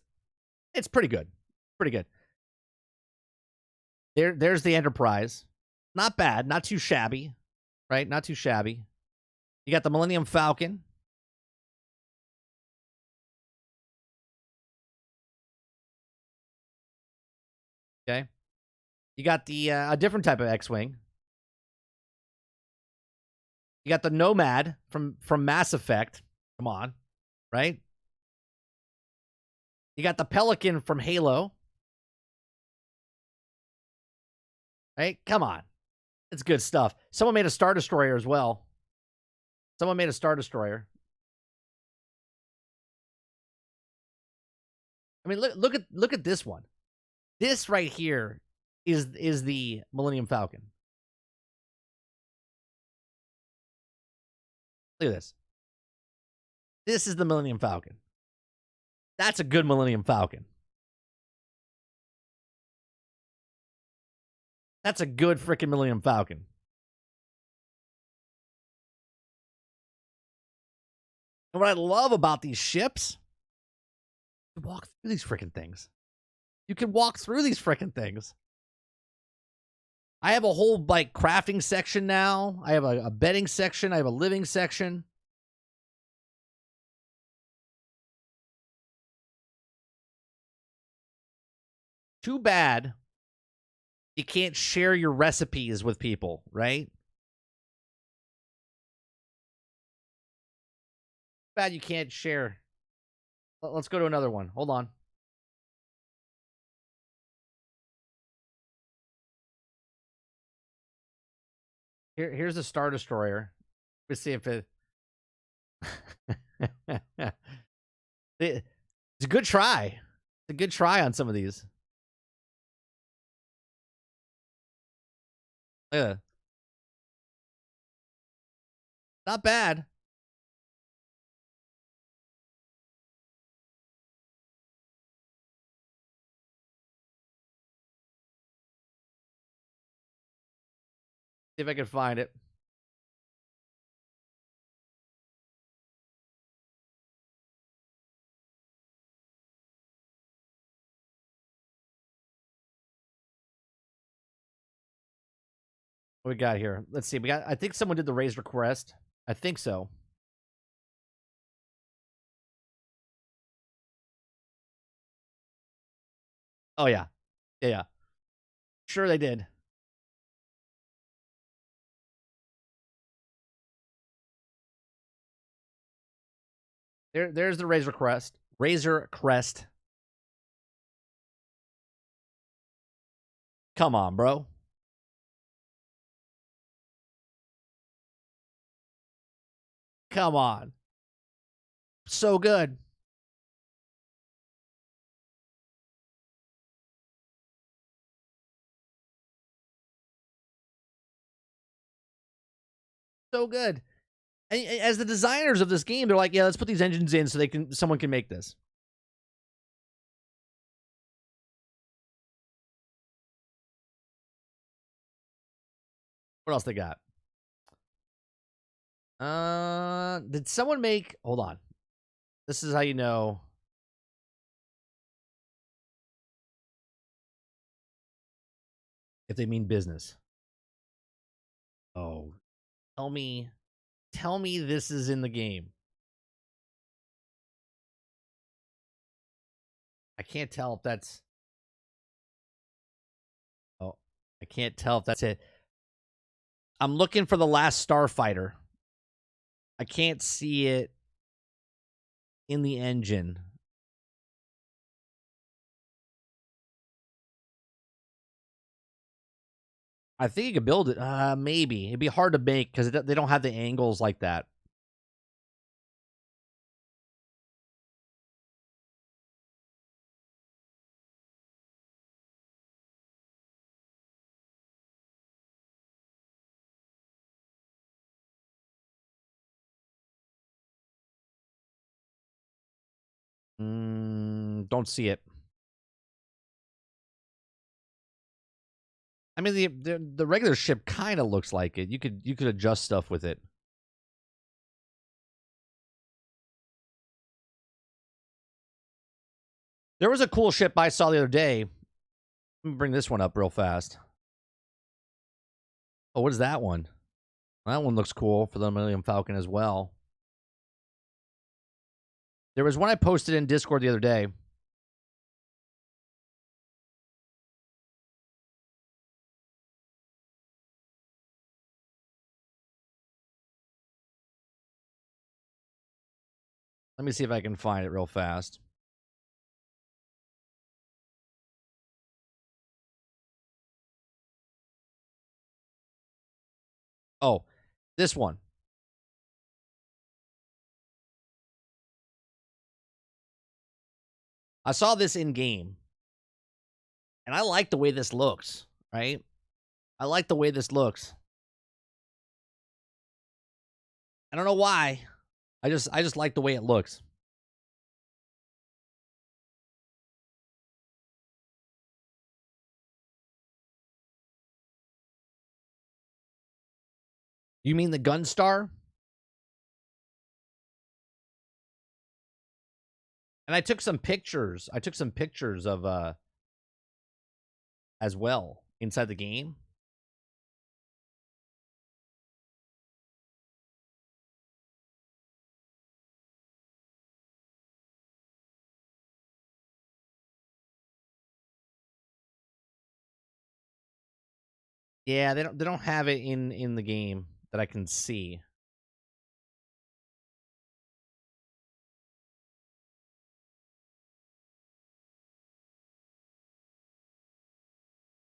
A: It's pretty good. Pretty good. There's the Enterprise. Not bad. Not too shabby. Right? Not too shabby. You got the Millennium Falcon. Okay. You got the a different type of X-wing. You got the Nomad from Mass Effect. Come on, right? You got the Pelican from Halo. Right? Come on. It's good stuff. Someone made a Star Destroyer as well. Someone made a Star Destroyer. I mean, look at this one. This right here is the Millennium Falcon. Look at this. This is the Millennium Falcon. That's a good Millennium Falcon. That's a good freaking Millennium Falcon. And what I love about these ships, you can walk through these freaking things. You can walk through these freaking things. I have a whole like crafting section now. I have a bedding section. I have a living section. Too bad you can't share your recipes with people, right? Bad you can't share. Let's go to another one. Hold on. Here's a Star Destroyer. Let's see if it. It's a good try. It's a good try on some of these. Yeah. Not bad. See if I can find it. What we got here? Let's see. We got. I think someone did the raise request. I think so. Oh yeah, yeah. Sure they did. There's the Razor Crest. Razor Crest. Come on, bro. come on. So good. So good. And as the designers of this game, they're like, yeah, let's put these engines in so someone can make this. What else they got? Did someone make? Hold on. This is how you know if they mean business. Oh, tell me this is in the game. I can't tell if that's. Oh, I can't tell if that's it. I'm looking for the last Starfighter. I can't see it in the engine. I think you could build it. Maybe. It'd be hard to make because they don't have the angles like that. Don't see it. I mean, the regular ship kind of looks like it. You could adjust stuff with it. There was a cool ship I saw the other day. Let me bring this one up real fast. Oh, what is that one? That one looks cool for the Millennium Falcon as well. There was one I posted in Discord the other day. Let me see if I can find it real fast. Oh, this one. I saw this in game. And I like the way this looks, right? I like the way this looks. I don't know why. I just like the way it looks. You mean the Gunstar? And I took some pictures. I took some pictures of as well inside the game. Yeah, they don't have it in the game that I can see.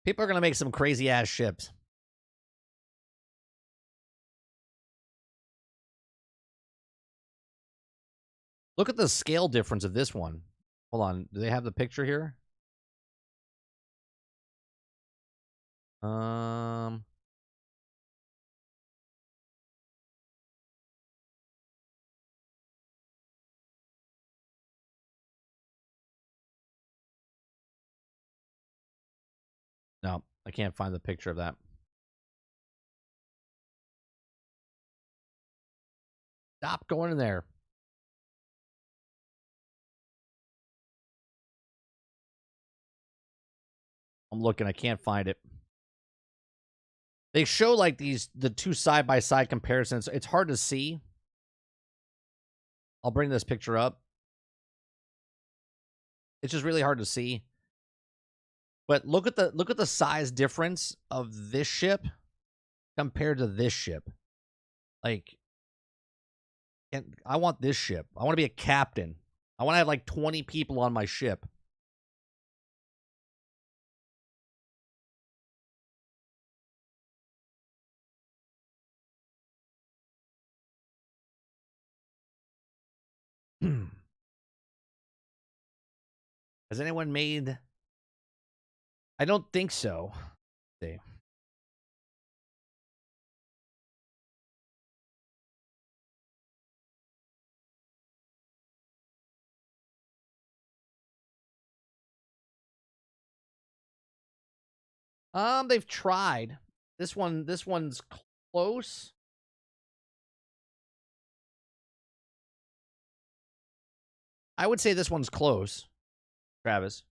A: People are gonna make some crazy ass ships. Look at the scale difference of this one. Hold on, do they have the picture here? Um, no, I can't find the picture of that. Stop going in there. I'm looking, I can't find it. They show like the two side-by-side comparisons. It's hard to see. I'll bring this picture up. It's just really hard to see. But look at the size difference of this ship compared to this ship. Like, I want this ship. I want to be a captain. I want to have like 20 people on my ship. Has anyone made? I don't think so. Let's see. They've tried. This one's close. I would say this one's close, Travis.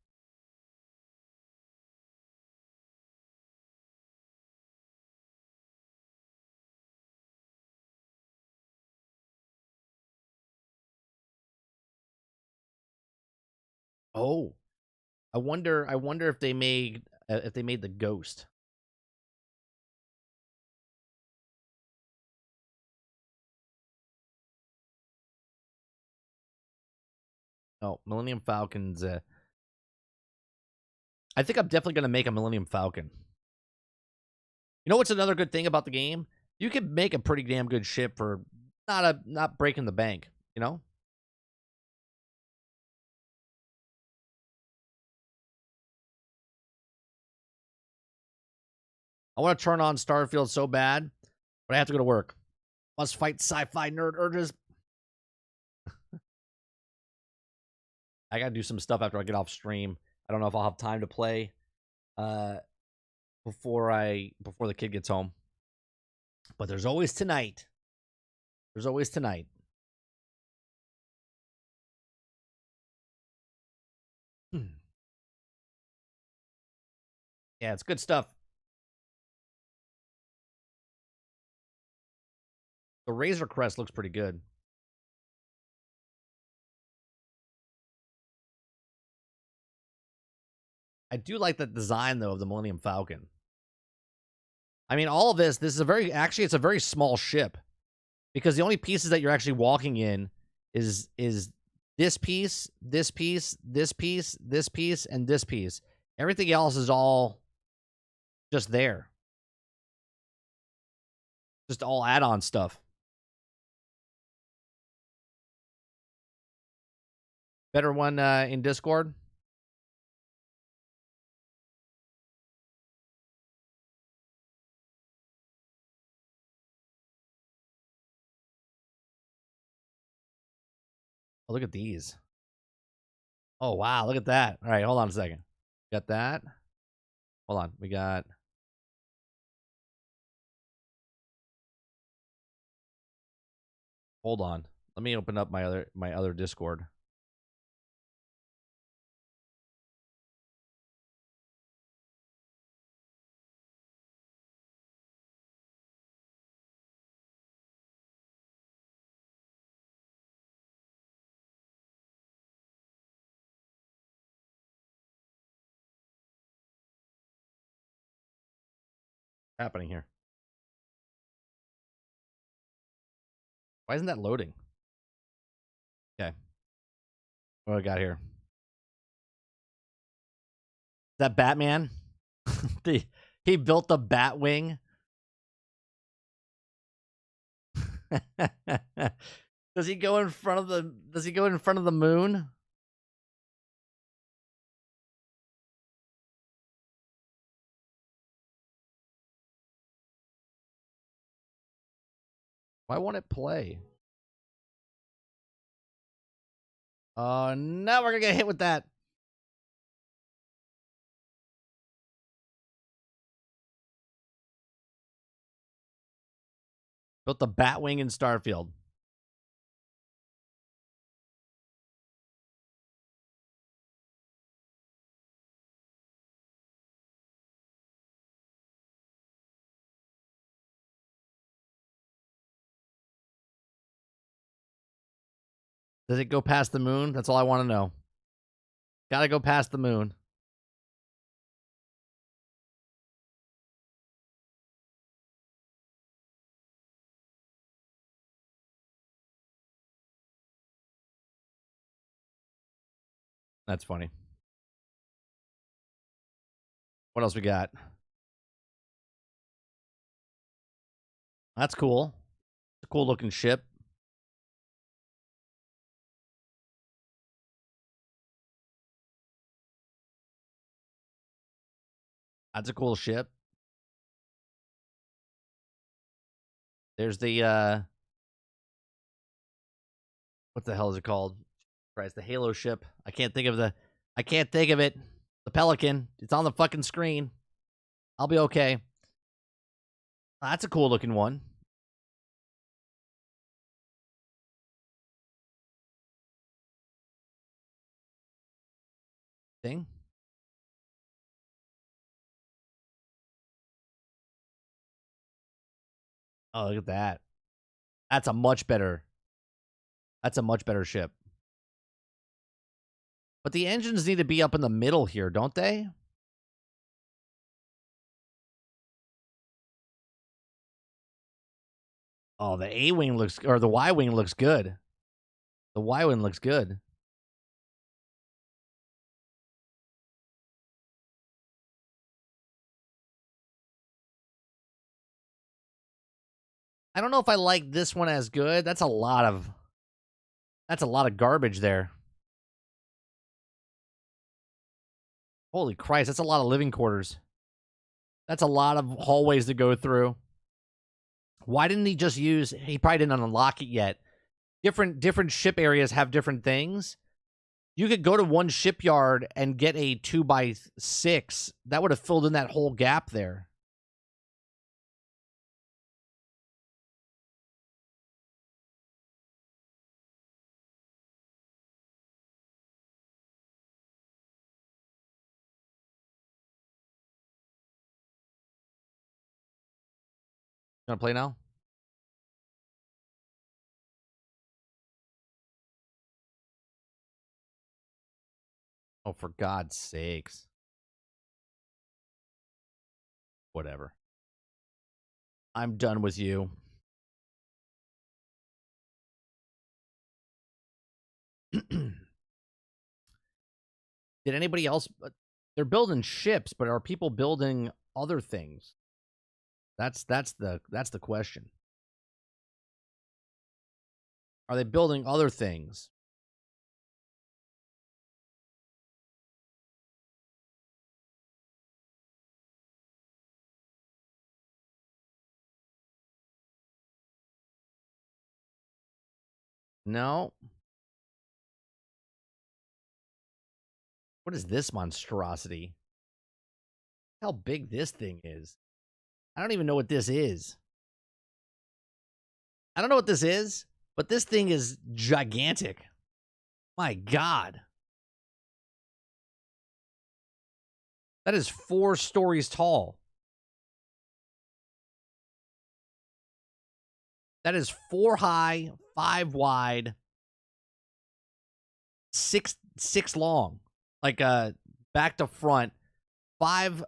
A: Oh, I wonder. I wonder if they made the ghost. Oh, Millennium Falcon's. I think I'm definitely gonna make a Millennium Falcon. You know what's another good thing about the game? You can make a pretty damn good ship for not breaking the bank. You know. I want to turn on Starfield so bad, but I have to go to work. Must fight sci-fi nerd urges. I gotta do some stuff after I get off stream. I don't know if I'll have time to play uh before the kid gets home. But there's always tonight. There's always tonight. Yeah, it's good stuff. The Razor Crest looks pretty good. I do like the design though of the Millennium Falcon. I mean, all of this is a very it's a very small ship because the only pieces that you're actually walking in is this piece, this piece, this piece, this piece, and this piece. Everything else is all just there. Just all add-on stuff. Better one in Discord. Oh, look at these. Oh, wow. Look at that. All right. Hold on a second. Got that. Hold on. We got. Hold on. Let me open up my other Discord. What's happening here? Why isn't that loading? Okay. What do I got here? Is that Batman? He built the Batwing. Does he go in front of the moon? Why won't it play? No, we're gonna get hit with that. Built the Batwing in Starfield. Does it go past the moon? That's all I want to know. Gotta go past the moon. That's funny. What else we got? That's cool. It's a cool looking ship. That's a cool ship. There's the what the hell is it called? Christ, the Halo ship. I can't think of it. The Pelican. It's on the fucking screen. I'll be okay. That's a cool looking one. Thing. Oh, look at that. That's a much better ship. But the engines need to be up in the middle here, don't they? Oh, the A-wing looks, or the Y-wing looks good. The Y-wing looks good. I don't know if I like this one as good. That's a lot of garbage there. Holy Christ, that's a lot of living quarters. That's a lot of hallways to go through. Why didn't he just use... He probably didn't unlock it yet. Different ship areas have different things. You could go to one shipyard and get a 2x6. That would have filled in that whole gap there. You want to play now? Oh, for God's sakes. Whatever. I'm done with you. Did anybody else... They're building ships, but are people building other things? That's the question. Are they building other things? No. What is this monstrosity? How big this thing is. I don't even know what this is. I don't know what this is, but this thing is gigantic. My God. That is 4 stories tall. That is 4 high, 5 wide, 6 long. Like back to front, 5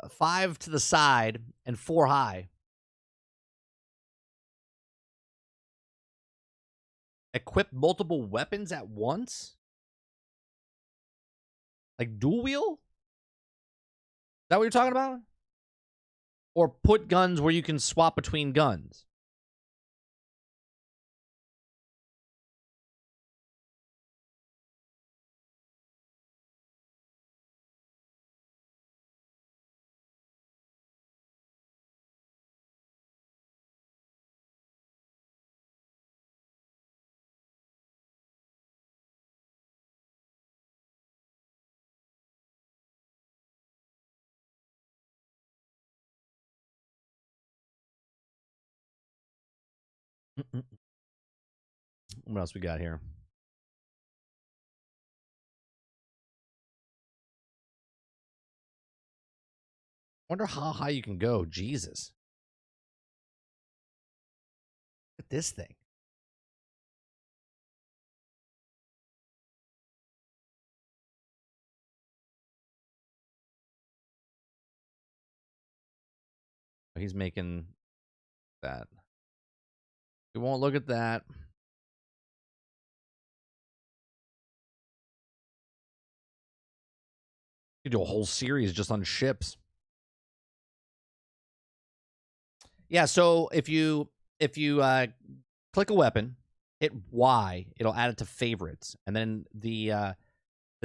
A: to the side, and 4 high. Equip multiple weapons at once? Like dual wheel? Is that what you're talking about? Or put guns where you can swap between guns? What else we got here? Wonder how high you can go. Jesus. Look at this thing. He's making that. We won't look at that. You do a whole series just on ships. Yeah, so if you click a weapon, hit Y, it'll add it to favorites, and then the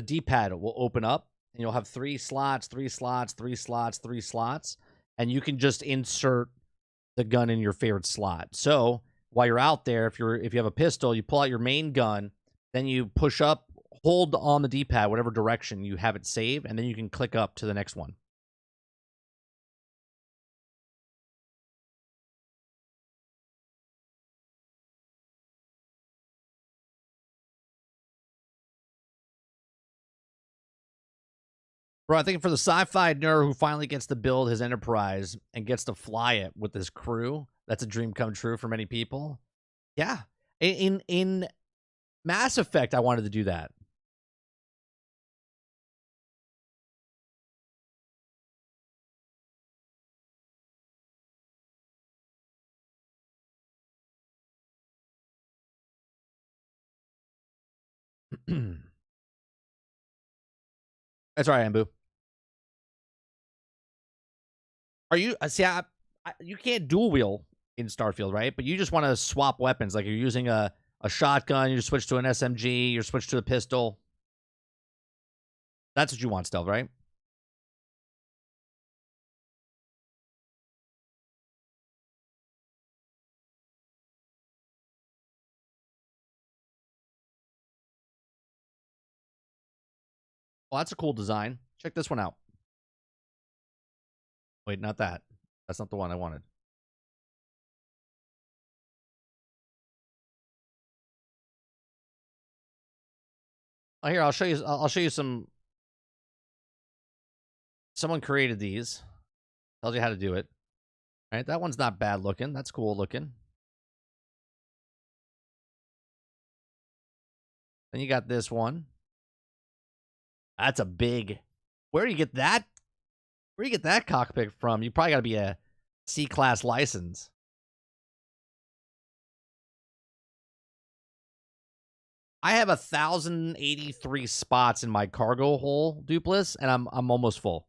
A: D-pad will open up, and you'll have 3 slots, 3 slots, 3 slots, 3 slots, and you can just insert the gun in your favorite slot. So while you're out there, if you have a pistol, you pull out your main gun, then you push up, hold on the D-pad, whatever direction you have it saved, and then you can click up to the next one. Bro, I think for the sci-fi nerd who finally gets to build his Enterprise and gets to fly it with his crew, that's a dream come true for many people. Yeah. In Mass Effect, I wanted to do that. That's all right, Ambu. Are you see? You can't dual wheel in Starfield, right? But you just want to swap weapons, like you're using a shotgun, you switch to an SMG, you switch to a pistol. That's what you want, Stealth, right? Well, that's a cool design. Check this one out. Wait, not that. That's not the one I wanted. Oh, here, I'll show you. I'll show you some. Someone created these. Tells you how to do it. All right, that one's not bad looking. That's cool looking. Then you got this one. That's a big. Where do you get that? Where do you get that cockpit from? You probably got to be a C-class license. I have 1,083 spots in my cargo hole, Dupless, and I'm almost full.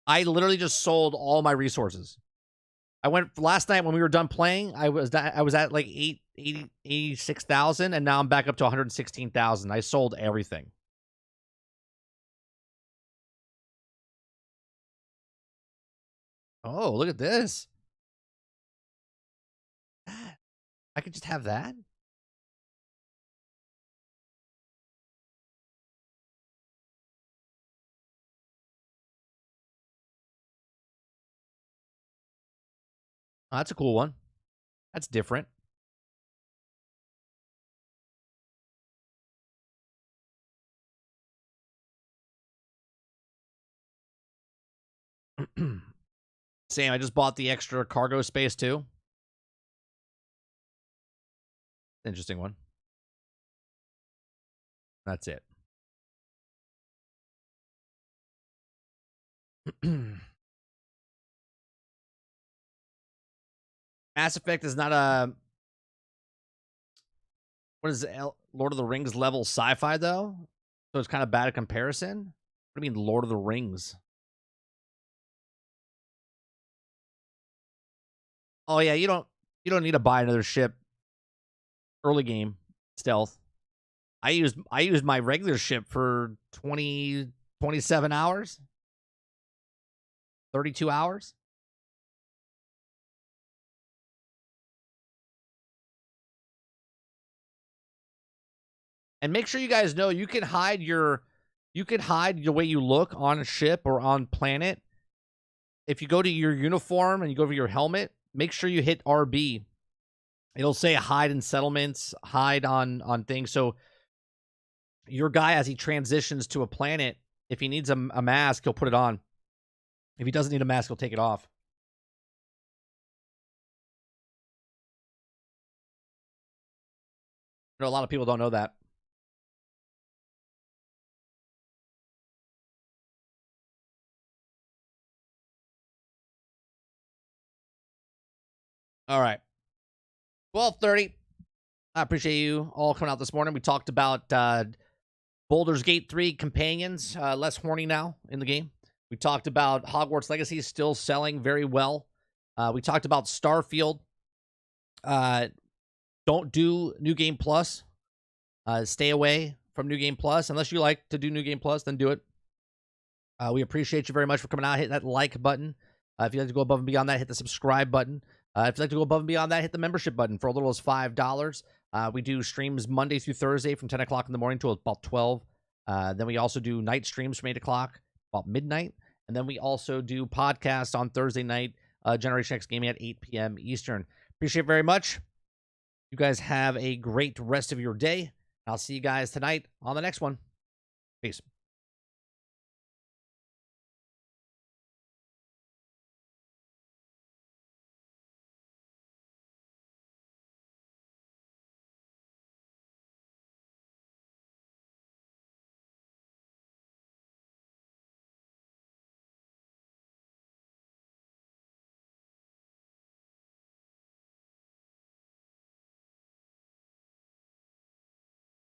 A: I literally just sold all my resources. I went last night when we were done playing. I was at like 86,000, and now I'm back up to 116,000. I sold everything. Oh, look at this. I could just have that. Oh, that's a cool one. That's different. Sam, I just bought the extra cargo space too. Interesting one. That's it. Mass Effect is not a what is it, Lord of the Rings level sci-fi though, so it's kind of bad a comparison. What do you mean Lord of the Rings? Oh yeah, you don't need to buy another ship. Early game stealth. I used my regular ship for 27 hours, 32 hours. And make sure you guys know you can hide the way you look on a ship or on planet. If you go to your uniform and you go to your helmet, make sure you hit RB. It'll say hide in settlements, hide on things. So your guy, as he transitions to a planet, if he needs a mask, he'll put it on. If he doesn't need a mask, he'll take it off. You know, a lot of people don't know that. All right. 12:30. I appreciate you all coming out this morning. We talked about Baldur's Gate 3 companions, less horny now in the game. We talked about Hogwarts Legacy still selling very well. We talked about Starfield. Don't do New Game Plus. Stay away from New Game Plus. Unless you like to do New Game Plus, then do it. We appreciate you very much for coming out. Hit that like button. If you'd like to go above and beyond that, hit the subscribe button. If you'd like to go above and beyond that, hit the membership button for a little as $5. We do streams Monday through Thursday from 10 o'clock in the morning to about 12. Then we also do night streams from 8 o'clock, about midnight. And then we also do podcasts on Thursday night, Generation X Gaming at 8 p.m. Eastern. Appreciate it very much. You guys have a great rest of your day. I'll see you guys tonight on the next one. Peace.